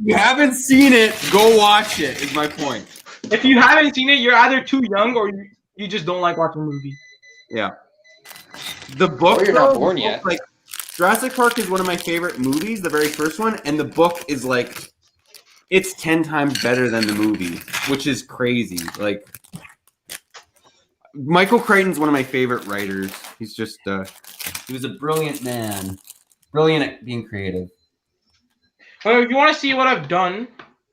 You haven't seen it, go watch it, is my point. if you haven't seen it, you're either too young or you just don't like watching movies. Yeah. The book, Or you're not though, born the yet. book, like Jurassic Park is one of my favorite movies, the very first one, and the book is like it's 10 times better than the movie, which is crazy. Like, Michael Crichton's one of my favorite writers. He's just he was a brilliant man, brilliant at being creative. Well, if you want to see what I've done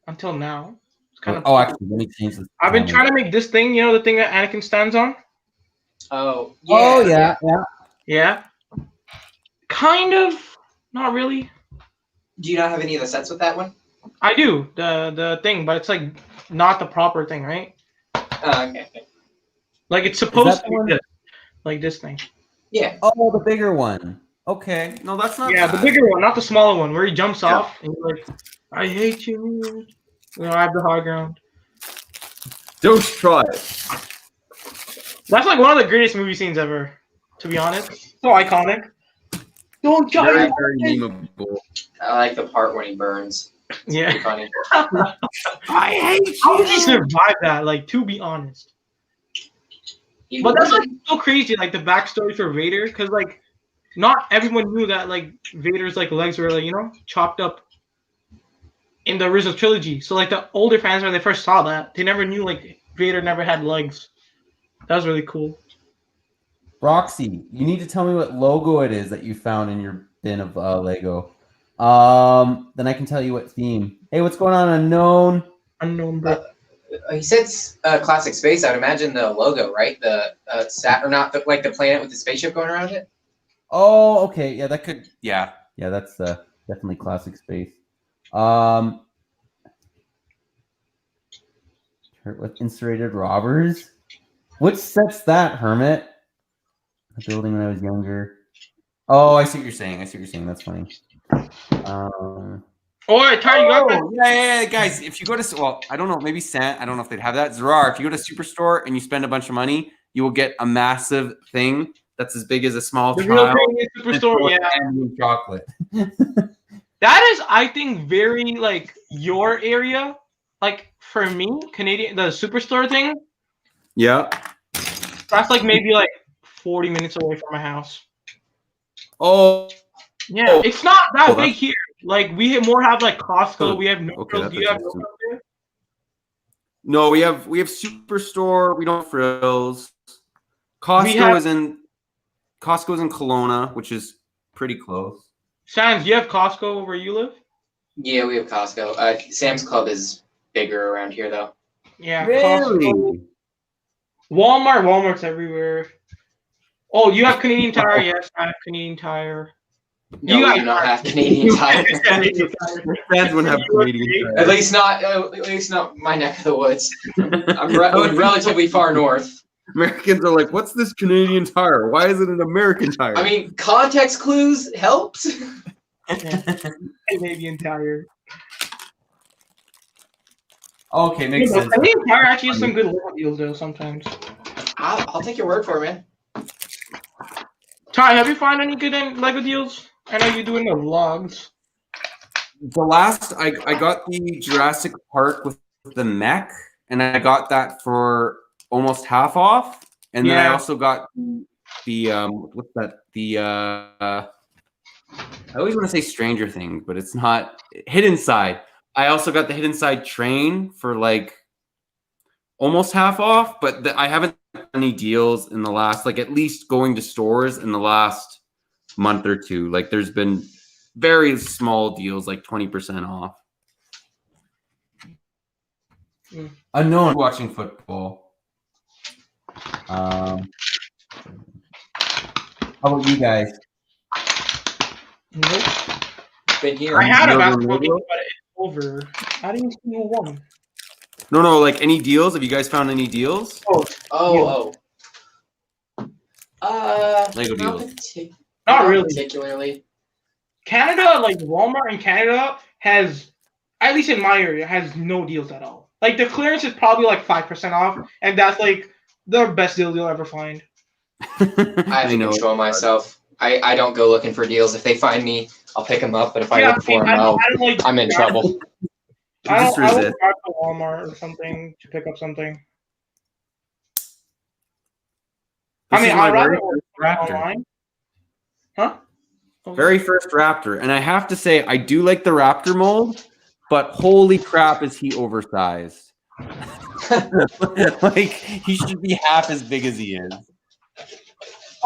until now, it's kind of. Oh, actually, let me change this. I've been trying to make this thing. You know, the thing that Anakin stands on. Oh, yeah. Oh yeah, yeah. Yeah. Kind of. Not really. Do you not have any of the sets with that one? I do the thing, but it's like not the proper thing, right? Okay. Like it's supposed that to the one? be this, like this thing. Yeah. Oh, the bigger one. Okay, no, that's not. Yeah, bad. the bigger one, not the smaller one, where he jumps Yeah. off and you're like, I hate you. You know, I have the high ground. Don't try it. That's like one of the greatest movie scenes ever, to be honest. So iconic. Don't try Very, it. very memeable. I like the part when he burns. It's Yeah. pretty funny. I hate How did he survive that? Like, to be honest. But that's like so crazy, like the backstory for Vader, because like not everyone knew that like Vader's like legs were like, you know, chopped up in the original trilogy. So like the older fans when they first saw that, they never knew like Vader never had legs. That was really cool. Roxy, you need to tell me what logo it is that you found in your bin of Lego. Then I can tell you what theme. Hey, what's going on, Unknown? Unknown, bro. He said classic space. I'd imagine the logo, right? The sat or not the, like the planet with the spaceship going around it. Oh, okay. Yeah, that could. Yeah, that's definitely classic space. With inserted robbers. Which set's that, Hermit? A building when I was younger. Oh, I see what you're saying. That's funny. Oh, I Ty, you got that? Yeah, guys. If you go to, well, I don't know, maybe I don't know if they'd have that. Zerar, if you go to Superstore and you spend a bunch of money, you will get a massive thing that's as big as a small The real child. thing is Superstore, yeah. And chocolate. That is, I think, very like your area. Like for me, Canadian, the Superstore thing. Yeah. That's like maybe like 40 minutes away from my house. Oh. Yeah, it's not that Oh, big here. Like we have like Costco. Oh, We have no okay, frills. Do you have no interesting. frills there? No, we have Superstore. We don't have frills. Costco is in Kelowna, which is pretty close. Sands, do you have Costco where you live? Yeah, we have Costco. Sam's Club is bigger around here, though. Yeah, Really? Costco. Walmart's everywhere. Oh, you have Canadian Tire? Yes, I have Canadian Tire. No, we do not have Canadian Tire. Fans wouldn't have Canadian Tire. At least not my neck of the woods. I'm relatively far north. Americans are like, what's this Canadian Tire? Why is it an American Tire? I mean, context clues helped. Canadian Tire. Okay, makes sense. Canadian Tire actually has some good Lego deals though sometimes. I'll take your word for it, man. Ty, have you found any good Lego deals? I know you're doing the vlogs. The last, I got the Jurassic Park with the mech, and I got that for almost half off. And then I also got the what's that? The I always want to say Stranger Things, but it's not. Hidden Side. I also got the Hidden Side train for like almost half off, but I haven't done any deals in the last, like at least going to stores in the last month or two. Like there's been very small deals, like 20% off. Unknown watching football. How about you guys? Nope. Been here. I had a basketball game, but it's over. I didn't see one. No, like any deals? Have you guys found any deals? Oh. Lego deals. Not really. Particularly. Canada, like Walmart in Canada, has, at least in my area, has no deals at all. Like the clearance is probably like 5% off, and that's like the best deal you'll ever find. I have to control myself. I don't go looking for deals. If they find me, I'll pick them up. But if I look for them, I'm in trouble. I will drive to Walmart or something to pick up something. I'd rather order online. Huh? Very first Raptor. And I have to say, I do like the Raptor mold, but holy crap, is he oversized? Like he should be half as big as he is.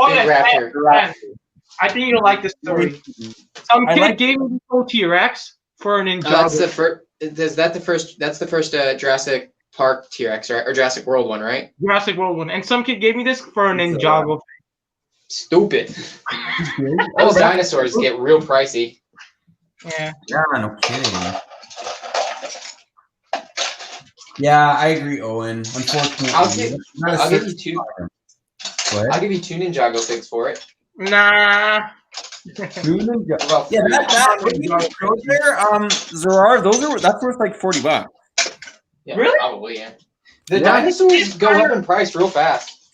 Oh, Big yeah, raptor. I think you'll like this story. Some kid gave me this whole T-Rex for an Ninjago. That's the first. That's the first Jurassic Park T-Rex, right? Or Jurassic World one, right? Jurassic World one. And some kid gave me this for an Ninjago. Stupid. Those dinosaurs get real pricey. Yeah. Yeah, no kidding. Yeah, I agree, Owen. Unfortunately, I'll give you two. What? I'll give you 2 Ninjago figs for it. Nah. Well, Yeah, those there, Zerar, that's worth like $40. yeah, Really? Probably, yeah. The dinosaurs go up in price real fast.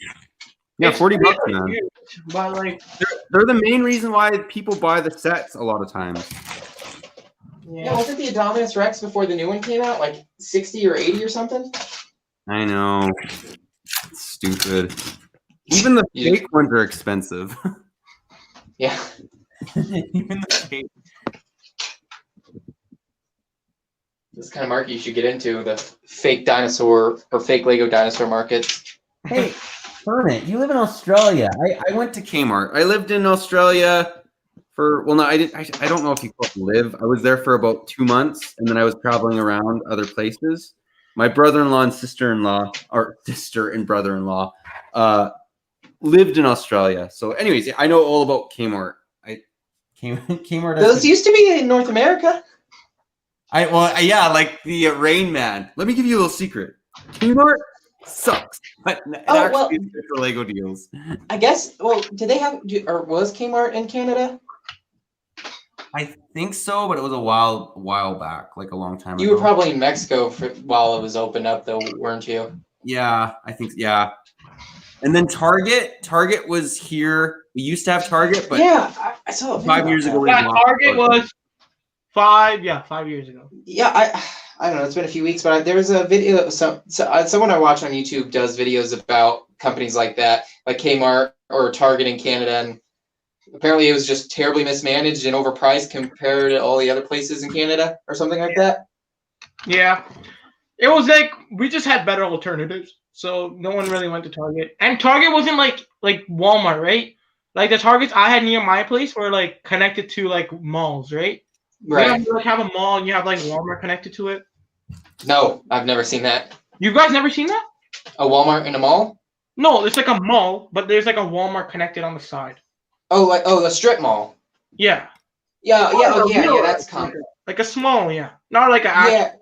Yeah, It's $40, really man. huge, but like, They're the main reason why people buy the sets a lot of times. Yeah, wasn't the Indominus Rex before the new one came out like 60 or 80 or something? I know. It's stupid. Even the fake ones are expensive. Yeah. Even the fake. This kind of market you should get into, the fake dinosaur or fake Lego dinosaur market. Hey, Kermit, you live in Australia. I went to Kmart. I lived in Australia for, well, no, I didn't. I don't know if you call it live. I was there for about 2 months, and then I was traveling around other places. My brother-in-law and sister-in-law, or sister and brother-in-law, lived in Australia. So, anyways, I know all about Kmart. Kmart. Those used to be in North America. Yeah, like the Rain Man. Let me give you a little secret. Kmart sucks, but it actually is good for Lego deals. I guess. Well, did they have? Or was Kmart in Canada? I think so, but it was a while back, like a long time ago. You were probably in Mexico while it was opened up, though, weren't you? Yeah, I think, yeah. And then Target was here. We used to have Target, but yeah, I saw it 5 years ago. yeah, Target was 5 years ago. Yeah, I don't know. It's been a few weeks, but there was a video. Someone I watch on YouTube does videos about companies like that, like Kmart or Target in Canada, and apparently it was just terribly mismanaged and overpriced compared to all the other places in Canada or something like that. Yeah, it was like we just had better alternatives, so no one really went to Target. And Target wasn't like Walmart, right? Like the Targets I had near my place were like connected to like malls, right? Right. You have a mall and you have like Walmart connected to it. No, I've never seen that. You guys never seen that? A Walmart in a mall? No, it's like a mall, but there's like a Walmart connected on the side. Oh, a strip mall. Yeah. Yeah, that's common. Like a small, yeah. Not like a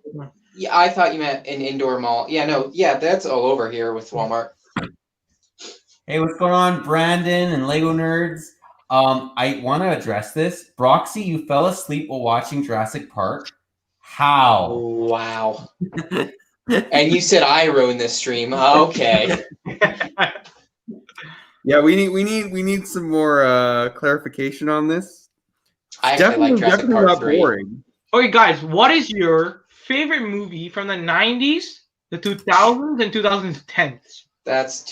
Yeah, I thought you meant an indoor mall. Yeah, no, yeah, that's all over here with Walmart. Hey, what's going on, Brandon and Lego Nerds? I want to address this. Broxy, you fell asleep while watching Jurassic Park. How? Wow. And you said I ruined this stream. Okay. Yeah, we need some more clarification on this. I actually like Jurassic Park not 3. boring. Okay, guys, what is your favorite movie from the 90s, the 2000s, and 2010s? That's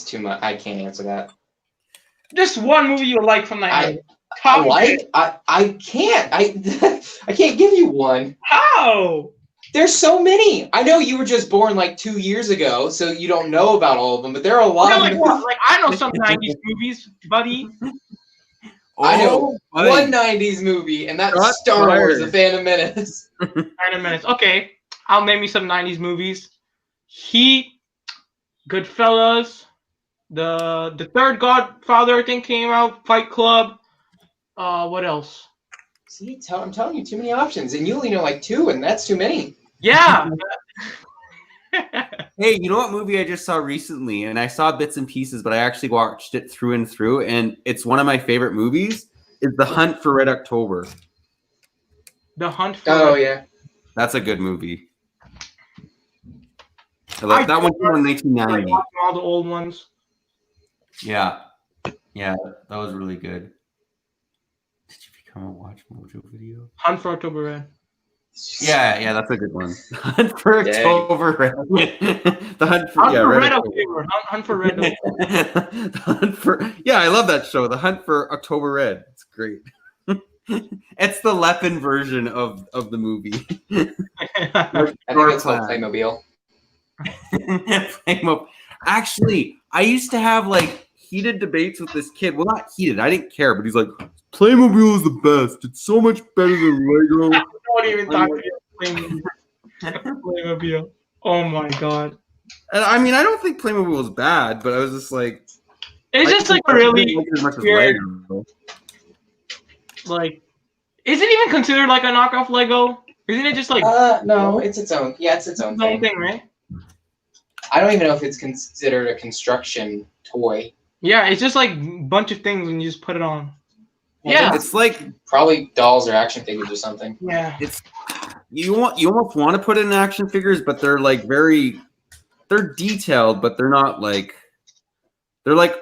too much. I can't answer that. Just one movie you like from the 90s. I can't. I can't give you one. How? There's so many. I know you were just born like 2 years ago, so you don't know about all of them. But there are a lot of what? Like I know some 90s movies, buddy. I know one 90s movie, and that's Star Wars: The Phantom Menace. Phantom Menace. Okay, I'll name you some 90s movies. Heat, Goodfellas, the third Godfather I think came out. Fight Club. What else? See, I'm telling you, too many options, and you only know like 2, and that's too many. Yeah. Hey, you know what movie I just saw recently? And I saw bits and pieces, but I actually watched it through and through, and it's one of my favorite movies. Is The Hunt for Red October. The Hunt for yeah. That's a good movie. That one came out in 1990. All the old ones. Yeah, that was really good. Did you become a Watch Mojo video? Hunt for October Red. Yeah, that's a good one. Hunt for October Red. The Hunt for Red October. Hunt for Red October. I love that show. The Hunt for October Red. It's great. It's the Lepin version of the movie. I think it's called Playmobil. Playmobil. Actually, I used to have like heated debates with this kid. Well, not heated. I didn't care, but he's like, Playmobil is the best. It's so much better than Lego. Don't even talk to Playmobil. Oh my god. And I mean, I don't think Playmobil was bad, but I was just like, It's just like a really as much as weird. Lego. Like, is it even considered like a knockoff Lego? Isn't it just like no, it's its own. Yeah, it's its own thing. right? I don't even know if it's considered a construction toy. Yeah, it's just like a bunch of things and you just put it on. Yeah, It's like Probably dolls or action figures or something. yeah. you almost want to put in action figures, but they're like they're detailed, but they're not like they're like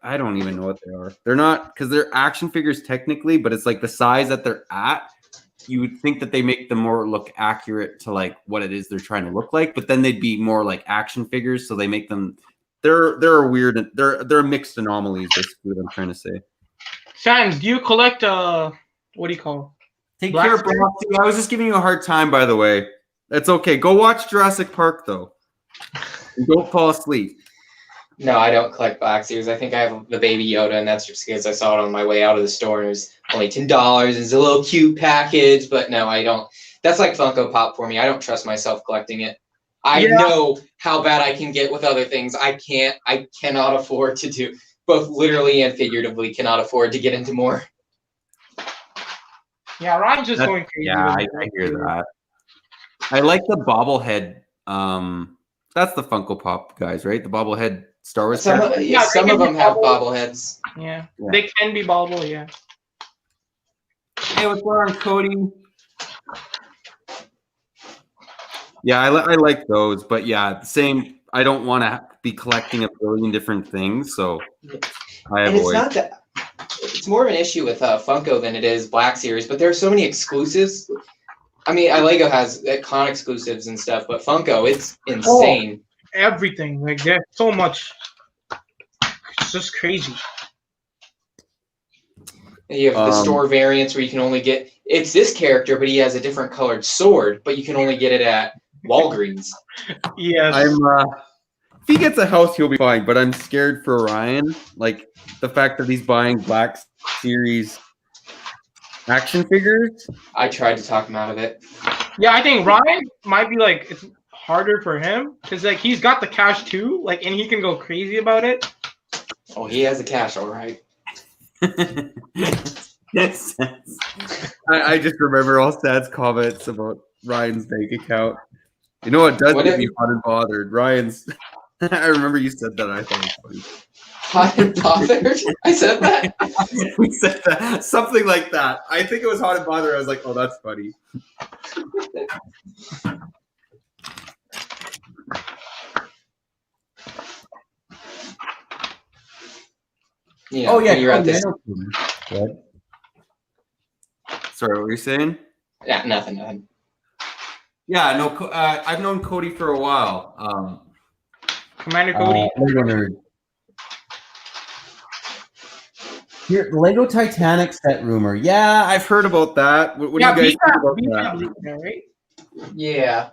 I don't even know what they are. They're not, because they're action figures technically, but it's like the size that they're at. You would think that they make them more look accurate to like what it is they're trying to look like, but then they'd be more like action figures, so they make them. They're a weird. They're mixed anomalies. Basically, what I'm trying to say. Sands, do you collect what do you call? Take Black care, Spirit? bro. I was just giving you a hard time, by the way. It's okay. Go watch Jurassic Park, though. And don't fall asleep. No, I don't collect Black Series. I think I have the Baby Yoda, and that's just because I saw it on my way out of the store. And it was only $10. It's a little cute package, but no, I don't. That's like Funko Pop for me. I don't trust myself collecting it. I know how bad I can get with other things. I cannot afford to do, both literally and figuratively, cannot afford to get into more. Yeah, Ryan's just going crazy. Yeah, I hear that. I like the bobblehead. That's the Funko Pop guys, right? The bobblehead Star Wars. Some of them have bobbleheads. Yeah, they can be bobblehead. Yeah. Hey, what's going on, Cody? Yeah, I like those, but yeah, same. I don't want to be collecting a billion different things, so I avoid. And it's not that. It's more of an issue with Funko than it is Black Series, but there are so many exclusives. I mean, Lego has con exclusives and stuff, but Funko, it's insane. Oh, everything, like there's so much. It's just crazy. And you have the store variants where you can only get. It's this character, but he has a different colored sword, but you can only get it at Walgreens. Yes. If he gets a house, he'll be fine. But I'm scared for Ryan. Like the fact that he's buying Black Series action figures. I tried to talk him out of it. Yeah, I think Ryan might be like it's harder for him because like he's got the cash too, like, and he can go crazy about it. Oh, he has the cash, all right. Yes. I just remember all Sad's comments about Ryan's bank account. You know what does get me hot and bothered? Ryan's. I remember you said that. I thought it was funny. Hot and bothered? I said that? We said that. Something like that. I think it was hot and bothered. I was like, oh, that's funny. Yeah, you're at this. What? Sorry, what were you saying? Yeah, nothing. Yeah, no. I've known Cody for a while. Commander Cody. Lego nerd. Here, Lego Titanic set rumor. Yeah, I've heard about that. What do you guys think about that? Right? Yeah.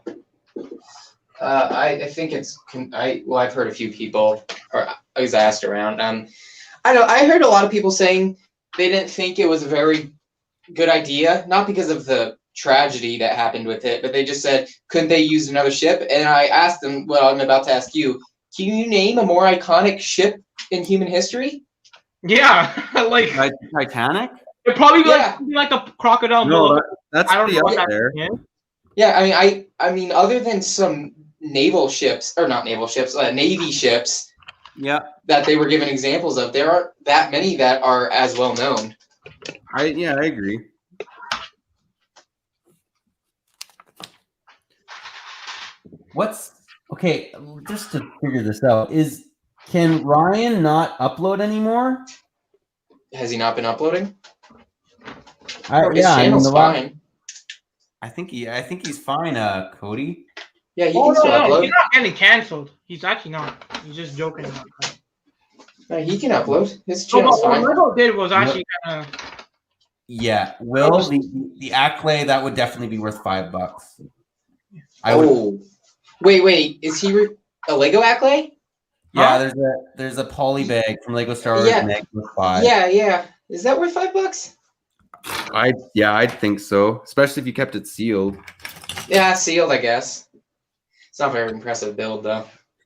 I think it's. I've heard a few people, or I was asked around. I heard a lot of people saying they didn't think it was a very good idea, not because of the tragedy that happened with it, but they just said, couldn't they use another ship? And I asked them, well, I'm about to ask you, can you name a more iconic ship in human history? Yeah, like Titanic. It probably be like the crocodile. No, that's I don't know out there. Yeah, I mean, other than some naval ships, or not naval ships, Navy ships. Yeah. That they were given examples of. There aren't that many that are as well known. I agree. Okay? Just to figure this out, can Ryan not upload anymore? Has he not been uploading? His channel's fine. I think he's fine, Cody. Yeah, he can still upload. He's not getting canceled. He's actually not. He's just joking about that. No, he can upload. His channel's fine. What Lego did was actually kind of Yeah, Will the Acklay that would definitely be worth $5. Wait, is he a Lego Acklay? Yeah, Huh? there's a poly bag from Lego Star Wars Meg with 5. Yeah. Is that worth $5? I'd think so, especially if you kept it sealed. Yeah, sealed, I guess. It's not a very impressive build though.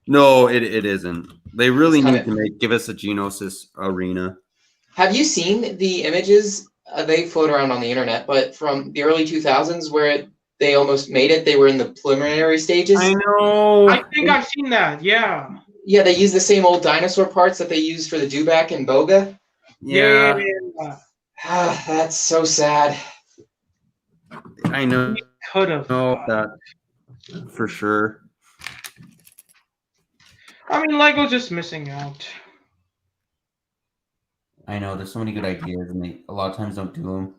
No, it isn't. They really It's need kinda- to give us a Genosis arena. Have you seen the images? They float around on the internet, but from the early 2000s where they almost made it, they were in the preliminary stages. I know. I think I've seen that. Yeah. Yeah, they use the same old dinosaur parts that they used for the Dewback and Boga. Yeah, That's so sad. I know. Could have. That for sure. I mean, Lego's just missing out. I know. There's so many good ideas, and they a lot of times don't do them.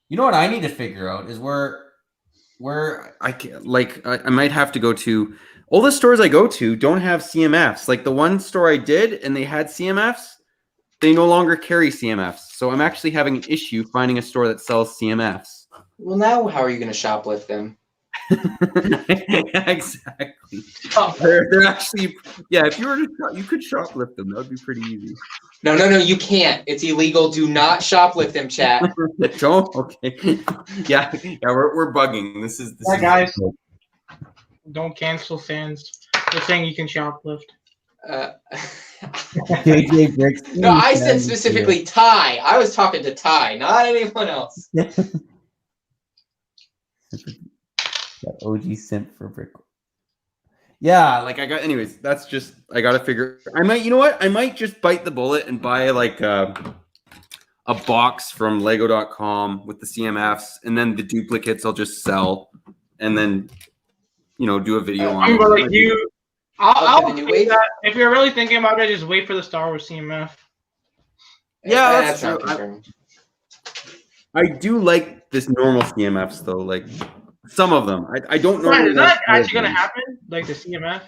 You know what I need to figure out is where I can, I might have to go to. All the stores I go to don't have CMFs. Like the one store I did, and they had CMFs. They no longer carry CMFs. So I'm actually having an issue finding a store that sells CMFs. Well, now how are you going to shoplift them? Exactly. They're actually, if you were to, you could shoplift them. That would be pretty easy. No, you can't. It's illegal. Do not shoplift them, chat. Don't? Okay. Yeah, we're bugging. This is Guys. Don't cancel Sands. They're saying you can shoplift. Zbrixs. No, I said specifically Ty. I was talking to Ty, not anyone else. That OG simp for brick. Yeah, anyways, that's just, I gotta figure, you know what? I might just bite the bullet and buy like a box from lego.com with the CMFs, and then the duplicates I'll just sell, and then, do a video on it. But I'll wait that. If you're really thinking about it, just wait for the Star Wars CMF. Yeah, that's true. I do like this normal CMFs though, like some of them. I don't know. Is that actually going to happen? Like the CMF?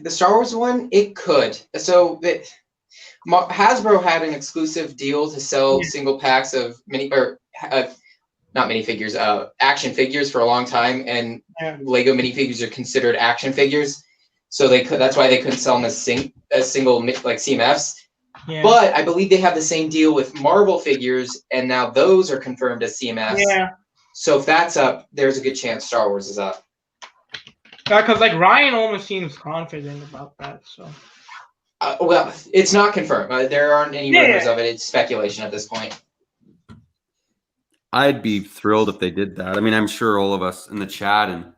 The Star Wars one, it could. So Hasbro had an exclusive deal to sell single packs of not minifigures, action figures for a long time, and Lego minifigures are considered action figures. So that's why they couldn't sell them as single like CMFs. Yeah. But I believe they have the same deal with Marvel figures, and now those are confirmed as CMFs. Yeah. So if that's up, there's a good chance Star Wars is up. Because Ryan almost seems confident about that. So. Well, it's not confirmed. There aren't any rumors of it. It's speculation at this point. I'd be thrilled if they did that. I mean, I'm sure all of us in the chat and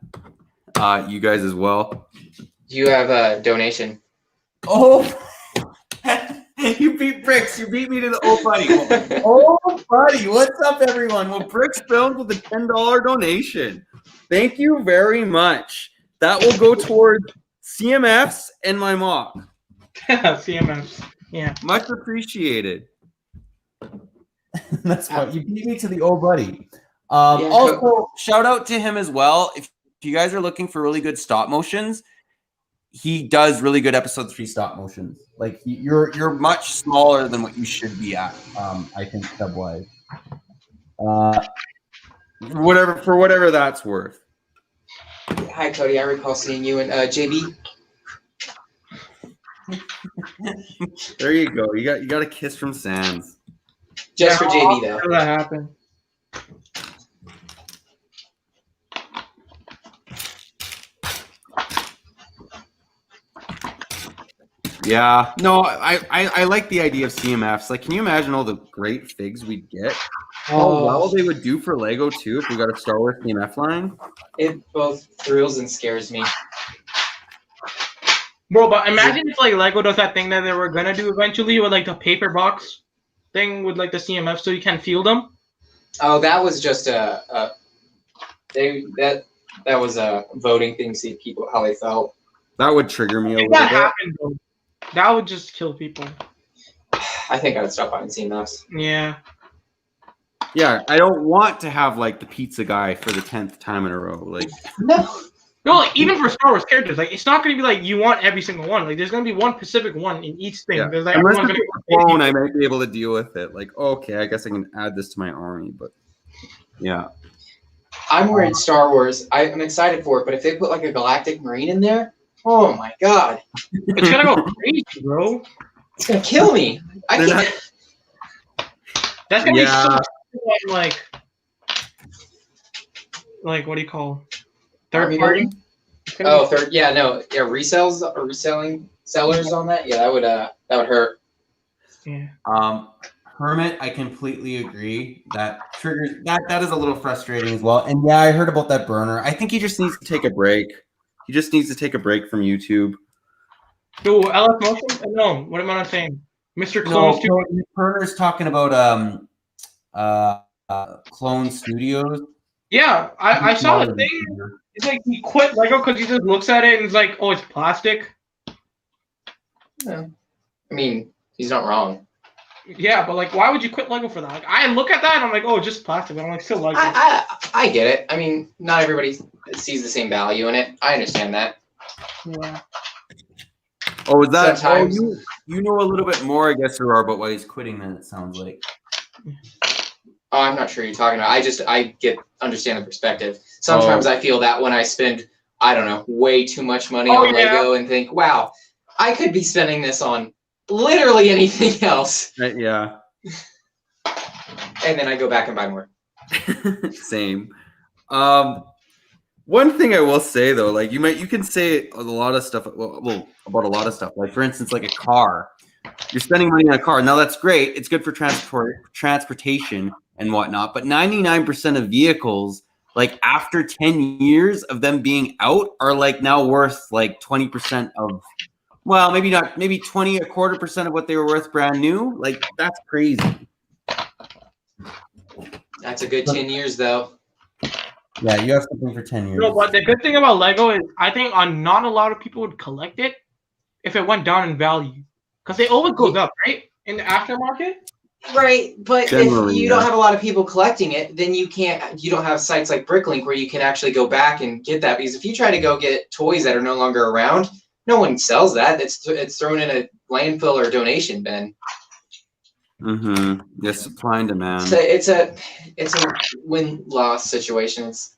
you guys as well. Do you have a donation? Oh, you beat Bricks. You beat me to the old buddy. Oh, buddy. What's up, everyone? Well, Bricks filmed with a $10 donation. Thank you very much. That will go toward CMFs and my mom. CMFs. Yeah. Much appreciated. That's what you beat me to the old buddy. Also, shout out to him as well. If you guys are looking for really good stop motions, he does really good episode 3 stop motions. Like you're much smaller than what you should be at. I think subwise. Whatever that's worth. Hi Cody, I recall seeing you and JB. There you go. You got a kiss from Sands. Just for JB though. How that happened? Yeah, no, I like the idea of CMFs. Like, can you imagine all the great figs we'd get? How well they would do for Lego too if we got a Star Wars CMF line. It both thrills and scares me. Bro, but imagine if Lego does that thing that they were gonna do eventually with the paper box thing with the CMF so you can feel them. Oh, that was just that was a voting thing to see people how they felt. That would trigger me a little bit. Happened, though, that would just kill people. I think I would stop buying CMFs. Yeah. Yeah, I don't want to have the pizza guy for the 10th time in a row. No, No, like even for Star Wars characters, like it's not going to be like you want every single one. Like there's going to be one specific one in each thing. Yeah. There's like Unless everyone's it's gonna a clone, I might be able to deal with it. Like, okay, I guess I can add this to my army, but yeah. I'm wearing Star Wars. I'm excited for it, but if they put like a Galactic Marine in there, oh my god, It's gonna go crazy, bro. it's gonna kill me. I They're can't. That's gonna Yeah. be so like what do you call third Army party? building? Oh, third. Yeah, no. Yeah, resells or reselling sellers on that. Yeah, that would hurt. Yeah. Hermit, I completely agree. That triggers that is a little frustrating as well. And yeah, I heard about that burner. I think he just needs to take a break. He just needs to take a break from YouTube. Dude, LF Motion? No, what am I not saying? Mr. Clones No, Burner's talking about Clone Studios. Yeah, I saw the thing. It's like he quit Lego because he just looks at it and he's like, oh, it's plastic. Yeah. I mean, he's not wrong. Yeah, but like, why would you quit Lego for that? Like, I look at that and I'm like, oh, just plastic. But I'm like, still like it. I get it. I mean, not everybody sees the same value in it. I understand that. Yeah. Oh, is that? Sometimes. Oh, you know a little bit more, I guess, there are about why he's quitting. Then it sounds like. Oh, I'm not sure what you're talking about. I understand the perspective. Sometimes I feel that when I spend, I don't know, way too much money on Lego and think, wow, I could be spending this on literally anything else. Yeah. And then I go back and buy more. Same. One thing I will say though, like you can say a lot of stuff well about a lot of stuff. Like for instance, like a car. You're spending money on a car. Now that's great. It's good for transportation and whatnot. But 99% of vehicles, like after 10 years of them being out, are like now worth like 20% of, well, maybe not, maybe 20, a quarter percent of what they were worth brand new. Like that's crazy. That's a good 10 years though. Yeah, you have something for 10 years. No, but the good thing about Lego is I think not a lot of people would collect it if it went down in value. Because they always goes up, right? In the aftermarket? Right, but Generally, if you don't have a lot of people collecting it, then you don't have sites like Bricklink where you can actually go back and get that. Because if you try to go get toys that are no longer around, no one sells that. It's thrown in a landfill or donation bin. Mm-hmm. Yes, supply and demand. So it's a win-loss situation. It's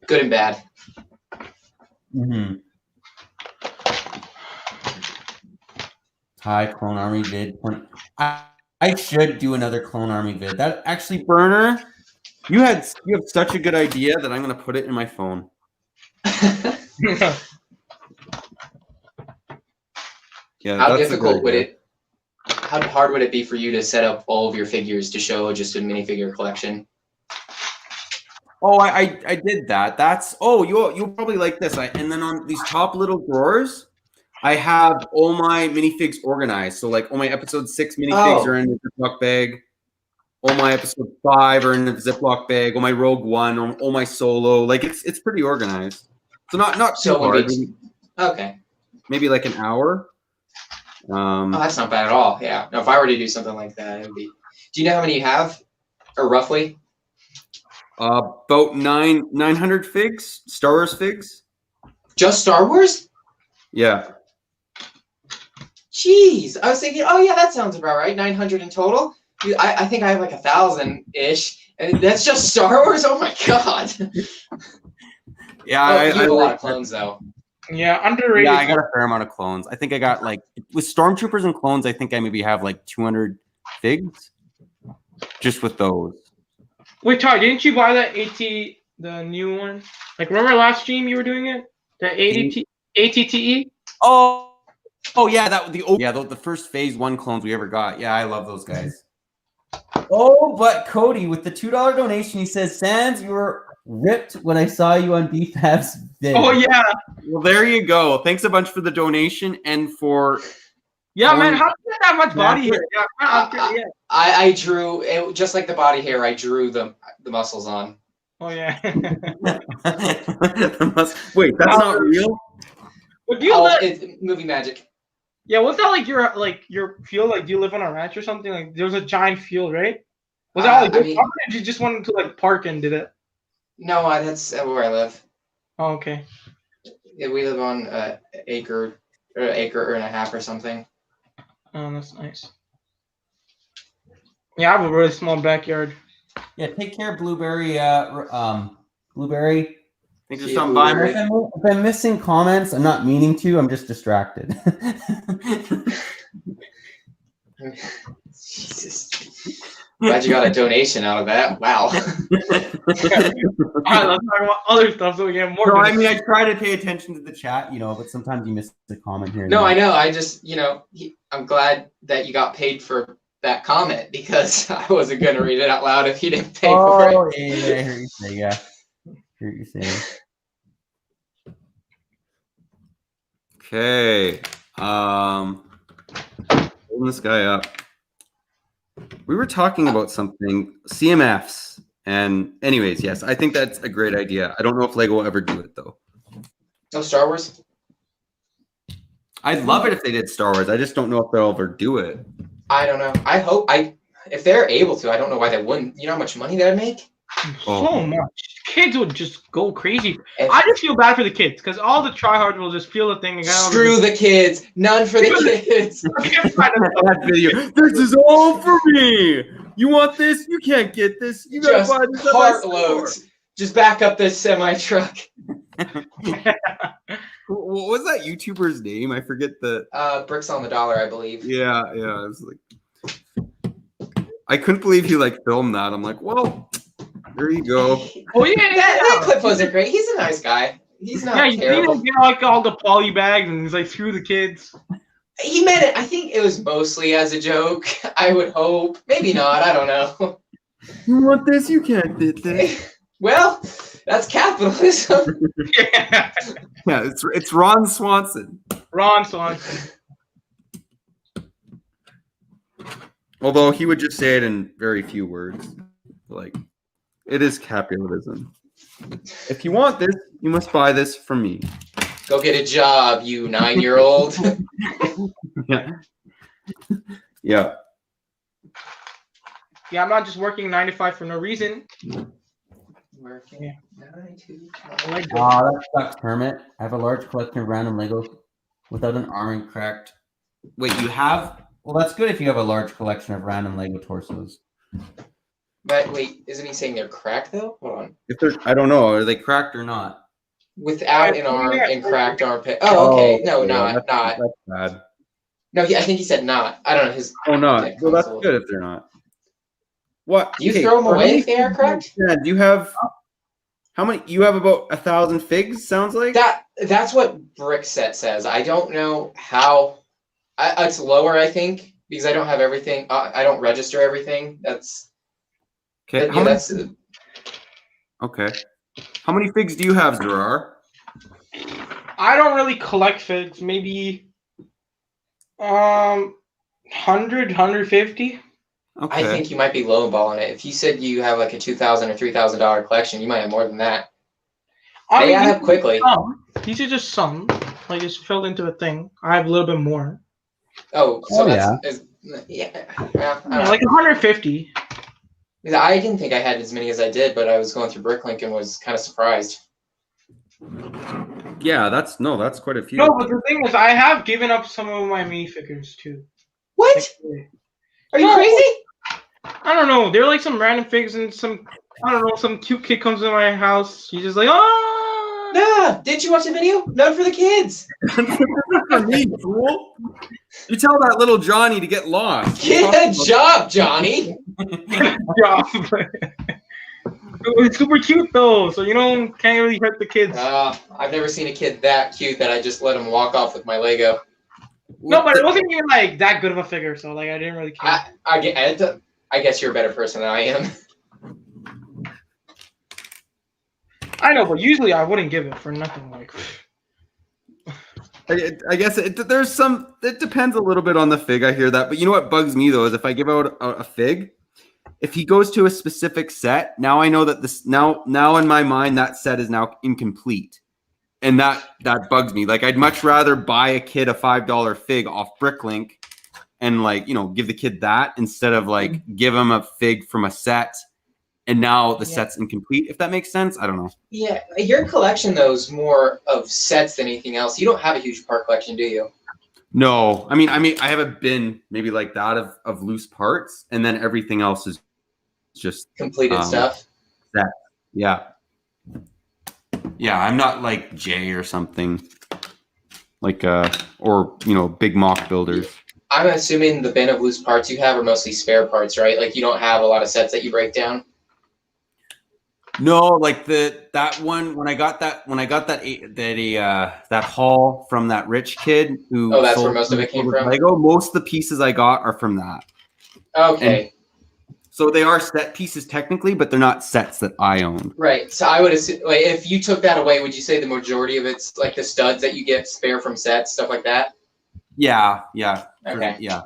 good and bad. Mm-hmm. Hi, Clone Army vid. I should do another Clone Army vid. That actually, Burner, you have such a good idea that I'm gonna put it in my phone. Yeah. How difficult would it? How hard would it be for you to set up all of your figures to show just a minifigure collection? Oh, I did that. That's you'll probably like this. And then on these top little drawers, I have all my minifigs organized. So like all my episode 6 minifigs are in a Ziploc bag. All my episode 5 are in a Ziploc bag. All my Rogue One, all my Solo. Like it's pretty organized. So not too hard. Okay. Maybe like an hour. Oh, that's not bad at all. Yeah. No, if I were to do something like that, it would be. Do you know how many you have, or roughly? About 900 figs, Star Wars figs. Just Star Wars? Yeah. Jeez, I was thinking. Oh yeah, that sounds about right. 900 in total. I think I have like 1,000-ish, and that's just Star Wars. Oh my god. Yeah, you have a lot of clones though. Yeah, underrated. yeah, I got a fair amount of clones. I think I got like with Stormtroopers and clones. I think I maybe have like 200 figs, just with those. Wait, Ty, didn't you buy that the new one? Like, remember last stream you were doing it? The ATTE? Oh yeah, the first phase 1 clones we ever got. Yeah, I love those guys. Oh, but Cody with the $2 donation, he says, Sands, you were ripped when I saw you on BFAB's vid. Oh yeah. Well, there you go. Thanks a bunch for the donation and for. Yeah, man, how do you get that much body hair? Yeah, I drew it just like the body hair. I drew the muscles on. Oh yeah. Wait, that's not real. But do you It's movie magic. Yeah, was that like your field? Like, do you live on a ranch or something? Like, there was a giant field, right? Was that like? Or did you just wanted to like park and did it? No, that's where I live. Oh, okay. Yeah, we live on acre and a half or something. Oh, that's nice. Yeah, I have a really small backyard. Yeah, take care, Blueberry. Blueberry. Thanks for See stopping you, by. Blueberry. If I'm missing comments, I'm not meaning to. I'm just distracted. Jesus. Glad you got a donation out of that. Wow. Alright, let's talk about other stuff so we get more. So I mean, I try to pay attention to the chat, but sometimes you miss the comment here. And No, there. I know. I just, I'm glad that you got paid for that comment because I wasn't going to read it out loud if you didn't pay for it. Oh, yeah, I heard you say, yeah. I heard you saying. Okay. Holding this guy up. We were talking about something, CMFs. And anyways, yes, I think that's a great idea. I don't know if Lego will ever do it, though. No Star Wars? I'd love it if they did Star Wars. I just don't know if they'll ever do it. I don't know. I hope if they're able to, I don't know why they wouldn't. You know how much money that'd make? So much. Kids would just go crazy. And I just feel bad for the kids because all the tryhards will just feel the thing again. screw the kids. None for the kids. That video. This is all for me. You want this? You can't get this. You gotta Just buy this at my store. cartloads. Just back up this semi truck. What was that YouTuber's name? I forget the. Bricks on the dollar, I believe. Yeah. I was like, I couldn't believe he filmed that. I'm like, well, there you go. Oh yeah, That clip wasn't great. He's a nice guy. He's not yeah, terrible. you know, all the poly bags and he's like screw the kids. He meant it. I think it was mostly as a joke. I would hope. Maybe not. I don't know. You want this? You can't get this. Well, that's capitalism. Yeah. Yeah, it's Ron Swanson. Ron Swanson. Although he would just say it in very few words. Like, it is capitalism. If you want this, you must buy this from me. Go get a job, you 9-year-old. Yeah. Yeah. Yeah, I'm not just working 9 to 5 for no reason. Working 9 to 5. Like, That sucks, Hermit. I have a large collection of random Legos without an arm and cracked. Wait, you have? Well, that's good if you have a large collection of random Lego torsos. But wait, isn't he saying they're cracked though? Hold on. If they're, I don't know, are they cracked or not? Without an arm and cracked armpit. Oh, okay. No, yeah, not. That's bad. No, I think he said not. I don't know his. Oh, not. Well, that's good if they're not. What? Do you throw them away if they are cracked? Yeah. Do you have how many? You have about 1,000 figs. Sounds like That's what Brickset says. I don't know how. It's lower, I think, because I don't have everything. I don't register everything. That's okay. yeah, that's Okay. How many figs do you have, Zerar? I don't really collect figs. Maybe 100, 150. Okay. I think you might be lowballing it. If you said you have like a $2,000 or $3,000 collection, you might have more than that. They add up quickly. These are just some. Like it's filled into a thing. I have a little bit more. Oh, so yeah. Yeah. I don't know. Like 150. I didn't think I had as many as I did, but I was going through Bricklink and was kind of surprised. Yeah, that's quite a few. No, but the thing is, I have given up some of my minifigures too. What? Are you crazy? I don't know. They're like some random figs and some. I don't know. Some cute kid comes to my house. He's just like, oh. Nah. Didn't you watch the video? None for the kids. For me, fool. You tell that little Johnny to get lost. Get a job, Johnny. Yeah. It's super cute though, so can't really hurt the kids. I've never seen a kid that cute that I just let him walk off with my Lego. No, but it wasn't even like that good of a figure, so like I didn't really care. I guess you're a better person than I am. I know, but usually I wouldn't give it for nothing. Like, I guess there's some. It depends a little bit on the fig. I hear that, but you know what bugs me though is if I give out a fig, if he goes to a specific set, now I know that this now in my mind that set is now incomplete, and that bugs me. Like I'd much rather buy a kid a $5 fig off Bricklink, and give the kid that instead of give him a fig from a set, and now the Yeah. set's incomplete. If that makes sense, I don't know. Yeah, your collection though is more of sets than anything else. You don't have a huge part collection, do you? No, I mean, I have a bin maybe like that of loose parts, and then everything else is just Completed stuff. That, yeah, yeah. I'm not like Jay or something, like or big mock builders. I'm assuming the bin of loose parts you have are mostly spare parts, right? Like you don't have a lot of sets that you break down. No, like that one when I got that haul from that rich kid who. Oh, that's where sold most of it came from? Lego. Most of the pieces I got are from that. Okay. So they are set pieces technically, but they're not sets that I own. Right. So I would assume, like, if you took that away, would you say the majority of it's like the studs that you get spare from sets, stuff like that? Yeah. Okay. Yeah.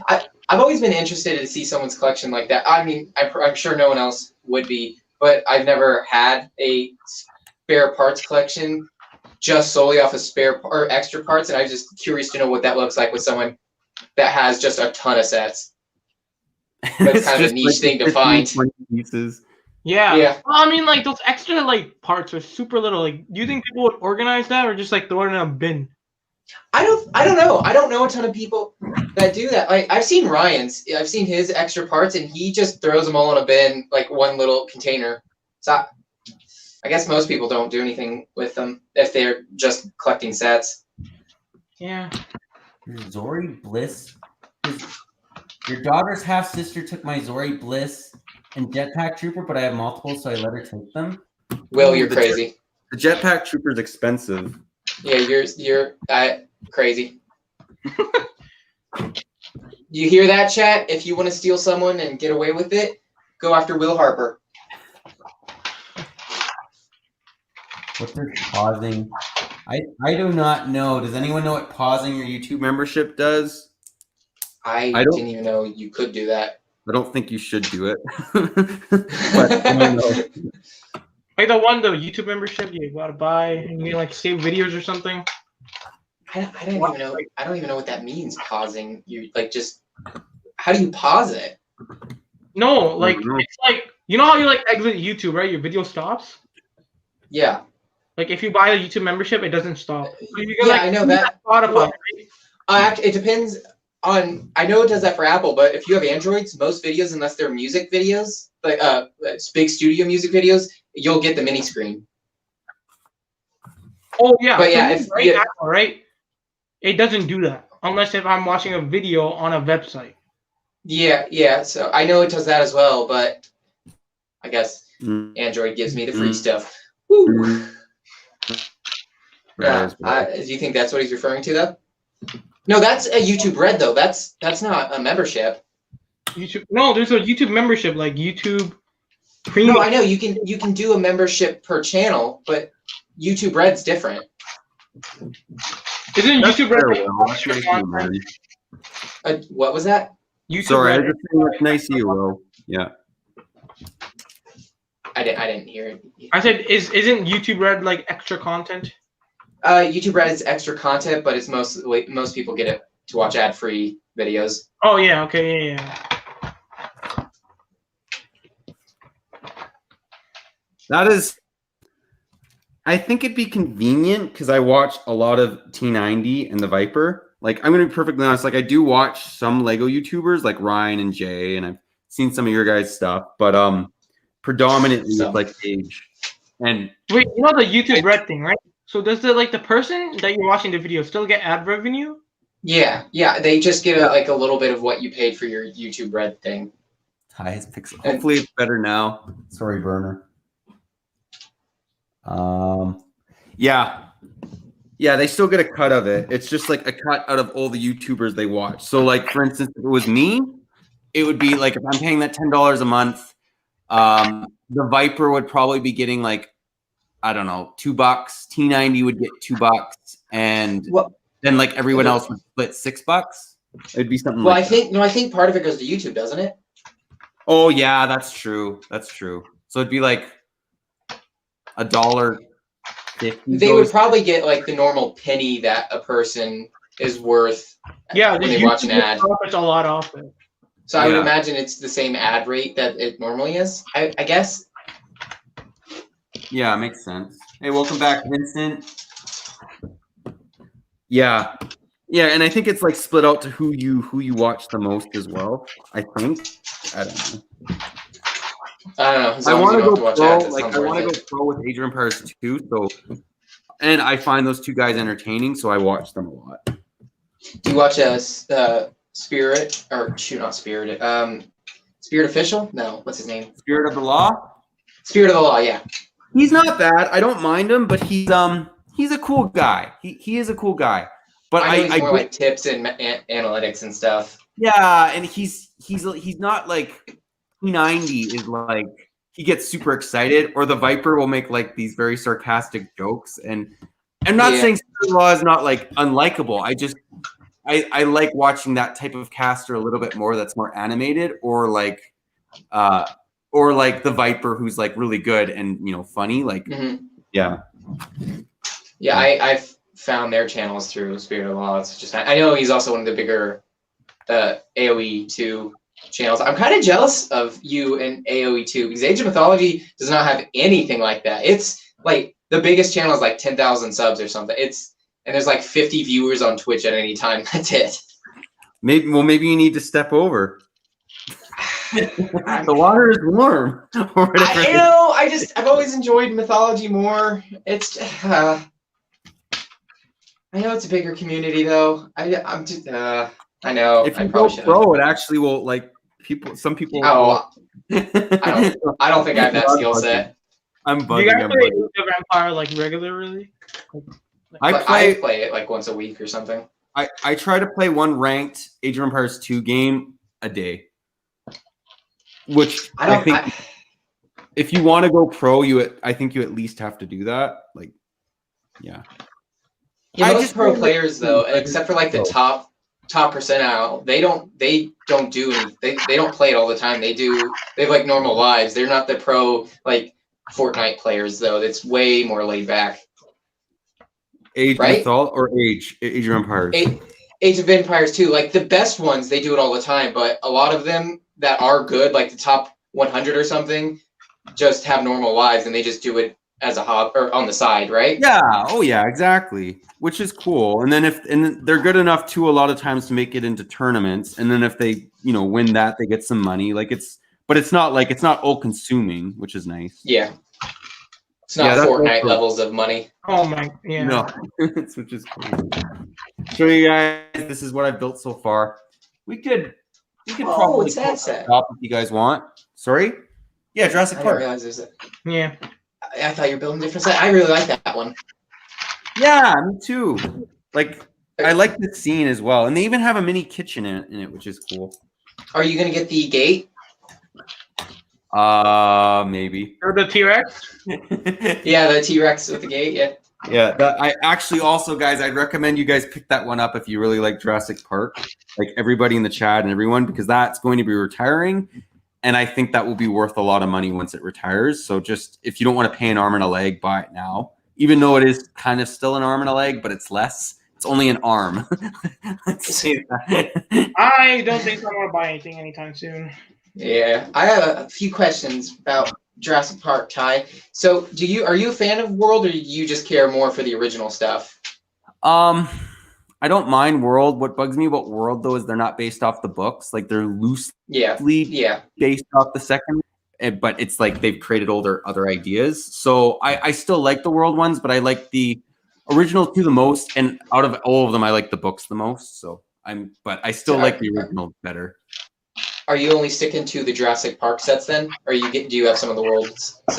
I've always been interested to see someone's collection like that. I mean, I'm sure no one else would be, but I've never had a spare parts collection just solely off of spare or extra parts, and I'm just curious to know what that looks like with someone that has just a ton of sets. That's kind of a niche thing to find. 20 pieces. Yeah. Yeah. Well, I mean, like those extra like parts are super little. Like, do you think people would organize that or just like throw it in a bin? I don't know. I don't know a ton of people that do that. Like I've seen Ryan's. I've seen his extra parts, and he just throws them all in a bin, like one little container. So I guess most people don't do anything with them if they're just collecting sets. Yeah. Zori Bliss. Your daughter's half sister took my Zori Bliss and Jetpack Trooper, but I have multiple, so I let her take them. Will, you're crazy. The Jetpack Trooper is expensive. Yeah, you're crazy. You hear that, chat? If you want to steal someone and get away with it, go after Will Harper. What they're pausing? I do not know. Does anyone know what pausing your YouTube Membership does. I don't- didn't even know you could do that. I don't think you should do it. But I don't know. Like the YouTube membership you gotta buy and you can like save videos or something. I don't even know. I don't even know what that means. Pausing. You like just. How do you pause it? No, like Mhm. it's like you know how you like exit YouTube, right? Your video stops. Yeah. Like if you buy a YouTube membership, it doesn't stop. So you can, Yeah, like, I know do that. Spotify. Well, right? it depends on. I know it does that for Apple, but if you have Androids, most videos, unless they're music videos, like big studio music videos, you'll get the mini screen. Oh yeah, But yeah, so if- right yeah. now, right? It doesn't do that unless if I'm watching a video on a website. Yeah. So I know it does that as well, but I guess Mm. Android gives me the free Mm. stuff. Woo. Mm. Yeah. Do you think that's what he's referring to, though? No, that's a YouTube Red, though. That's not a membership. YouTube. No, there's a YouTube membership like YouTube Premium. No, I know you can do a membership per channel, but YouTube Red's different. Isn't That's YouTube fair, Red Will. like That's extra nice of you, content? man. What was that? YouTube Sorry, I Red. just think it's nice of you, Will. Yeah. I didn't hear it. I said, isn't YouTube Red like extra content? YouTube Red is extra content, but it's most people get it to watch ad-free videos. Oh yeah, okay, yeah. That is, I think it'd be convenient because I watch a lot of T90 and the Viper. Like, I'm gonna be perfectly honest. Like, I do watch some Lego YouTubers like Ryan and Jay, and I've seen some of your guys' stuff, but predominantly it's like Age. And Wait, you know the YouTube Red thing, right? So does the person that you're watching the video still get ad revenue? Yeah. They just get a little bit of what you paid for your YouTube Red thing. Highest pixel. hopefully it's better now. Sorry, burner. Yeah, they still get a cut of it. It's just like a cut out of all the YouTubers they watch. So, like, for instance, if it was me, it would be like if I'm paying that $10 a month, the Viper would probably be getting like, I don't know, $2. T90 would get $2, and then like everyone else would split $6. It'd be something like that. I think part of it goes to YouTube, doesn't it? Oh yeah, that's true. So it'd be like $1.50. They would probably get like the normal penny that a person is worth Yeah, when the they watch an YouTube ad. profits a lot off it. So I would Yeah. imagine it's the same ad rate that it normally is. I guess. Yeah, makes sense. Hey, welcome back, Vincent. Yeah, yeah, and I think it's like split out to who you watch the most as well. I think. I don't know. I don't know. As I long as want you to don't go have to pro. watch ads, it Like sounds I worth want to it. go pro with Age of Empires 2. So, and I find those two guys entertaining, so I watch them a lot. Do you watch Spirit or shoot, not Spirit? Spirit Official? No, what's his name? Spirit of the Law. Spirit of the Law. Yeah. He's not bad. I don't mind him, but he's a cool guy. He is a cool guy. But I know he's more do- like tips and analytics and stuff. Yeah, and he's not like P90 is like he gets super excited, or the Viper will make like these very sarcastic jokes. And I'm not Yeah. saying Spirit of the Law is not like unlikable. I like watching that type of caster a little bit more that's more animated, or like the Viper who's like really good and funny. Like yeah. Yeah, I've found their channels through Spirit of the Law. It's just I know he's also one of the bigger AoE 2 channels. I'm kind of jealous of you and AoE 2 because Age of Mythology does not have anything like that. It's like the biggest channel is like 10,000 subs or something. And there's like 50 viewers on Twitch at any time. That's it. Maybe you need to step over. The water is warm. Or whatever. I've always enjoyed Mythology more. It's I know it's a bigger community though. I know. If I you probably go should. pro, it actually will like people. Some people. Oh, I don't think I have that skill set. I'm Do you bugging. guys play Age of Empire like regularly? I But play. I play it like once a week or something. I try to play one ranked Age of Empires 2 game a day, which I think if you want to go pro, I think you at least have to do that. Like, yeah. Yeah, most pro players though, except for like the top percentile, they don't do anything. They don't play it all the time. They have like normal lives. They're not the pro like Fortnite players though. That's way more laid back. Age right? or Age of Empires. Age of Empires 2, like the best ones, they do it all the time, but a lot of them that are good, like the top 100 or something, just have normal lives and they just do it as a hobby or on the side, right? Yeah. Oh yeah, exactly. Which is cool. And then they're good enough too a lot of times to make it into tournaments. And then if they, win that, they get some money. But it's not all consuming, which is nice. Yeah. It's not Fortnite levels of money. Oh my, yeah. No, which is cool. Show you guys, this is what I've built so far. We could probably stop if you guys want. Sorry? Yeah, Jurassic Park. I didn't realize there's a... Yeah. I thought you were building different sets. I really like that one. Yeah, me too. Like, I like the scene as well. And they even have a mini kitchen in it, which is cool. Are you going to get the gate? Maybe. Or the T-Rex? Yeah, the T-Rex with the gate, yeah. Yeah, I actually also, guys, I'd recommend you guys pick that one up if you really like Jurassic Park. Like everybody in the chat and everyone, because that's going to be retiring. And I think that will be worth a lot of money once it retires. So just, if you don't want to pay an arm and a leg, buy it now. Even though it is kind of still an arm and a leg, but it's less. It's only an arm. Let's say that. I don't think I'm going to buy anything anytime soon. Yeah, I have a few questions about Jurassic Park, Ty. So, are you a fan of World, or do you just care more for the original stuff? I don't mind World. What bugs me about World though is they're not based off the books. Like they're loosely based off the second, but it's like they've created other ideas. So I still like the World ones, but I like the original two the most. And out of all of them, I like the books the most. So but I still like the original better. Are you only sticking to the Jurassic Park sets then, or do you have some of the World sets?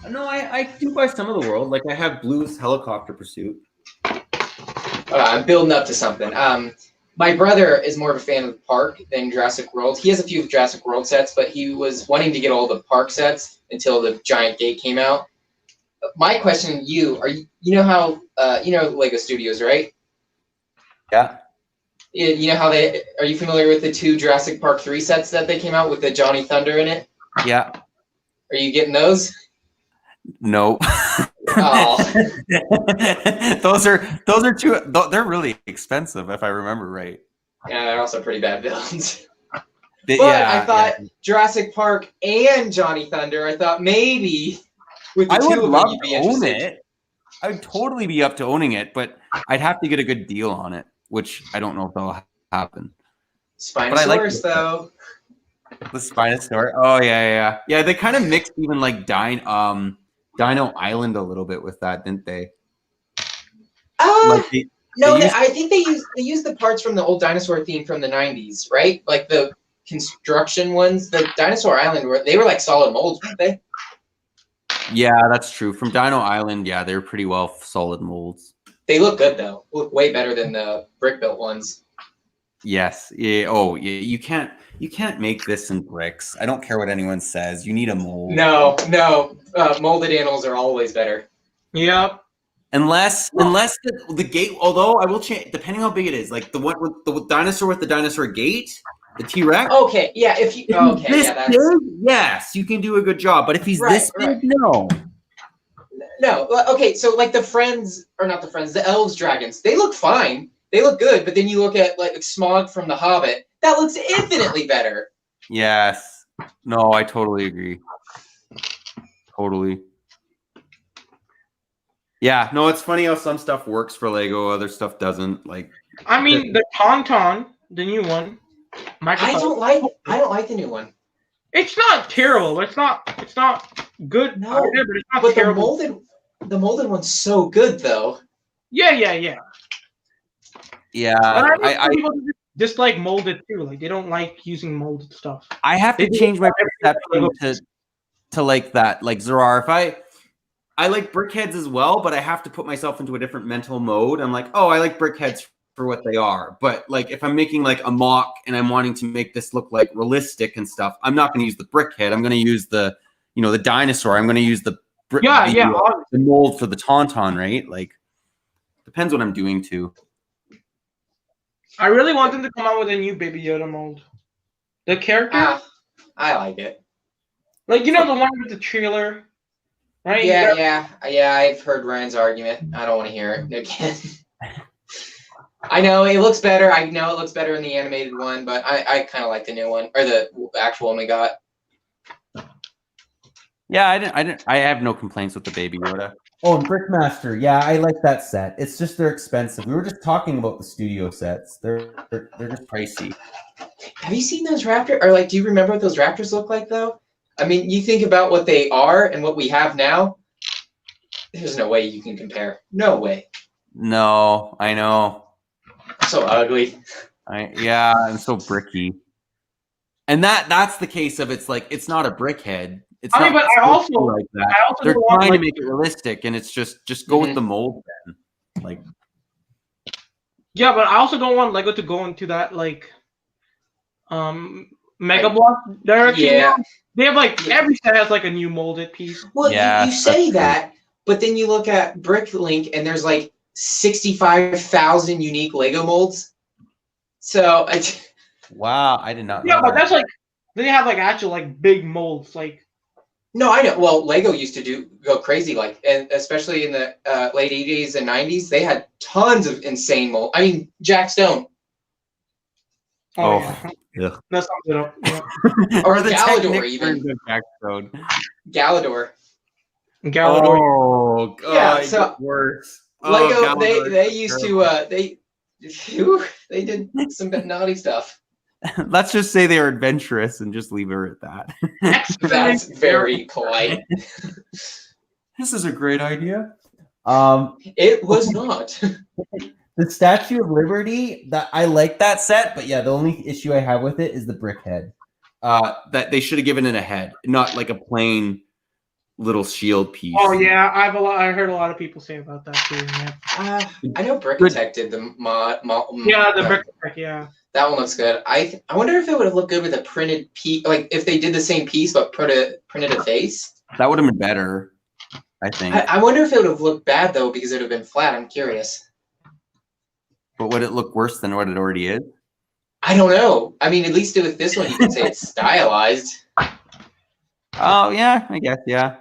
No, I do buy some of the World. Like I have Blue's Helicopter Pursuit. I'm building up to something. My brother is more of a fan of the park than Jurassic World. He has a few Jurassic World sets, but he was wanting to get all the park sets until the giant gate came out. My question to you, you know how Lego Studios, right? Yeah. You know how are you familiar with the 2 Jurassic Park 3 sets that they came out with the Johnny Thunder in it? Yeah. Are you getting those? No. Oh. those are two. They're really expensive, if I remember right. Yeah, they're also pretty bad villains. But But I thought Jurassic Park and Johnny Thunder. I thought maybe with the I two would of them love you'd be to own interested. it. I would totally be up to owning it, but I'd have to get a good deal on it, which I don't know if that'll happen. But I like Spinosaurus, though. the Spinosaurus. Oh yeah. They kind of mixed even like Dino Island a little bit with that, didn't they? Like No, used- I think they used the parts from the old dinosaur theme from the '90s, right? Like the construction ones. The Dinosaur Island they were like solid molds, weren't they? Yeah, that's true. From Dino Island, yeah, they're pretty well solid molds. They look good though. Look way better than the brick built ones. Yes. Yeah. Oh, yeah. You can't make this in bricks. I don't care what anyone says. You need a mold. No. Molded animals are always better. Yep. Unless the gate, although I will change depending how big it is. Like the one with the dinosaur gate, the T-Rex. Okay, yeah. If you that's big, yes, you can do a good job. But if he's this big, no. No. Okay, so like the elves dragons, they look fine. They look good, but then you look at like Smog from The Hobbit, that looks infinitely better. Yes. No, I totally agree. Totally. Yeah, no, it's funny how some stuff works for Lego, other stuff doesn't. Like, I mean, the Tauntaun, the new one. I don't like the new one. It's not terrible. It's not good. No, either, but it's not but terrible. the molded one's so good though. Yeah. yeah, But I people dislike molded too. Like they don't like using molded stuff. I have to change my perception to like that, like Zerar. If I like brickheads as well, but I have to put myself into a different mental mode. I'm like, oh, I like brickheads for what they are. But like if I'm making like a mock and I'm wanting to make this look like realistic and stuff, I'm not going to use the brickhead. I'm going to use the dinosaur. I'm going to use the mold for the Tauntaun, right? Like depends what I'm doing too. I really want them to come out with a new Baby Yoda mold. The character, I like it. like the one with the trailer, right? Yeah. I've heard Ryan's argument. I don't want to hear it again. I know it looks better. I know it looks better in the animated one, but I kind of like the new one or the actual one we got. Yeah, I have no complaints with the Baby Yoda. Oh, and Brickmaster. Yeah, I like that set. It's just they're expensive. We were just talking about the studio sets. They're just pricey. Have you seen those raptors? Or like, do you remember what those raptors look like though? I mean, you think about what they are and what we have now. There's no way you can compare. No way. No, I know. So ugly. And so bricky. And that's the case of it's like it's not a brickhead. It's I mean, not but I also like that. They're trying to make it realistic, and it's just go with the mold then. Like, yeah, but I also don't want Lego to go into that like, Mega Block direction. Yeah. They have like every set has like a new molded piece. Well, yeah, you say that, but then you look at Bricklink, and there's like 65,000 unique Lego molds. So wow, I did not know. Yeah, but that. that's like they have like actual like big molds like. No, I know. Well, Lego used to go crazy, like, and especially in the late 80s and 90s, they had tons of insane mold. I mean, Jack Stone. Yeah. That sums it up. Yeah. Or the Galador, even. Galador. Oh, God. Yeah, so worse. Lego, they used to, they did some naughty stuff. Let's just say they are adventurous and just leave her at that. That's very polite. This is a great idea. It was not. The Statue of Liberty, that I like that set, but yeah, the only issue I have with it is the brick head. That they should have given it a head, not like a plain little shield piece. Oh yeah, I heard a lot of people say about that too. Yeah. I know Brickitect did the mod. Yeah, the Brickitect, yeah. That one looks good. I wonder if it would have looked good with a printed piece, like if they did the same piece but printed a face. That would have been better, I think. I wonder if it would have looked bad though because it would have been flat. I'm curious. But would it look worse than what it already is? I don't know. I mean, at least with this one, you can say it's stylized. Oh yeah, I guess yeah.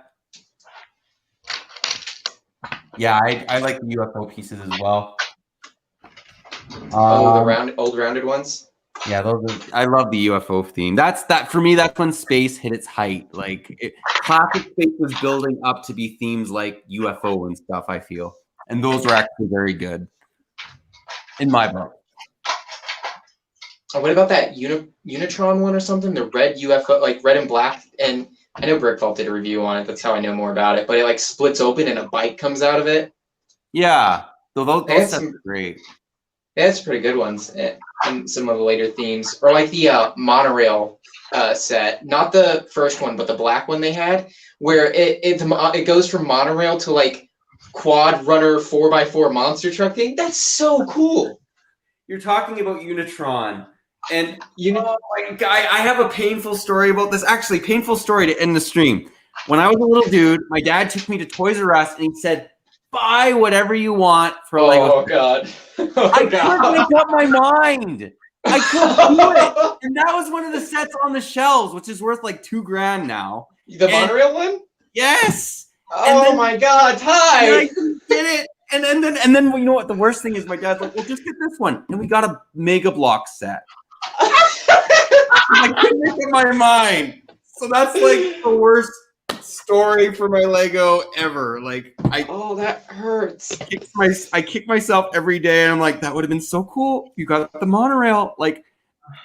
Yeah, I like the UFO pieces as well. The old rounded ones. Yeah, those are. I love the UFO theme. That's for me. That's when space hit its height. Like classic space was building up to be themes like UFO and stuff. I feel, and those were actually very good in my book. Oh, what about that Unitron one or something? The red UFO, like red and black. And I know Brickvault did a review on it. That's how I know more about it. But it like splits open and a bike comes out of it. Yeah, so those sets some, are great. Yeah, it's pretty good ones. And some of the later themes, or like the monorail set, not the first one, but the black one they had, where it goes from monorail to like quad runner 4x4 monster truck thing. That's so cool. You're talking about Unitron, and oh my God, I have a painful story about this. Actually, painful story to end the stream. When I was a little dude, my dad took me to Toys R Us and he said, "Buy whatever you want for Lego." Oh God! I couldn't make up my mind. I couldn't do it, and that was one of the sets on the shelves, which is worth like $2,000 now. The monorail one? Yes. Oh my God, Ty! I couldn't get it. And then you know what the worst thing is? My dad's like, "Well, just get this one," and we got a Mega Block set. I couldn't make up my mind. So that's like the worst story for my Lego ever. Like oh, that hurts. I kick myself every day, and I'm like, that would have been so cool if you got the monorail. Like,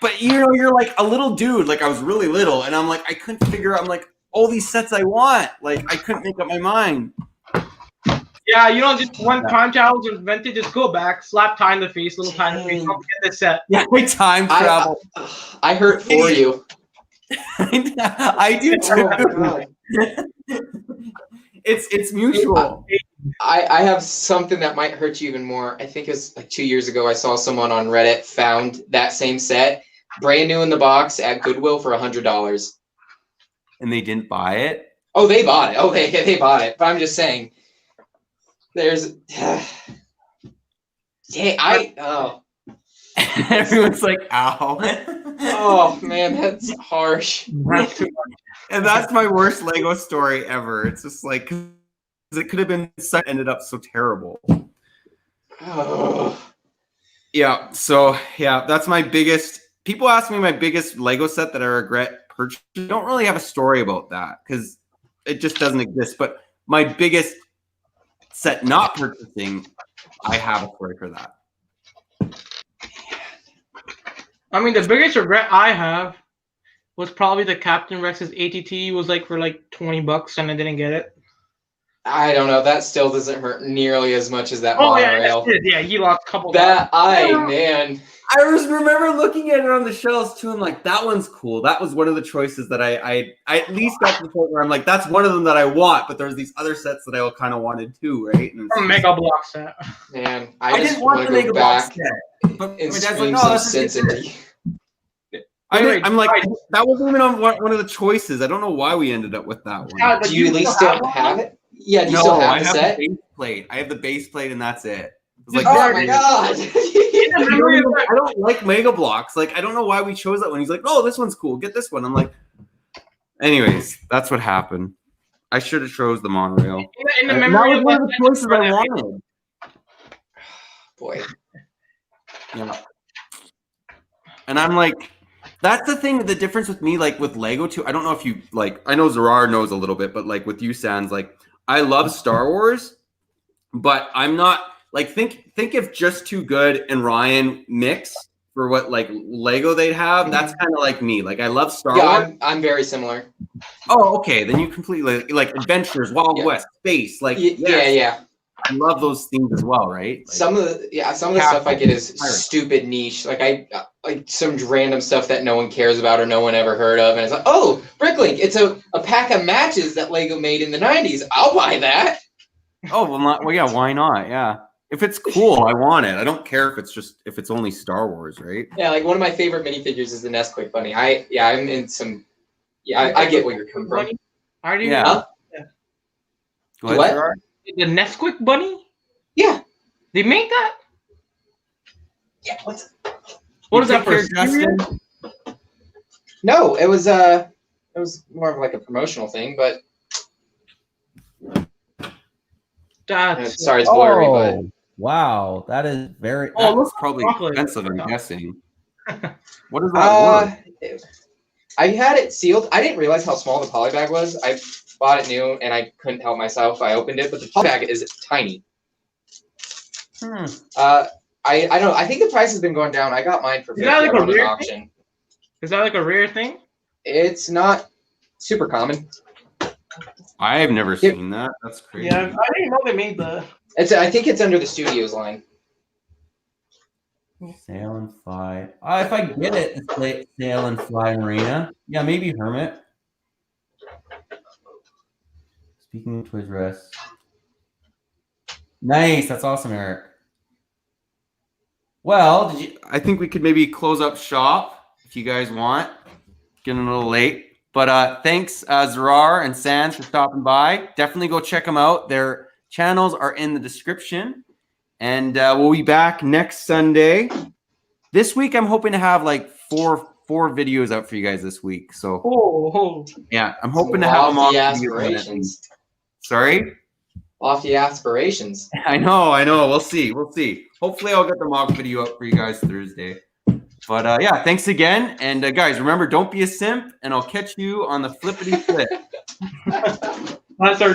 but you know, you're like a little dude. Like I was really little, and I'm like, I couldn't figure out. I'm like, all these sets I want. Like I couldn't make up my mind. Yeah, you know, just one time travel was invented, just go back, slap Ty in the face, little Ty in the face, don't get this set. Yeah, time travel. I hurt for you. I do too. It's mutual. I have something that might hurt you even more. I think it was like 2 years ago. I saw someone on Reddit found that same set, brand new in the box at Goodwill for $100. And they didn't buy it? Oh, they bought it. Oh, they bought it. But I'm just saying, there's. Everyone's like, ow. Oh man, that's harsh. And that's my worst Lego story ever. It's just like, because it could have been ended up so terrible. Oh. Yeah, so yeah, that's my biggest. People ask me my biggest Lego set that I regret purchasing. I don't really have a story about that because it just doesn't exist. But my biggest set not purchasing, I have a story for that. I mean, the biggest regret I have was probably the Captain Rex's ATT was like for like $20 and I didn't get it. I don't know. That still doesn't hurt nearly as much as that Oh monorail. yeah, you lost a couple. Man. I remember looking at it on the shelves too. I'm like, that one's cool. That was one of the choices that I at least got to the point where I'm like, that's one of them that I want. But there's these other sets that I kind of wanted too, right? And Mega Block set. Man, I didn't want the Mega Block set. But and my dad's like, no, that's I'm like, that wasn't even on one of the choices. I don't know why we ended up with that one. Do you at least still have it? Yeah, do you still have the set? The base plate. I have the base plate, and that's it. Like, oh my God! I don't like Mega Blocks. Like, I don't know why we chose that one. He's like, oh, this one's cool. Get this one. I'm like, anyways, that's what happened. I should have chose the monorail. In the memory that was one of the choices I wanted. Boy. Yeah. And I'm like, that's the thing, the difference with me, like with Lego too. I don't know if you like, I know Zerard knows a little bit, but like with you, Sands, like I love Star Wars, but I'm not like, think if Just Too Good and Ryan mix for what like Lego they'd have. That's kind of like me. Like I love Star Wars. I'm very similar. Oh, okay. Then you completely like adventures, Wild West, space. Like yeah. I love those themes as well, right? Like, some of the stuff I get is stupid niche. Like I like some random stuff that no one cares about or no one ever heard of, and it's like, oh, Bricklink, it's a pack of matches that Lego made in the '90s. I'll buy that. Oh well, yeah, why not? Yeah, if it's cool, I want it. I don't care if it's only Star Wars, right? Yeah, like one of my favorite minifigures is the Nesquik bunny. I'm in some. Yeah, I get where you're coming from. What? The Nesquik bunny? Yeah. They made that? Yeah. What is that for? Justin? No, it was more of like a promotional thing, but That's sorry, it's blurry, but Wow, that is very. Oh, That's look, probably chocolate. expensive, I'm guessing. What is that worth? I had it sealed. I didn't realize how small the poly bag was. I bought it new and I couldn't help myself. I opened it, but the poly bag is tiny. I don't know. I think the price has been going down. I got mine for $50 that like a on an rare auction. Is that like a rare thing? It's not super common. I have never seen that. That's crazy. Yeah, I didn't know they made the. I think it's under the Studios line. Sail and Fly. If I get it, it's Sail and Fly Marina. Yeah, maybe Hermit. Speaking of Toys R Us. Nice. That's awesome, Eric. Well, I think we could maybe close up shop if you guys want. Getting a little late. But thanks, Zarar and Sands, for stopping by. Definitely go check them out. Their channels are in the description. And we'll be back next Sunday. This week, I'm hoping to have like four videos out for you guys this week. So, yeah, I'm hoping to have them all. Lofty aspirations. Sorry? Lofty aspirations. I know. We'll see. Hopefully, I'll get the mock video up for you guys Thursday. But yeah, thanks again. And guys, remember, don't be a simp, and I'll catch you on the flippity flip. That's our